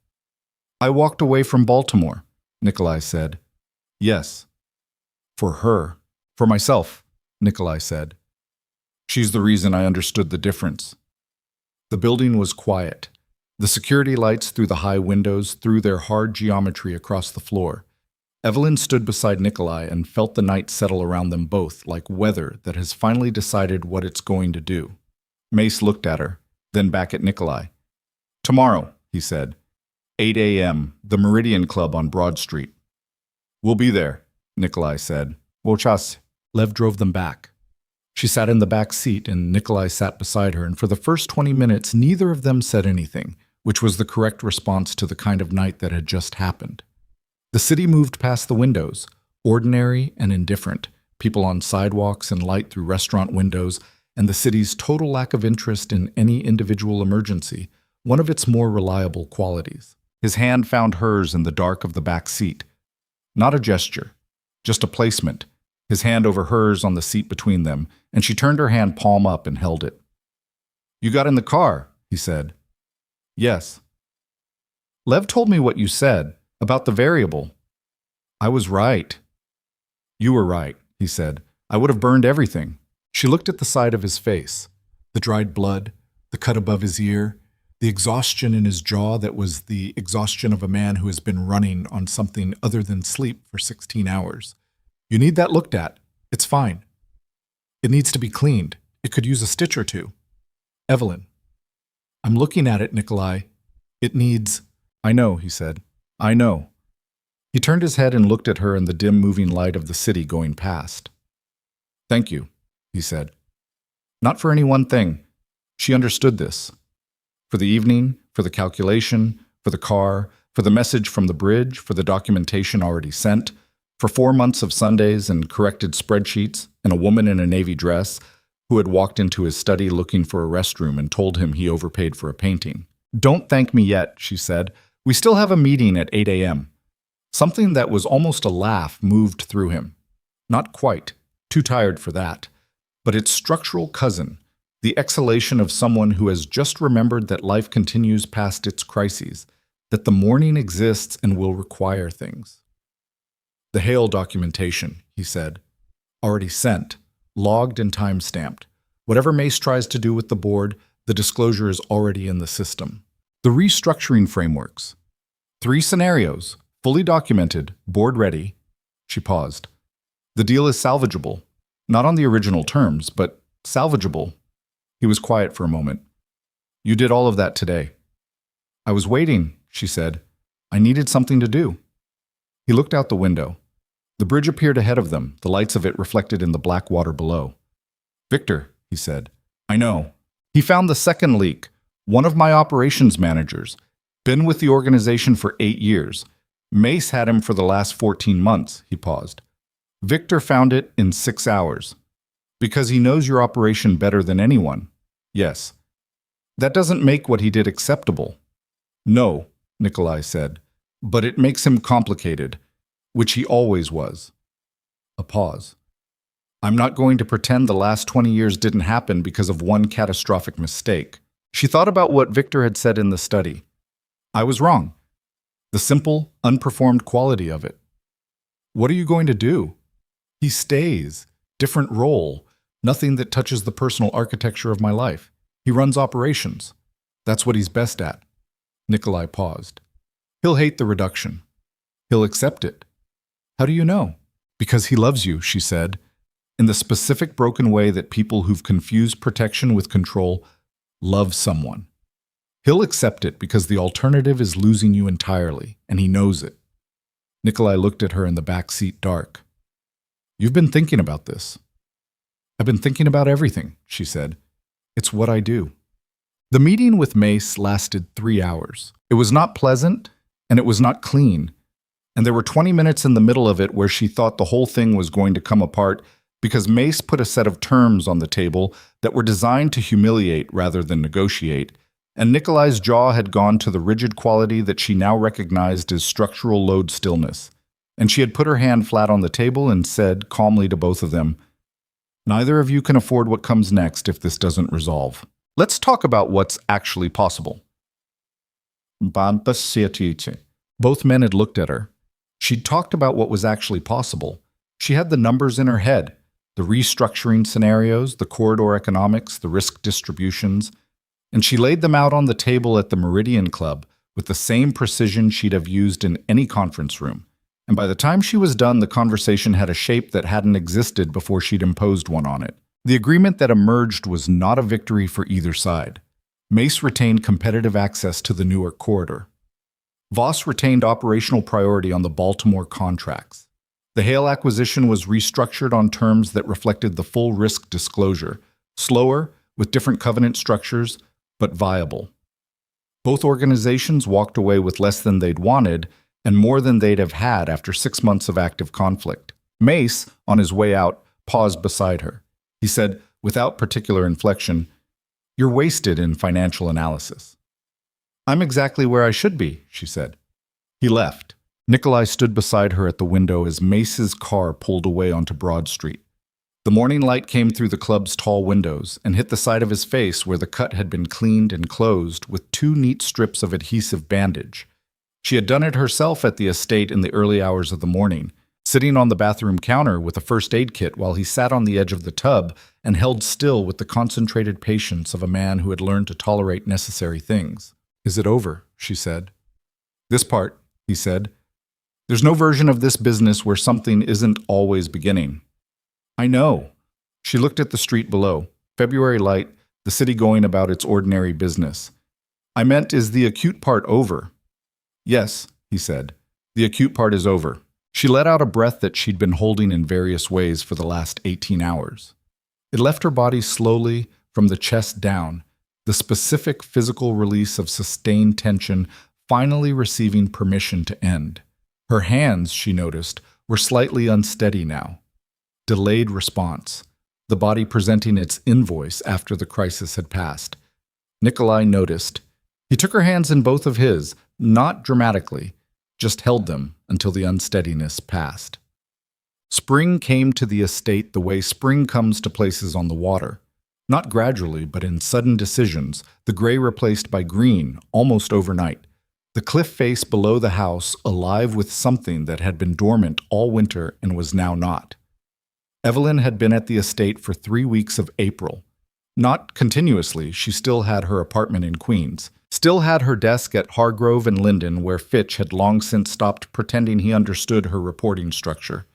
"I walked away from Baltimore," Nikolai said. "Yes." "For her." "For myself," Nikolai said. "She's the reason I understood the difference." The building was quiet. The security lights through the high windows threw their hard geometry across the floor. Evelyn stood beside Nikolai and felt the night settle around them both like weather that has finally decided what it's going to do. Mace looked at her, then back at Nikolai. "Tomorrow," he said. 8 a.m., the Meridian Club on Broad Street. "We'll be there," Nikolai said. "Wochas." Lev drove them back. She sat in the back seat and Nikolai sat beside her, and for the first 20 minutes neither of them said anything, which was the correct response to the kind of night that had just happened. The city moved past the windows, ordinary and indifferent, people on sidewalks and light through restaurant windows, and the city's total lack of interest in any individual emergency, one of its more reliable qualities. His hand found hers in the dark of the back seat. Not a gesture, just a placement, his hand over hers on the seat between them, and she turned her hand palm up and held it. "You got in the car," he said. "Yes." "Lev told me what you said, about the variable." "I was right." "You were right," he said. "I would have burned everything." She looked at the side of his face, the dried blood, the cut above his ear, the exhaustion in his jaw that was the exhaustion of a man who has been running on something other than sleep for 16 hours. "You need that looked at. It's fine. It needs to be cleaned. It could use a stitch or two." "Evelyn." "I'm looking at it, Nikolai. It needs—" "I know," he said. "I know." He turned his head and looked at her in the dim moving light of the city going past. "Thank you," he said. Not for any one thing. She understood this. For the evening, for the calculation, for the car, for the message from the bridge, for the documentation already sent, for 4 months of Sundays and corrected spreadsheets, and a woman in a navy dress who had walked into his study looking for a restroom and told him he overpaid for a painting. "Don't thank me yet," she said. "We still have a meeting at 8 a.m. Something that was almost a laugh moved through him. Not quite, too tired for that, but its structural cousin, the exhalation of someone who has just remembered that life continues past its crises, that the morning exists and will require things. "The Hale documentation," he said. "Already sent, logged and time-stamped. Whatever Mace tries to do with the board, the disclosure is already in the system. The restructuring frameworks. 3 scenarios, fully documented, board ready." She paused. "The deal is salvageable. Not on the original terms, but salvageable." He was quiet for a moment. "You did all of that today." "I was waiting," she said. "I needed something to do." He looked out the window. The bridge appeared ahead of them, the lights of it reflected in the black water below. "Victor," he said. "I know. He found the second leak. One of my operations managers. Been with the organization for 8 years. Mace had him for the last 14 months, he paused. "Victor found it in 6 hours. Because he knows your operation better than anyone." "Yes." "That doesn't make what he did acceptable." "No," Nikolai said. "But it makes him complicated, which he always was." A pause. "I'm not going to pretend the last 20 years didn't happen because of one catastrophic mistake." She thought about what Victor had said in the study. "I was wrong. The simple, unperformed quality of it." What are you going to do? He stays. Different role. Nothing that touches the personal architecture of my life. He runs operations. That's what he's best at. Nikolai paused. He'll hate the reduction. He'll accept it. How do you know? Because he loves you, she said, in the specific broken way that people who've confused protection with control love someone. He'll accept it because the alternative is losing you entirely, and he knows it. Nikolai looked at her in the back seat, dark. You've been thinking about this. I've been thinking about everything, she said. It's what I do. The meeting with Mace lasted 3 hours. It was not pleasant, and it was not clean, and there were 20 minutes in the middle of it where she thought the whole thing was going to come apart because Mace put a set of terms on the table that were designed to humiliate rather than negotiate, and Nikolai's jaw had gone to the rigid quality that she now recognized as structural load stillness, and she had put her hand flat on the table and said calmly to both of them, "Neither of you can afford what comes next if this doesn't resolve. Let's talk about what's actually possible." Both men had looked at her. She'd talked about what was actually possible. She had the numbers in her head, the restructuring scenarios, the corridor economics, the risk distributions, and she laid them out on the table at the Meridian Club with the same precision she'd have used in any conference room. And by the time she was done, the conversation had a shape that hadn't existed before she'd imposed one on it. The agreement that emerged was not a victory for either side. Mace retained competitive access to the Newark corridor. Voss retained operational priority on the Baltimore contracts. The Hale acquisition was restructured on terms that reflected the full risk disclosure, slower, with different covenant structures, but viable. Both organizations walked away with less than they'd wanted and more than they'd have had after 6 months of active conflict. Mace, on his way out, paused beside her. He said, without particular inflection, "You're wasted in financial analysis." "I'm exactly where I should be," she said. He left. Nikolai stood beside her at the window as Mace's car pulled away onto Broad Street. The morning light came through the club's tall windows and hit the side of his face where the cut had been cleaned and closed with 2 neat strips of adhesive bandage. She had done it herself at the estate in the early hours of the morning, sitting on the bathroom counter with a first aid kit while he sat on the edge of the tub and held still with the concentrated patience of a man who had learned to tolerate necessary things. "Is it over?" she said. "This part," he said. "There's no version of this business where something isn't always beginning." "I know." She looked at the street below. February light, the city going about its ordinary business. "I meant, is the acute part over?" "Yes," he said. "The acute part is over." She let out a breath that she'd been holding in various ways for the last 18 hours. It left her body slowly from the chest down, the specific physical release of sustained tension finally receiving permission to end. Her hands, she noticed, were slightly unsteady now. Delayed response, the body presenting its invoice after the crisis had passed. Nikolai noticed. He took her hands in both of his, not dramatically, just held them until the unsteadiness passed. Spring came to the estate the way spring comes to places on the water. Not gradually, but in sudden decisions, the gray replaced by green, almost overnight. The cliff face below the house alive with something that had been dormant all winter and was now not. Evelyn had been at the estate for 3 weeks of April. Not continuously, she still had her apartment in Queens, still had her desk at Hargrove and Linden where Fitch had long since stopped pretending he understood her reporting structure.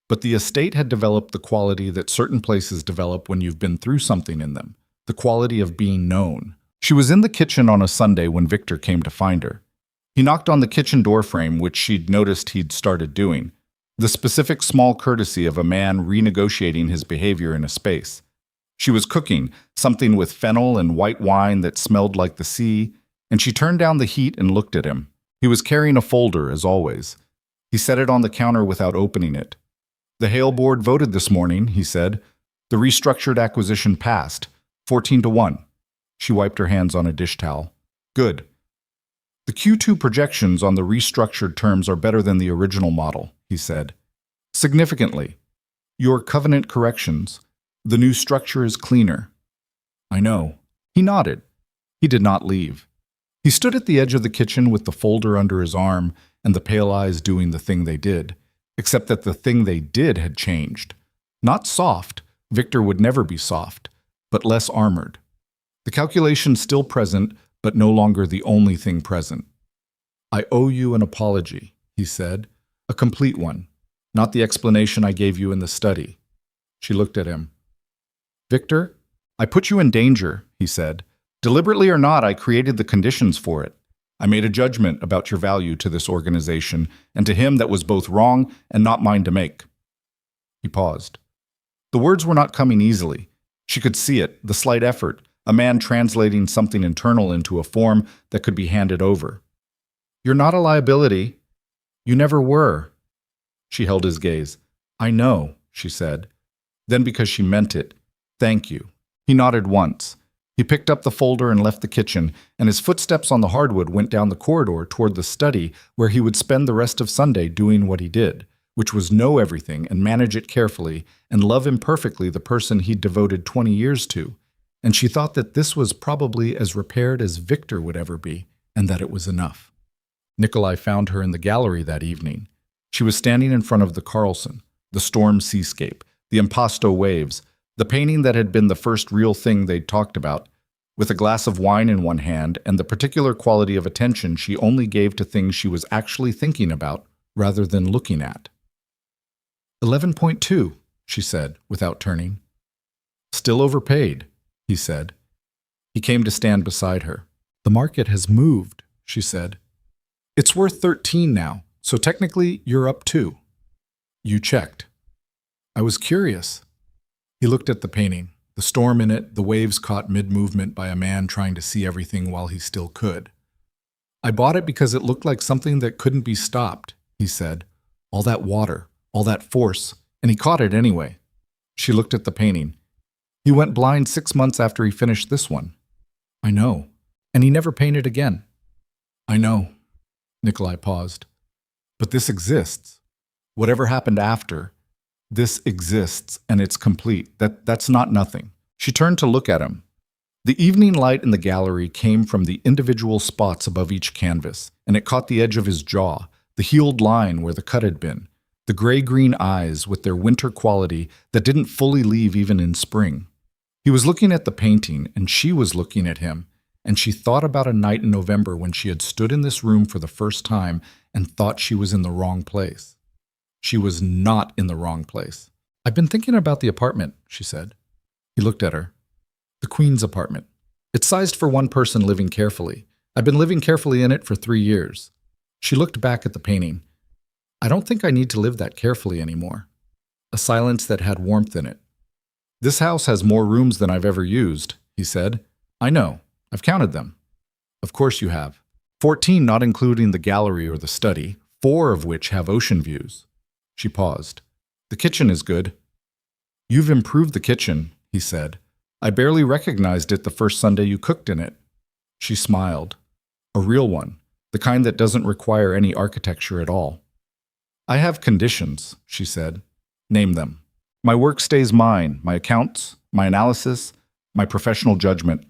But the estate had developed the quality that certain places develop when you've been through something in them, the quality of being known. She was in the kitchen on a Sunday when Victor came to find her. He knocked on the kitchen door frame, which she'd noticed he'd started doing, the specific small courtesy of a man renegotiating his behavior in a space. She was cooking, something with fennel and white wine that smelled like the sea, and she turned down the heat and looked at him. He was carrying a folder, as always. He set it on the counter without opening it. "The Hale board voted this morning," he said. "The restructured acquisition passed, 14-1. She wiped her hands on a dish towel. "Good. The Q2 projections on the restructured terms are better than the original model," he said. "Significantly. Your covenant corrections. The new structure is cleaner." "I know." He nodded. He did not leave. He stood at the edge of the kitchen with the folder under his arm and the pale eyes doing the thing they did. except that the thing they did had changed. Not soft, Victor would never be soft, but less armored. The calculation still present, but no longer the only thing present. "I owe you an apology," he said, "a complete one, not the explanation I gave you in the study." She looked at him. "Victor, I put you in danger," he said. "Deliberately or not, I created the conditions for it. I made a judgment about your value to this organization and to him that was both wrong and not mine to make." He paused. The words were not coming easily. She could see it, the slight effort, a man translating something internal into a form that could be handed over. "You're not a liability. You never were." She held his gaze. "I know," she said. Then, because she meant it, "Thank you." He nodded once. He picked up the folder and left the kitchen, and his footsteps on the hardwood went down the corridor toward the study where he would spend the rest of Sunday doing what he did, which was know everything and manage it carefully and love imperfectly the person he'd devoted 20 years to. And she thought that this was probably as repaired as Victor would ever be, and that it was enough. Nikolai found her in the gallery that evening. She was standing in front of the Carlson, the storm seascape, the impasto waves, the painting that had been the first real thing they'd talked about, with a glass of wine in one hand and the particular quality of attention she only gave to things she was actually thinking about rather than looking at. 11.2, she said, without turning. "Still overpaid," he said. He came to stand beside her. "The market has moved," she said. "It's worth 13 now, so technically you're up 2. You checked." "I was curious." He looked at the painting, the storm in it, the waves caught mid-movement by a man trying to see everything while he still could. "I bought it because it looked like something that couldn't be stopped," he said. "All that water, all that force, and he caught it anyway." She looked at the painting. "He went blind 6 months after he finished this one." "I know. And he never painted again." "I know." Nikolai paused. "But this exists. Whatever happened after, this exists, and it's complete. That's not nothing." She turned to look at him. The evening light in the gallery came from the individual spots above each canvas, and it caught the edge of his jaw, the healed line where the cut had been, the gray-green eyes with their winter quality that didn't fully leave even in spring. He was looking at the painting, and she was looking at him, and she thought about a night in November when she had stood in this room for the first time and thought she was in the wrong place. She was not in the wrong place. "I've been thinking about the apartment," she said. He looked at her. "The Queen's apartment. It's sized for one person living carefully. I've been living carefully in it for 3 years." She looked back at the painting. "I don't think I need to live that carefully anymore." A silence that had warmth in it. "This house has more rooms than I've ever used," he said. "I know. I've counted them." "Of course you have. 14 not including the gallery or the study, 4 of which have ocean views." She paused. "The kitchen is good." "You've improved the kitchen," he said. "I barely recognized it the first Sunday you cooked in it." She smiled. "A real one, the kind that doesn't require any architecture at all." "I have conditions," she said. "Name them." "My work stays mine, my accounts, my analysis, my professional judgment.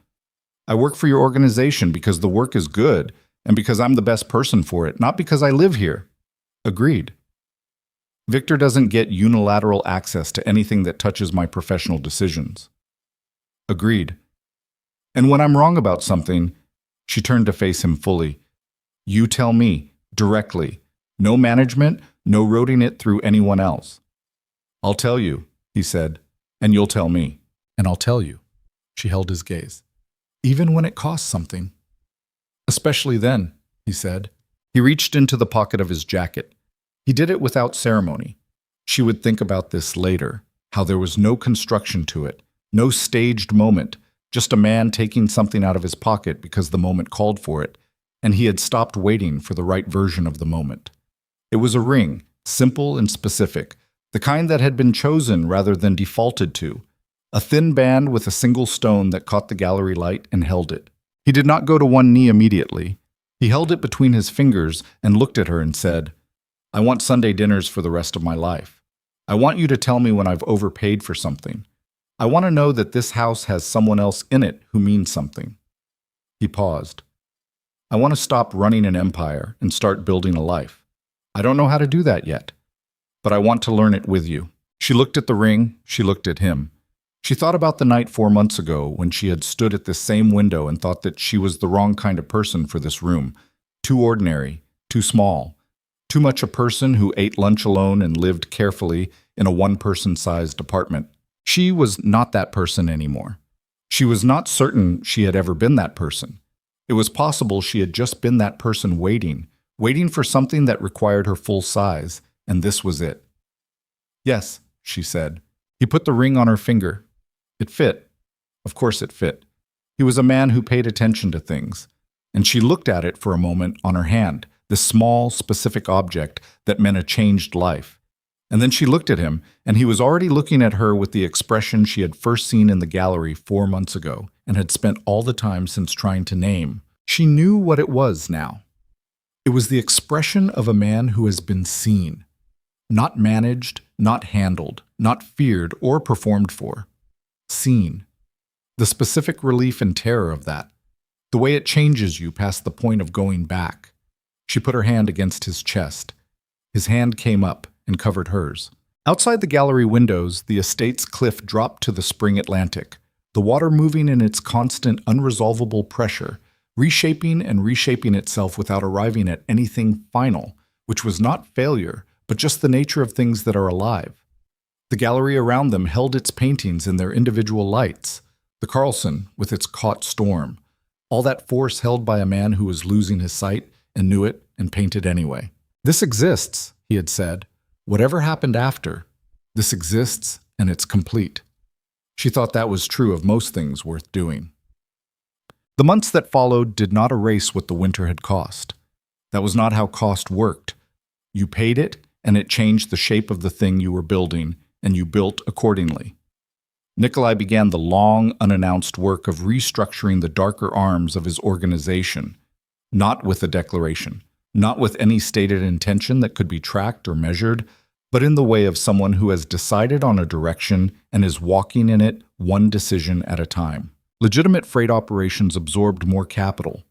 I work for your organization because the work is good and because I'm the best person for it, not because I live here." "Agreed." "Victor doesn't get unilateral access to anything that touches my professional decisions." "Agreed." "And when I'm wrong about something," she turned to face him fully, "you tell me, directly. No management, no roading it through anyone else." "I'll tell you," he said, "and you'll tell me." "And I'll tell you." She held his gaze. "Even when it costs something." "Especially then," he said. He reached into the pocket of his jacket. He did it without ceremony. She would think about this later, how there was no construction to it, no staged moment, just a man taking something out of his pocket because the moment called for it, and he had stopped waiting for the right version of the moment. It was a ring, simple and specific, the kind that had been chosen rather than defaulted to, a thin band with a single stone that caught the gallery light and held it. He did not go to one knee immediately. He held it between his fingers and looked at her and said, "I want Sunday dinners for the rest of my life. I want you to tell me when I've overpaid for something. I want to know that this house has someone else in it who means something." He paused. "I want to stop running an empire and start building a life. I don't know how to do that yet. but I want to learn it with you." She looked at the ring, she looked at him. She thought about the night 4 months ago when she had stood at this same window and thought that she was the wrong kind of person for this room. Too ordinary, too small, too much a person who ate lunch alone and lived carefully in a one-person-sized apartment. She was not that person anymore. She was not certain she had ever been that person. It was possible she had just been that person waiting for something that required her full size, and this was it. "Yes," she said. He put the ring on her finger. It fit. Of course it fit. He was a man who paid attention to things. And she looked at it for a moment on her hand, this small, specific object that meant a changed life. And then she looked at him, and he was already looking at her with the expression she had first seen in the gallery 4 months ago and had spent all the time since trying to name. She knew what it was now. It was the expression of a man who has been seen, not managed, not handled, not feared or performed for. Seen. The specific relief and terror of that. The way it changes you past the point of going back. She put her hand against his chest. His hand came up and covered hers. Outside the gallery windows, the estate's cliff dropped to the spring Atlantic, the water moving in its constant, unresolvable pressure, reshaping and reshaping itself without arriving at anything final, which was not failure, but just the nature of things that are alive. The gallery around them held its paintings in their individual lights, the Carlson with its caught storm, all that force held by a man who was losing his sight and knew it and painted anyway. "This exists," he had said. "Whatever happened after, this exists and it's complete." She thought that was true of most things worth doing. The months that followed did not erase what the winter had cost. That was not how cost worked. You paid it, and it changed the shape of the thing you were building, and you built accordingly. Nikolai began the long, unannounced work of restructuring the darker arms of his organization, not with a declaration, not with any stated intention that could be tracked or measured, but in the way of someone who has decided on a direction and is walking in it one decision at a time. Legitimate freight operations absorbed more capital.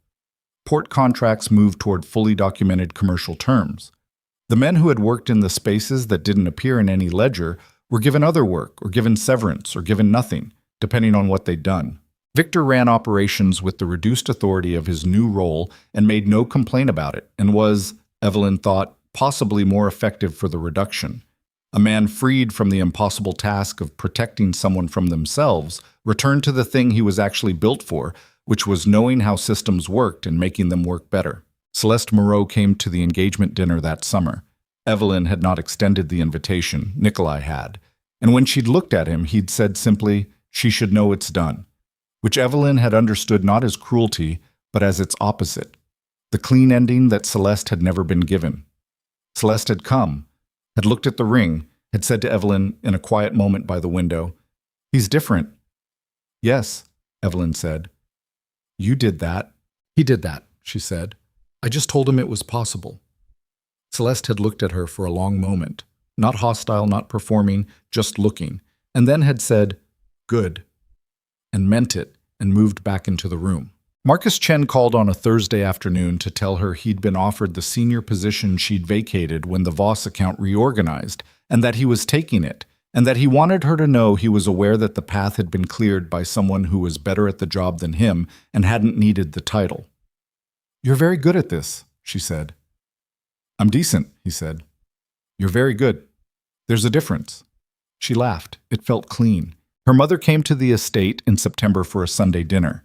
Port contracts moved toward fully documented commercial terms. The men who had worked in the spaces that didn't appear in any ledger were given other work, or given severance, or given nothing, depending on what they'd done. Victor ran operations with the reduced authority of his new role and made no complaint about it, and was, Evelyn thought, possibly more effective for the reduction. A man freed from the impossible task of protecting someone from themselves returned to the thing he was actually built for, which was knowing how systems worked and making them work better. Celeste Moreau came to the engagement dinner that summer. Evelyn had not extended the invitation, Nikolai had. And when she'd looked at him, he'd said simply, "She should know it's done," which Evelyn had understood not as cruelty, but as its opposite, the clean ending that Celeste had never been given. Celeste had come, had looked at the ring, had said to Evelyn in a quiet moment by the window, "He's different." "Yes," Evelyn said. "You did that." "He did that," she said. "I just told him it was possible." Celeste had looked at her for a long moment, not hostile, not performing, just looking, and then had said, "Good," and meant it, and moved back into the room. Marcus Chen called on a Thursday afternoon to tell her he'd been offered the senior position she'd vacated when the Voss account reorganized, and that he was taking it, and that he wanted her to know he was aware that the path had been cleared by someone who was better at the job than him and hadn't needed the title. "You're very good at this," she said. "I'm decent," he said. "You're very good. There's a difference." She laughed. It felt clean. Her mother came to the estate in September for a Sunday dinner.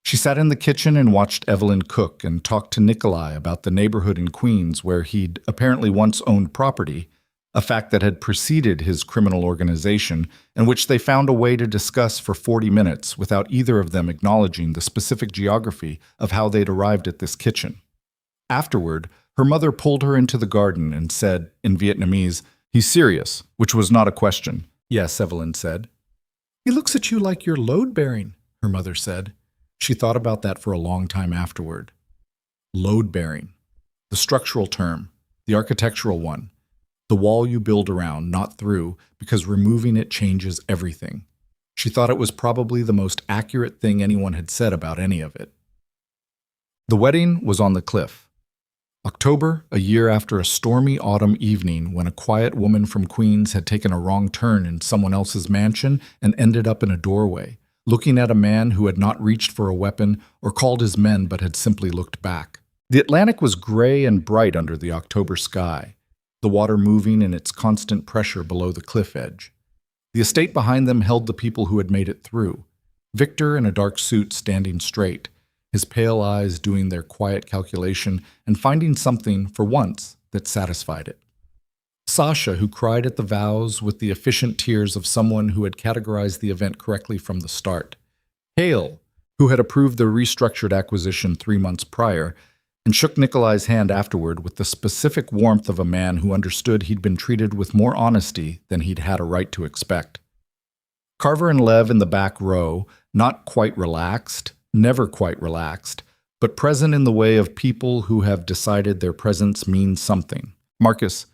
She sat in the kitchen and watched Evelyn cook and talked to Nikolai about the neighborhood in Queens where he'd apparently once owned property, a fact that had preceded his criminal organization, and which they found a way to discuss for 40 minutes without either of them acknowledging the specific geography of how they'd arrived at this kitchen. Afterward, her mother pulled her into the garden and said, in Vietnamese, "He's serious," which was not a question. "Yes," Evelyn said. "He looks at you like you're load-bearing," her mother said. She thought about that for a long time afterward. Load-bearing. The structural term, the architectural one. The wall you build around, not through, because removing it changes everything. She thought it was probably the most accurate thing anyone had said about any of it. The wedding was on the cliff. October, a year after a stormy autumn evening when a quiet woman from Queens had taken a wrong turn in someone else's mansion and ended up in a doorway, looking at a man who had not reached for a weapon or called his men but had simply looked back. The Atlantic was gray and bright under the October sky, the water moving in its constant pressure below the cliff edge. The estate behind them held the people who had made it through. Victor in a dark suit standing straight, his pale eyes doing their quiet calculation and finding something, for once, that satisfied it. Sasha, who cried at the vows with the efficient tears of someone who had categorized the event correctly from the start. Hale, who had approved the restructured acquisition 3 months prior, and shook Nikolai's hand afterward with the specific warmth of a man who understood he'd been treated with more honesty than he'd had a right to expect. Carver and Lev in the back row, not quite relaxed, never quite relaxed, but present in the way of people who have decided their presence means something. Marcus,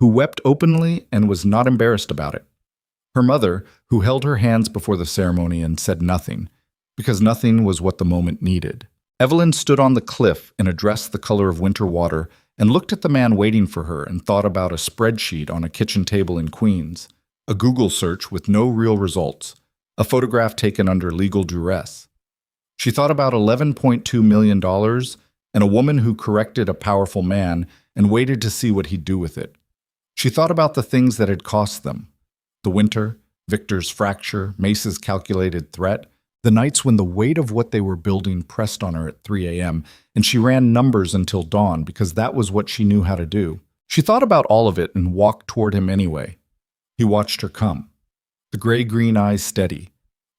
who wept openly and was not embarrassed about it. Her mother, who held her hands before the ceremony and said nothing, because nothing was what the moment needed. Evelyn stood on the cliff in a dress the color of winter water and looked at the man waiting for her and thought about a spreadsheet on a kitchen table in Queens, a Google search with no real results, a photograph taken under legal duress. She thought about $11.2 million and a woman who corrected a powerful man and waited to see what he'd do with it. She thought about the things that had cost them. The winter, Victor's fracture, Mace's calculated threat, the nights when the weight of what they were building pressed on her at 3 a.m., and she ran numbers until dawn because that was what she knew how to do. She thought about all of it and walked toward him anyway. He watched her come, the gray-green eyes steady,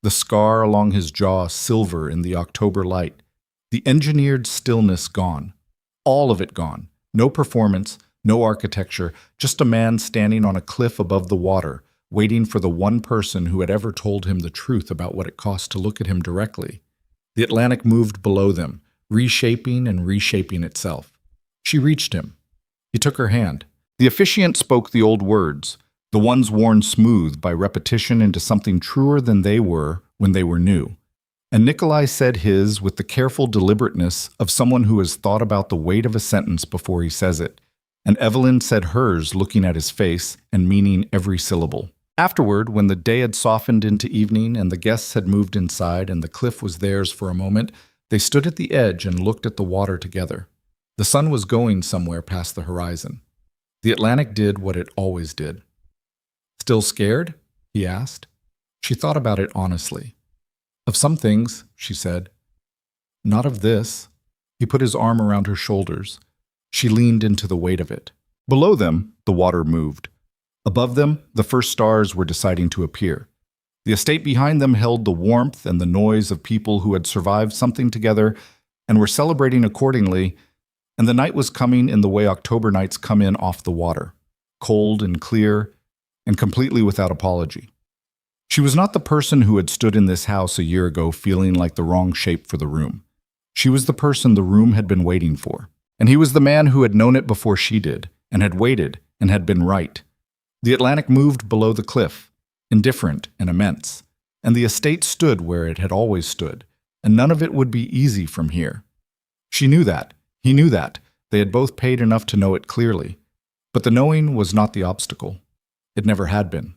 the scar along his jaw silver in the October light, the engineered stillness gone, all of it gone, no performance, no architecture, just a man standing on a cliff above the water, waiting for the one person who had ever told him the truth about what it cost to look at him directly. The Atlantic moved below them, reshaping and reshaping itself. She reached him. He took her hand. The officiant spoke the old words, the ones worn smooth by repetition into something truer than they were when they were new. And Nikolai said his with the careful deliberateness of someone who has thought about the weight of a sentence before he says it. And Evelyn said hers, looking at his face and meaning every syllable. Afterward, when the day had softened into evening and the guests had moved inside and the cliff was theirs for a moment, they stood at the edge and looked at the water together. The sun was going somewhere past the horizon. The Atlantic did what it always did. "Still scared?" he asked. She thought about it honestly. "Of some things," she said. "Not of this." He put his arm around her shoulders. She leaned into the weight of it. Below them, the water moved. Above them, the first stars were deciding to appear. The estate behind them held the warmth and the noise of people who had survived something together and were celebrating accordingly, and the night was coming in the way October nights come in off the water, cold and clear, and completely without apology. She was not the person who had stood in this house a year ago feeling like the wrong shape for the room. She was the person the room had been waiting for, and he was the man who had known it before she did, and had waited, and had been right. The Atlantic moved below the cliff, indifferent and immense, and the estate stood where it had always stood, and none of it would be easy from here. She knew that. He knew that. They had both paid enough to know it clearly. But the knowing was not the obstacle. It never had been.